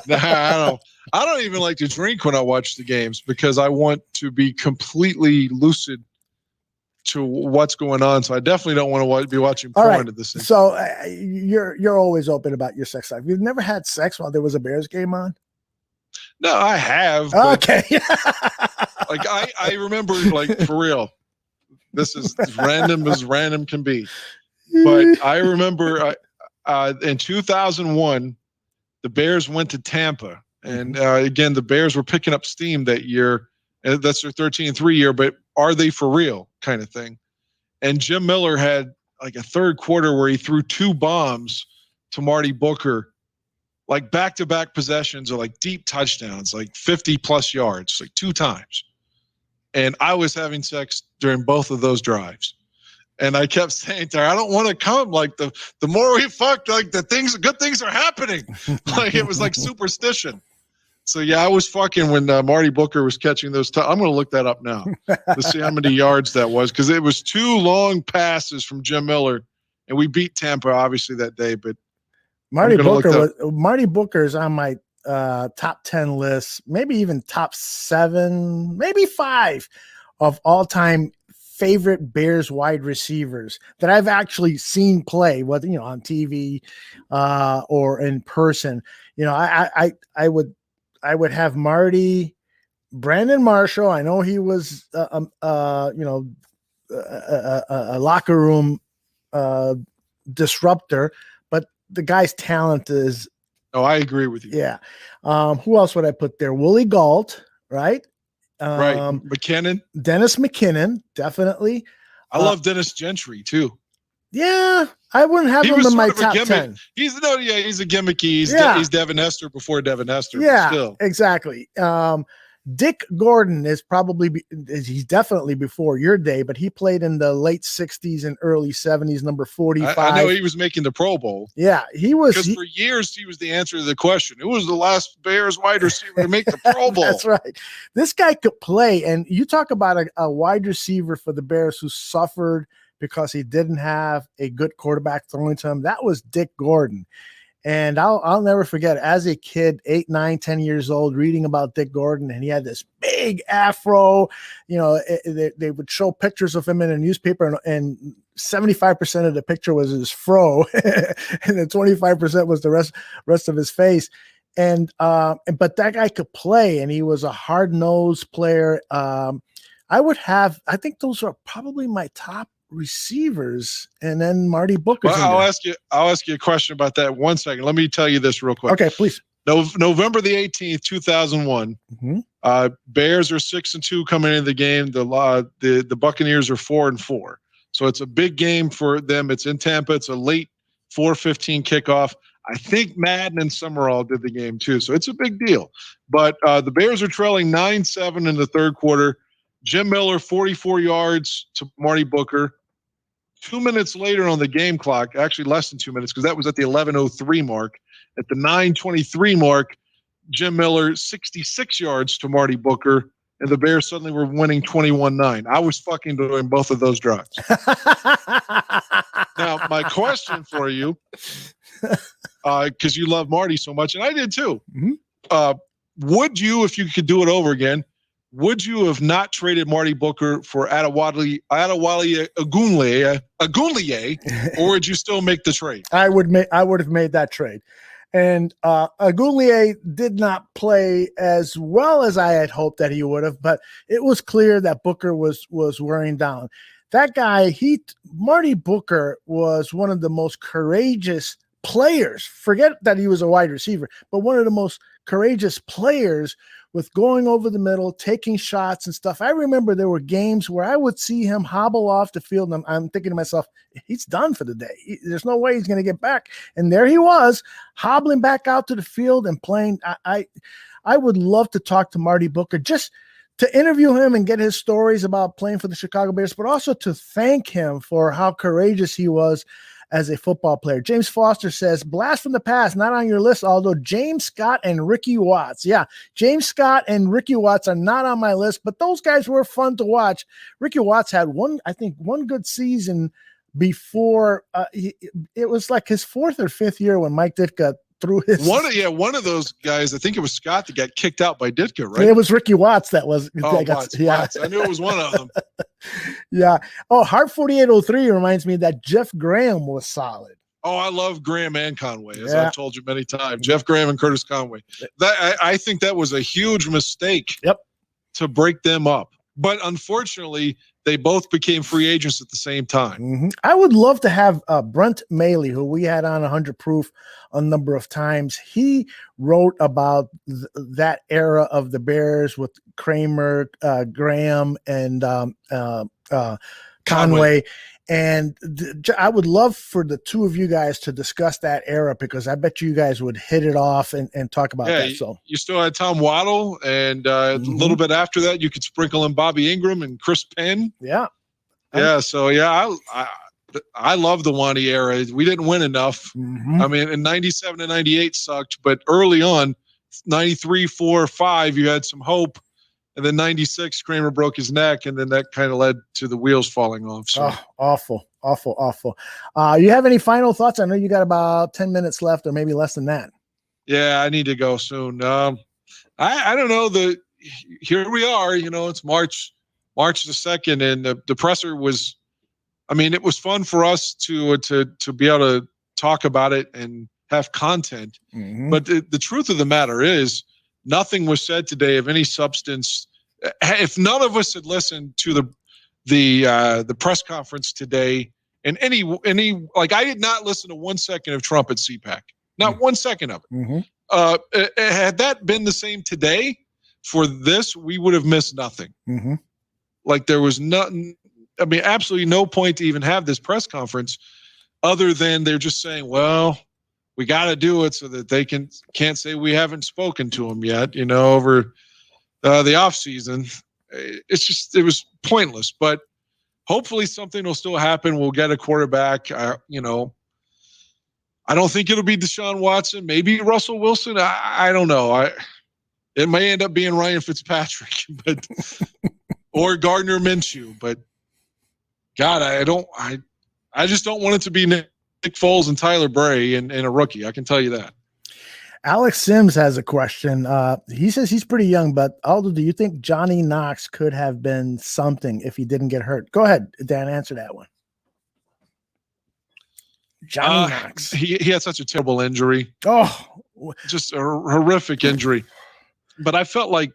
Nah, I don't even like to drink when I watch the games because I want to be completely lucid to what's going on. So I definitely don't want to be watching porn at this thing. So you're always open about your sex life. You've never had sex while there was a Bears game on? No, I have. Okay. Like I remember, like, for real, this is as random can be. But I remember in 2001, the Bears went to Tampa. And again, the Bears were picking up steam that year. That's their 13-3 year, but are they for real kind of thing? And Jim Miller had like a third quarter where he threw 2 bombs to Marty Booker, like back-to-back possessions or like deep touchdowns, like 50+ yards, like 2 times. And I was having sex during both of those drives. And I kept saying to her, I don't want to come. Like the more we fucked, like good things are happening. Like it was like superstition. So yeah, I was fucking when Marty Booker was catching those. I'm going to look that up now to see how many yards that was, because it was 2 long passes from Jim Miller, and we beat Tampa obviously that day. But Marty Booker is on my top 10 list, maybe even top 7, maybe 5 of all-time favorite Bears wide receivers that I've actually seen play, whether on TV or in person. I would have Marty, Brandon Marshall. I know he was a locker room disruptor, but the guy's talent is. Oh, I agree with you. Yeah. Who else would I put there? Willie Gault, right? Right. McKinnon. Dennis McKinnon, definitely. I love Dennis Gentry too. Yeah, I wouldn't have him in my top 10. He's a gimmicky. He's Devin Hester before Devin Hester. Yeah, still. Exactly. Dick Gordon is he's definitely before your day, but he played in the late 60s and early 70s, number 45. I know he was making the Pro Bowl. Yeah, he was. Because for years, he was the answer to the question. Who was the last Bears wide receiver to make the Pro Bowl? That's right. This guy could play. And you talk about a wide receiver for the Bears who suffered because he didn't have a good quarterback throwing to him. That was Dick Gordon. And I'll never forget, as a kid, 8, 9, 10 years old, reading about Dick Gordon, and he had this big afro. They would show pictures of him in a newspaper, and 75% of the picture was his fro, and then 25% was the rest of his face. But that guy could play, and he was a hard-nosed player. I think those are probably my top receivers, and then Marty Booker. Well, I'll ask you a question about that. 1 second. Let me tell you this real quick. Okay, please. November the 18th, 2001. Mm-hmm. Bears are 6-2 coming into the game. The Buccaneers are 4-4. So it's a big game for them. It's in Tampa. It's a late 4:15 kickoff. I think Madden and Summerall did the game too. So it's a big deal. But the Bears are trailing 9-7 in the third quarter. Jim Miller, 44 yards to Marty Booker. 2 minutes later on the game clock, actually less than 2 minutes, because that was at the 11:03 mark. At the 9:23 mark, Jim Miller, 66 yards to Marty Booker, and the Bears suddenly were winning 21-9. I was fucking doing both of those drives. Now, my question for you, because you love Marty so much, and I did too, would you, if you could do it over again, would you have not traded Marty Booker for Adewale Ogunleye, or would you still make the trade? I would have made that trade. And Ogunleye did not play as well as I had hoped that he would have, but it was clear that Booker was wearing down. That guy, Marty Booker was one of the most courageous players. Forget that he was a wide receiver, but one of the most courageous players with going over the middle, taking shots and stuff. I remember there were games where I would see him hobble off the field, and I'm thinking to myself, he's done for the day. There's no way he's going to get back. And there he was, hobbling back out to the field and playing. I would love to talk to Marty Booker, just to interview him and get his stories about playing for the Chicago Bears, but also to thank him for how courageous he was as a football player. James Foster says, blast from the past, not on your list, although James Scott and Ricky Watts. Yeah, James Scott and Ricky Watts are not on my list, but those guys were fun to watch. Ricky Watts had one good season before it was like his 4th or 5th year when Mike Ditka threw his one of those guys. I think it was Scott that got kicked out by Ditka, right? It was Ricky Watts that was. Watts. I knew it was one of them. Yeah. Oh, Heart 4803 reminds me that Jeff Graham was solid. Oh, I love Graham and Conway, as I've told you many times. Jeff Graham and Curtis Conway. I think that was a huge mistake. To break them up. But unfortunately, they both became free agents at the same time. Mm-hmm. I would love to have Brent Maley, who we had on 100 Proof a number of times. He wrote about that era of the Bears with Kramer, Graham, and Conway. And I would love for the two of you guys to discuss that era, because I bet you guys would hit it off and talk about that. So you still had Tom Waddle, and a little bit after that, you could sprinkle in Bobby Ingram and Chris Penn. Yeah. So I love the Wanty era. We didn't win enough. I mean, in 97 and 98 sucked, but early on, 93, 4, 5, you had some hope. And then 96, Kramer broke his neck, and then that kind of led to the wheels falling off. So awful. You have any final thoughts? I know you got about 10 minutes left, or maybe less than that. Yeah, I need to go soon. I don't know. Here we are. It's March the 2nd, and the presser was. I mean, it was fun for us to be able to talk about it and have content. But the truth of the matter is, nothing was said today of any substance. If none of us had listened to the press conference today, and any I did not listen to 1 second of Trump at CPAC, not 1 second of it. Had that been the same today for this, we would have missed nothing. Like there was nothing. I mean, absolutely no point to even have this press conference, other than they're just saying, well, we got to do it so that they can't say we haven't spoken to them yet, over the off season. It was pointless, but hopefully something will still happen. We'll get a quarterback. I don't think it'll be Deshaun Watson, maybe Russell Wilson. I don't know. It may end up being Ryan Fitzpatrick, but or Gardner Minshew, but God, I just don't want it to be Nick Foles and Tyler Bray and a rookie. I can tell you that. Alex Sims has a question. He says he's pretty young, but Aldo, do you think Johnny Knox could have been something if he didn't get hurt? Go ahead, Dan, answer that one. Johnny Knox. He had such a terrible injury. Oh, just a horrific injury. But I felt like,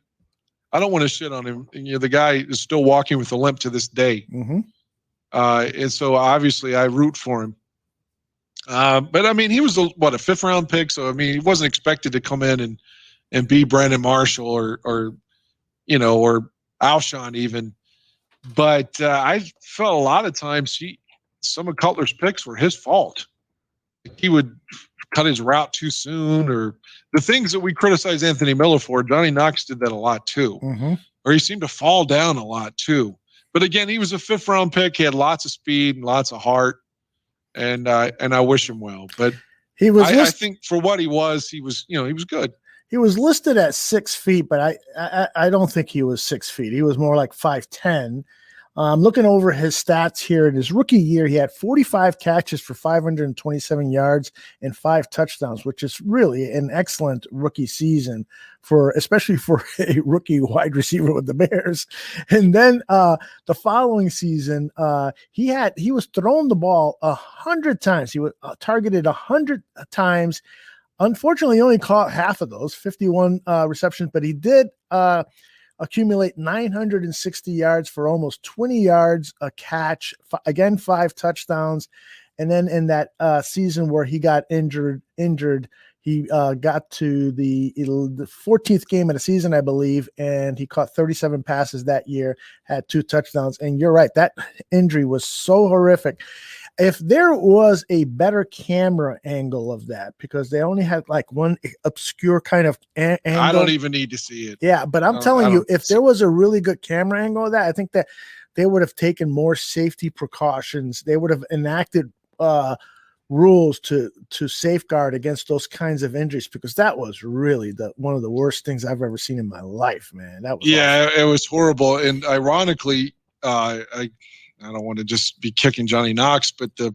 I don't want to shit on him. The guy is still walking with a limp to this day. And so obviously I root for him. But I mean, he was a 5th round pick. So, I mean, he wasn't expected to come in and be Brandon Marshall or Alshon even. But I felt a lot of times some of Cutler's picks were his fault. He would cut his route too soon, or the things that we criticize Anthony Miller for. Johnny Knox did that a lot too, or he seemed to fall down a lot too. But again, he was a 5th round pick. He had lots of speed and lots of heart, and I wish him well. But I think for what he was good. He was listed at 6 feet, but I don't think he was 6 feet. He was more like 5'10". Looking over his stats here in his rookie year, he had 45 catches for 527 yards and 5 touchdowns, which is really an excellent rookie season especially for a rookie wide receiver with the Bears. And then the following season, he was thrown the ball 100 times. He was targeted 100 times. Unfortunately, he only caught half of those, 51 receptions, but he did accumulate 960 yards for almost 20 yards a catch, 5 touchdowns. And then in that season where he got injured, he got to the 14th game of the season, I believe, and he caught 37 passes that year, had 2 touchdowns. And you're right, that injury was so horrific. If there was a better camera angle of that, because they only had like one obscure kind of angle. I don't even need to see it. Yeah, but I'm telling you, if there was a really good camera angle of that, I think that they would have taken more safety precautions. They would have enacted rules to safeguard against those kinds of injuries, because that was really one of the worst things I've ever seen in my life, man. That was awful. It was horrible. And ironically, I don't want to just be kicking Johnny Knox, but the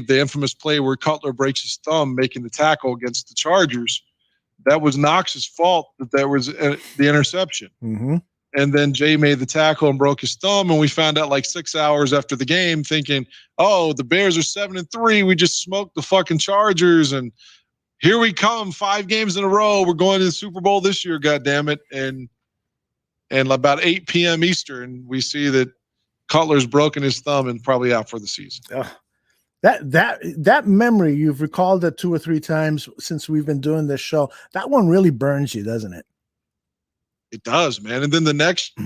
infamous play where Cutler breaks his thumb making the tackle against the Chargers, that was Knox's fault that was the interception. And then Jay made the tackle and broke his thumb, and we found out like 6 hours after the game, thinking, oh, the Bears are 7-3. We just smoked the fucking Chargers, and here we come, 5 games in a row. We're going to the Super Bowl this year, goddammit. And about 8 p.m. Eastern, we see that Cutler's broken his thumb and probably out for the season. That memory, you've recalled it 2 or 3 times since we've been doing this show. That one really burns you, doesn't it? It does, man. And then the next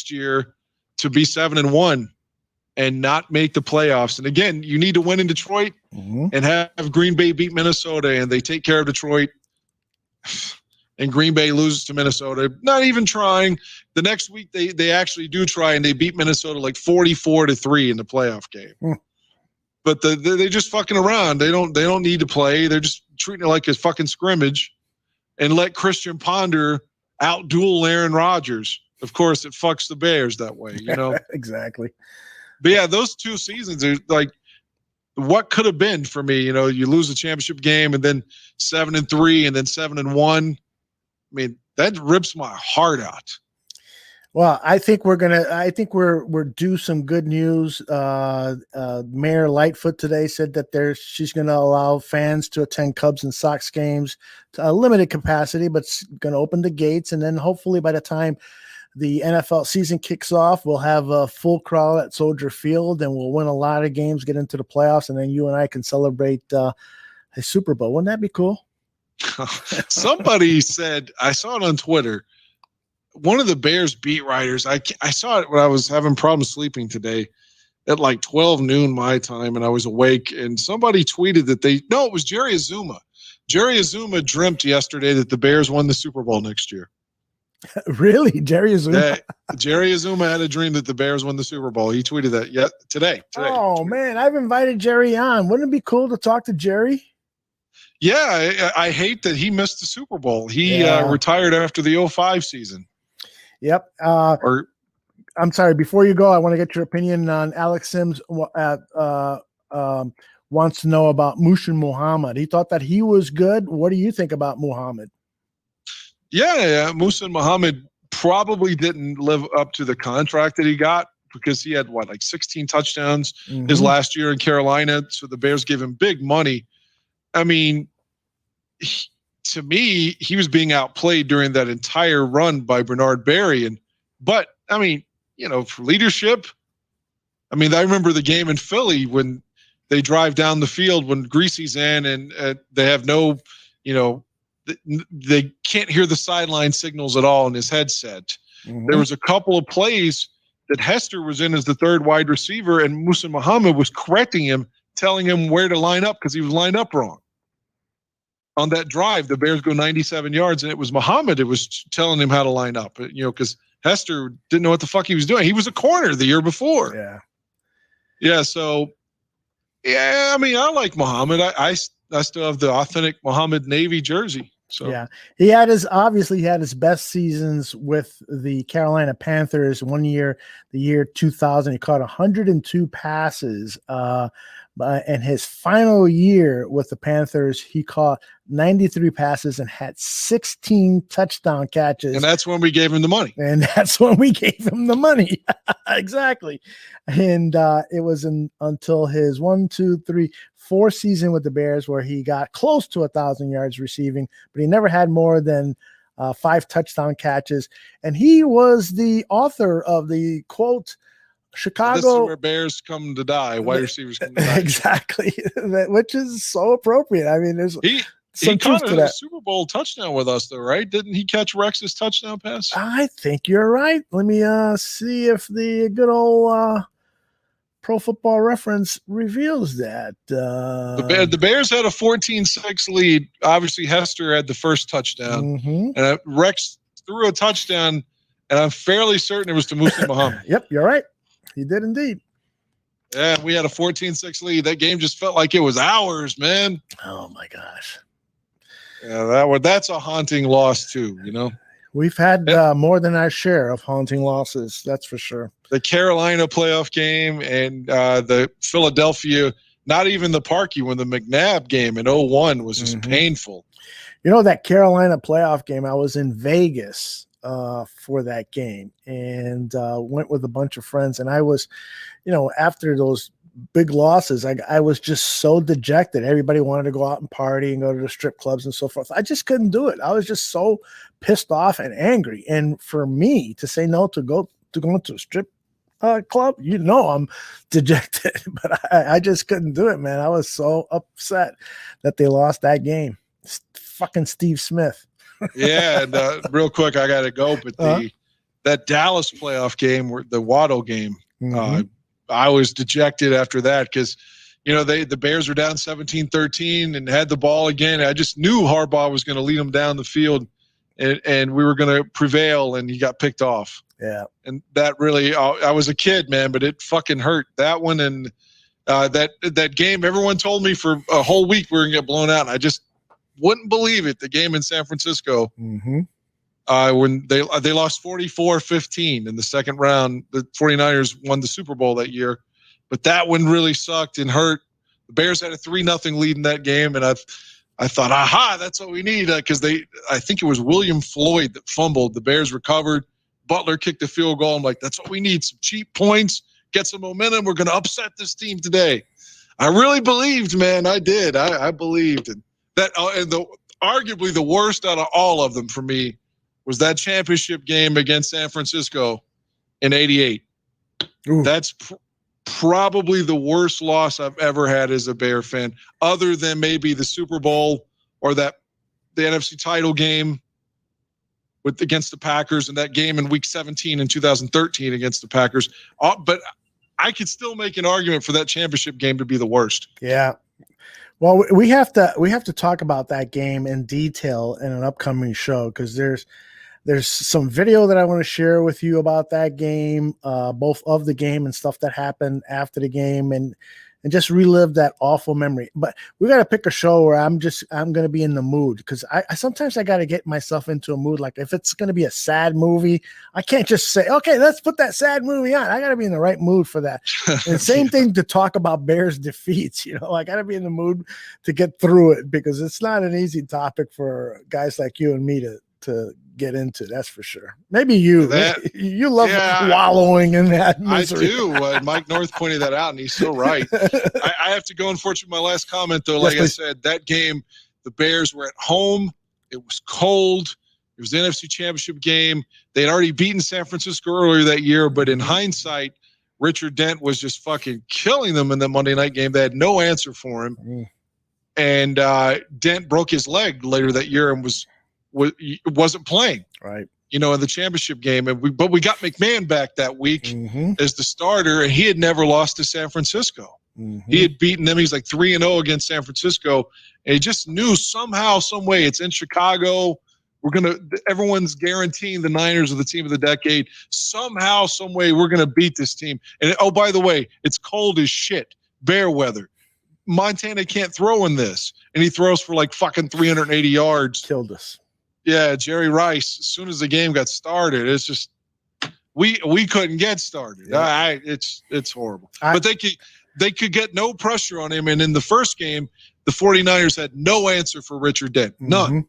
year to be 7-1, and not make the playoffs. And again, you need to win in Detroit and have Green Bay beat Minnesota, and they take care of Detroit. And Green Bay loses to Minnesota, not even trying. The next week they actually do try, and they beat Minnesota like 44-3 in the playoff game. But they just fucking around. They don't need to play. They're just treating it like a fucking scrimmage, and let Christian Ponder outduel Aaron Rodgers. Of course, it fucks the Bears that way, you know. Exactly. But yeah, those 2 seasons are like what could have been for me. You know, you lose the championship game, and then 7-3, and then 7-1. I mean, that rips my heart out. Well, I think we're due some good news. Mayor Lightfoot today said that she's going to allow fans to attend Cubs and Sox games to a limited capacity, but it's going to open the gates. And then hopefully by the time the NFL season kicks off, we'll have a full crowd at Soldier Field, and we'll win a lot of games, get into the playoffs, and then you and I can celebrate a Super Bowl. Wouldn't that be cool? Somebody said, I saw it on Twitter, one of the Bears beat writers, I saw it when I was having problems sleeping today at like 12 noon my time, and I was awake, and somebody tweeted that it was Jerry Azuma. Jerry Azuma dreamt yesterday that the Bears won the Super Bowl next year. Really? Jerry Azuma? Jerry Azuma had a dream that the Bears won the Super Bowl. He tweeted that today. Oh, man, I've invited Jerry on. Wouldn't it be cool to talk to Jerry? Yeah, I hate that he missed the Super Bowl. He retired after the 2005 season. Yep. I'm sorry. Before you go, I want to get your opinion on Alex Sims. Wants to know about Muhsin Muhammad. He thought that he was good. What do you think about Muhammad? Yeah. Muhsin Muhammad probably didn't live up to the contract that he got, because he had 16 touchdowns his last year in Carolina. So the Bears gave him big money. I mean, to me, he was being outplayed during that entire run by Bernard Berry. But I mean, you know, for leadership, I mean, I remember the game in Philly when they drive down the field when Greasy's in, and they have no, you know, they can't hear the sideline signals at all in his headset. There was a couple of plays that Hester was in as the third wide receiver, and Muhsin Muhammad was correcting him, telling him where to line up because he was lined up wrong. On that drive, the Bears go 97 yards, and it was Muhammad that was telling him how to line up, you know, because Hester didn't know what the fuck he was doing. He was a corner the year before. Yeah. So, yeah, I mean, I like Muhammad. I still have the authentic Muhammad Navy jersey. So yeah, he had his best seasons with the Carolina Panthers. One year, the year 2000, he caught 102 passes. And his final year with the Panthers, he caught 93 passes and had 16 touchdown catches. And that's when we gave him the money. Exactly. And it was until his 4 season with the Bears where he got close to 1,000 yards receiving, but he never had more than 5 touchdown catches. And he was the author of the quote, Chicago. This is where Bears come to die. Wide receivers come to die. Exactly. Which is so appropriate. I mean, there's some truth to that. A Super Bowl touchdown with us, though, right? Didn't he catch Rex's touchdown pass? I think you're right. Let me see if the good old Pro Football Reference reveals that. The Bears had a 14-6 lead. Obviously, Hester had the first touchdown. And Rex threw a touchdown, and I'm fairly certain it was to Muhsin Muhammad. Yep, you're right. He did indeed. Yeah, we had a 14-6 lead. That game just felt like it was ours, man. Oh, my gosh. Yeah, that's a haunting loss, too, you know? We've had more than our share of haunting losses, that's for sure. The Carolina playoff game and the Philadelphia, not even the Parkey, when the McNabb game in 2001 was just painful. You know, that Carolina playoff game, I was in Vegas for that game and went with a bunch of friends. And I was, you know, after those big losses, I was just so dejected. Everybody wanted to go out and party and go to the strip clubs and so forth. I just couldn't do it. I was just so pissed off and angry. And for me to say no to going to a strip club, you know, I'm dejected, but I just couldn't do it, man. I was so upset that they lost that game. Fucking Steve Smith. Yeah, and real quick, I got to go, but that Dallas playoff game, the Waddle game, I was dejected after that because, the Bears were down 17-13 and had the ball again. I just knew Harbaugh was going to lead them down the field, and we were going to prevail, and he got picked off. Yeah. And that really, I was a kid, man, but it fucking hurt. That one and that game, everyone told me for a whole week we were going to get blown out, and I just wouldn't believe it. The game in San Francisco, when they lost 44-15 in the second round. The 49ers won the Super Bowl that year. But that one really sucked and hurt. The Bears had a 3-0 lead in that game, and I thought, aha, that's what we need, because I think it was William Floyd that fumbled. The Bears recovered. Butler kicked the field goal. I'm like, that's what we need, some cheap points, get some momentum. We're going to upset this team today. I really believed, man. I did. I believed. And that, and arguably the worst out of all of them for me was that championship game against San Francisco in '88. That's probably the worst loss I've ever had as a Bear fan, other than maybe the Super Bowl or the NFC title game against the Packers, and that game in Week 17 in 2013 against the Packers. But I could still make an argument for that championship game to be the worst. Yeah. Well, we have to talk about that game in detail in an upcoming show, because there's some video that I want to share with you about that game, both of the game and stuff that happened after the game, and just relive that awful memory. But we got to pick a show where I'm going to be in the mood, because I sometimes I got to get myself into a mood. Like if it's going to be a sad movie, I can't just say, okay, let's put that sad movie on. I got to be in the right mood for that. And same thing to talk about Bears defeats. I got to be in the mood to get through it, because it's not an easy topic for guys like you and me to get into. That's for sure. Maybe you love wallowing in that misery. I do. Mike North pointed that out, and he's so right. I have to go, unfortunately, my last comment, though. Like I said, that game, the Bears were at home. It was cold. It was the NFC Championship game. They had already beaten San Francisco earlier that year, but in hindsight, Richard Dent was just fucking killing them in the Monday night game. They had no answer for him. And Dent broke his leg later that year and wasn't playing, right? In the championship game, but we got McMahon back that week as the starter, and he had never lost to San Francisco. He had beaten them. He's like 3-0 against San Francisco, and he just knew somehow, some way, it's in Chicago. Everyone's guaranteeing the Niners are the team of the decade. Somehow, some way, we're gonna beat this team. And oh, by the way, it's cold as shit, bear weather. Montana can't throw in this, and he throws for like fucking 380 yards. Killed us. Yeah, Jerry Rice. As soon as the game got started, it's just we couldn't get started. Yeah. It's horrible. But they could get no pressure on him. And in the first game, the 49ers had no answer for Richard Dent. None.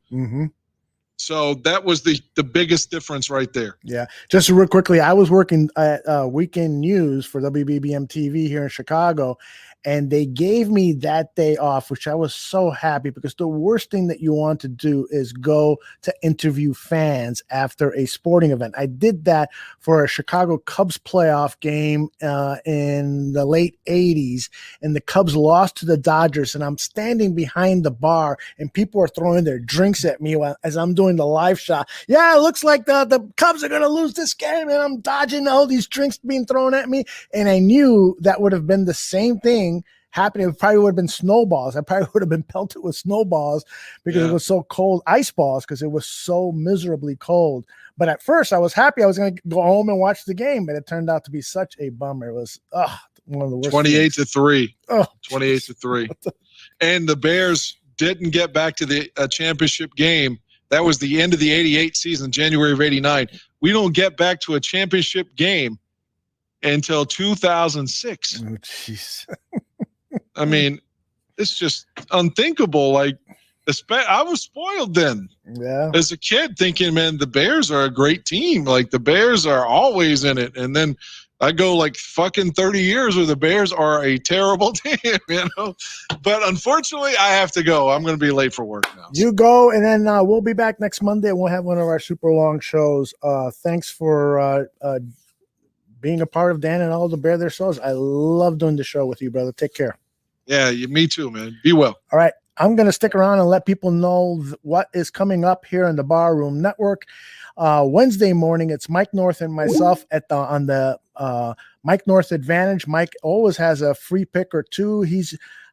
So that was the biggest difference right there. Yeah. Just real quickly, I was working at Weekend News for WBBM TV here in Chicago, and they gave me that day off, which I was so happy, because the worst thing that you want to do is go to interview fans after a sporting event. I did that for a Chicago Cubs playoff game in the late 80s, and the Cubs lost to the Dodgers, and I'm standing behind the bar, and people are throwing their drinks at me as I'm doing the live shot. Yeah, it looks like the Cubs are going to lose this game, and I'm dodging all these drinks being thrown at me, and I knew that would have been the same thing happening. It probably would have been snowballs. I probably would have been pelted with snowballs because it was so cold. Ice balls, because it was so miserably cold. But at first I was happy I was going to go home and watch the game, but it turned out to be such a bummer. It was one of the worst. 28-3. 28-3. And the Bears didn't get back to the championship game. That was the end of the 88 season, January of 89. We don't get back to a championship game until 2006. Oh, jeez. I mean, it's just unthinkable. Like, I was spoiled then. Yeah. As a kid, thinking, man, the Bears are a great team. Like, the Bears are always in it. And then I go like fucking 30 years where the Bears are a terrible team, But unfortunately, I have to go. I'm going to be late for work now. You go, and then we'll be back next Monday, and we'll have one of our super long shows. Thanks for being a part of Dan and Aldo Bear Their Souls. I love doing the show with you, brother. Take care. Yeah, me too, man. Be well. All right. I'm going to stick around and let people know what is coming up here in the Barroom Network. Wednesday morning, it's Mike North and myself on the Mike North Advantage. Mike always has a free pick or two.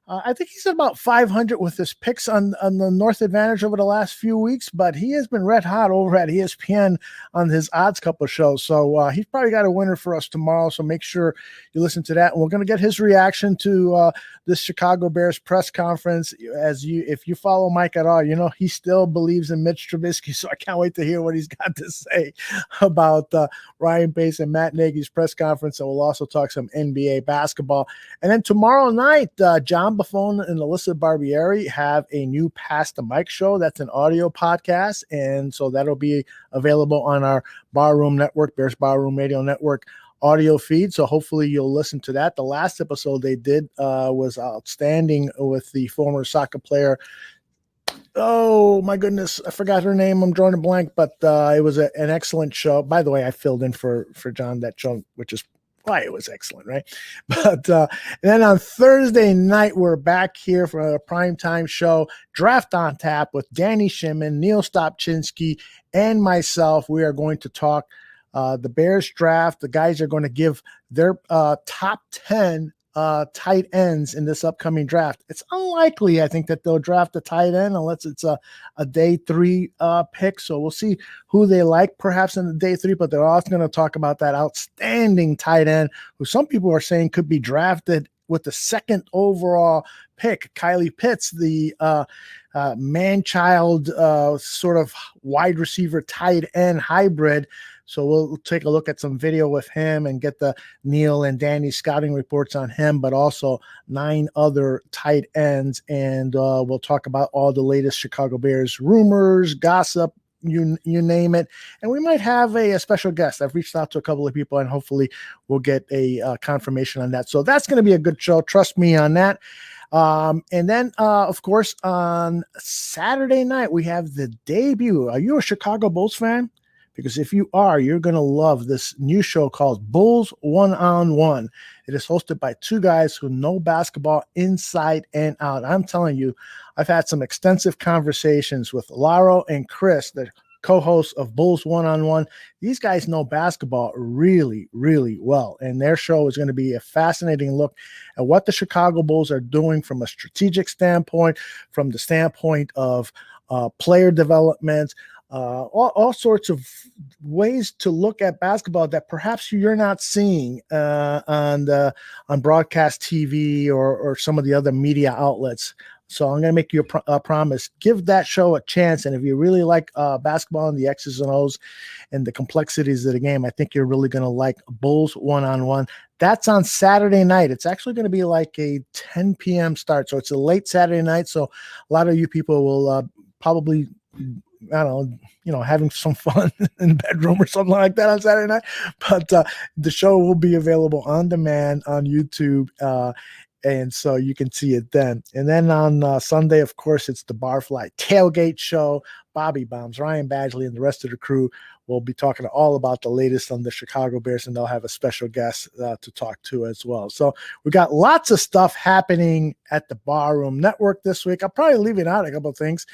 I think he's at about 500 with his picks on the North Advantage over the last few weeks, but he has been red hot over at ESPN on his odds couple shows. So he's probably got a winner for us tomorrow. So make sure you listen to that. And we're going to get his reaction to this Chicago Bears press conference. If you follow Mike at all, you know he still believes in Mitch Trubisky. So I can't wait to hear what he's got to say about Ryan Pace and Matt Nagy's press conference. And we'll also talk some NBA basketball. And then tomorrow night, John Buffon and Alyssa Barbieri have a new Pass the Mic show. That's an audio podcast, and so that'll be available on our Barroom Network, Bears Barroom Radio Network audio feed. So hopefully you'll listen to that. The last episode they did was outstanding with the former soccer player. Oh my goodness, I forgot her name. I'm drawing a blank, but it was an excellent show. By the way, I filled in for John that show, which is why it was excellent, right? But and then on Thursday night, we're back here for a primetime show, Draft on Tap with Danny Shimon, Neil Stopchinski, and myself. We are going to talk the Bears draft. The guys are going to give their top 10 tight ends in this upcoming draft. It's unlikely, I think, that they'll draft a tight end unless it's a day 3 pick. So we'll see who they like perhaps in the day 3, but they're also going to talk about that outstanding tight end who some people are saying could be drafted with the 2nd overall pick, Kylie Pitts, the man-child sort of wide receiver tight end hybrid. So we'll take a look at some video with him and get the Neil and Danny scouting reports on him, but also 9 other tight ends. And we'll talk about all the latest Chicago Bears rumors, gossip, you name it. And we might have a special guest. I've reached out to a couple of people, and hopefully we'll get a confirmation on that. So that's going to be a good show. Trust me on that. And then, of course, on Saturday night, we have the debut. Are you a Chicago Bulls fan? Because if you are, you're going to love this new show called Bulls One-on-One. It is hosted by 2 guys who know basketball inside and out. I'm telling you, I've had some extensive conversations with Laro and Chris, the co-hosts of Bulls One-on-One. These guys know basketball really, really well. And their show is going to be a fascinating look at what the Chicago Bulls are doing from a strategic standpoint, from the standpoint of player development, all sorts of ways to look at basketball that perhaps you're not seeing on broadcast TV or some of the other media outlets. So I'm going to make you a promise. Give that show a chance. And if you really like basketball and the X's and O's and the complexities of the game, I think you're really going to like Bulls One-on-One. That's on Saturday night. It's actually going to be like a 10 p.m. start. So it's a late Saturday night. So a lot of you people will probably – I don't know, having some fun in the bedroom or something like that on Saturday night. But the show will be available on demand on YouTube. And so you can see it then. And then on Sunday, of course, it's the Barfly Tailgate Show. Bobby Bombs, Ryan Badgley, and the rest of the crew will be talking all about the latest on the Chicago Bears, and they'll have a special guest to talk to as well. So we got lots of stuff happening at the Barroom Network this week. I'll probably leave out a couple of things.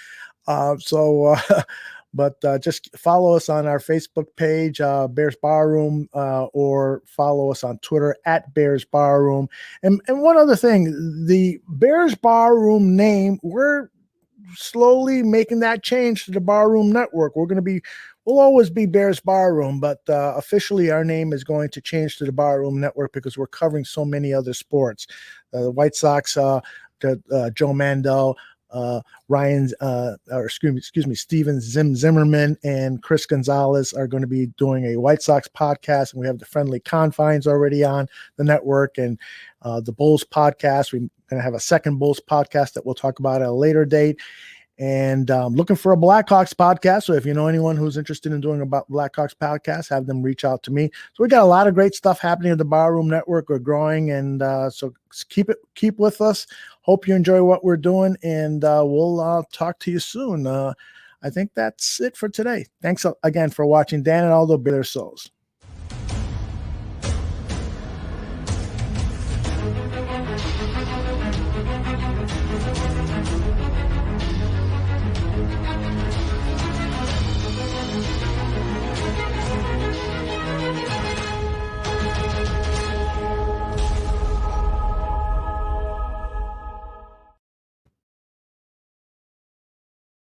But just follow us on our Facebook page, Bears Barroom, or follow us on Twitter at Bears Barroom. And one other thing, the Bears Barroom name, we're slowly making that change to the Barroom Network. We'll always be Bears Barroom, but officially our name is going to change to the Barroom Network because we're covering so many other sports. The White Sox, Joe Mandel, Steven Zimmerman and Chris Gonzalez are going to be doing a White Sox podcast, and we have the Friendly Confines already on the network, and the Bulls podcast. We're going to have a second Bulls podcast that we'll talk about at a later date. And looking for a Blackhawks podcast. So if you know anyone who's interested in doing a Blackhawks podcast, have them reach out to me. So we got a lot of great stuff happening at the Barroom Network. We're growing, and so keep with us. Hope you enjoy what we're doing, and we'll talk to you soon. I think that's it for today. Thanks again for watching Dan and Aldo Bear Soulz.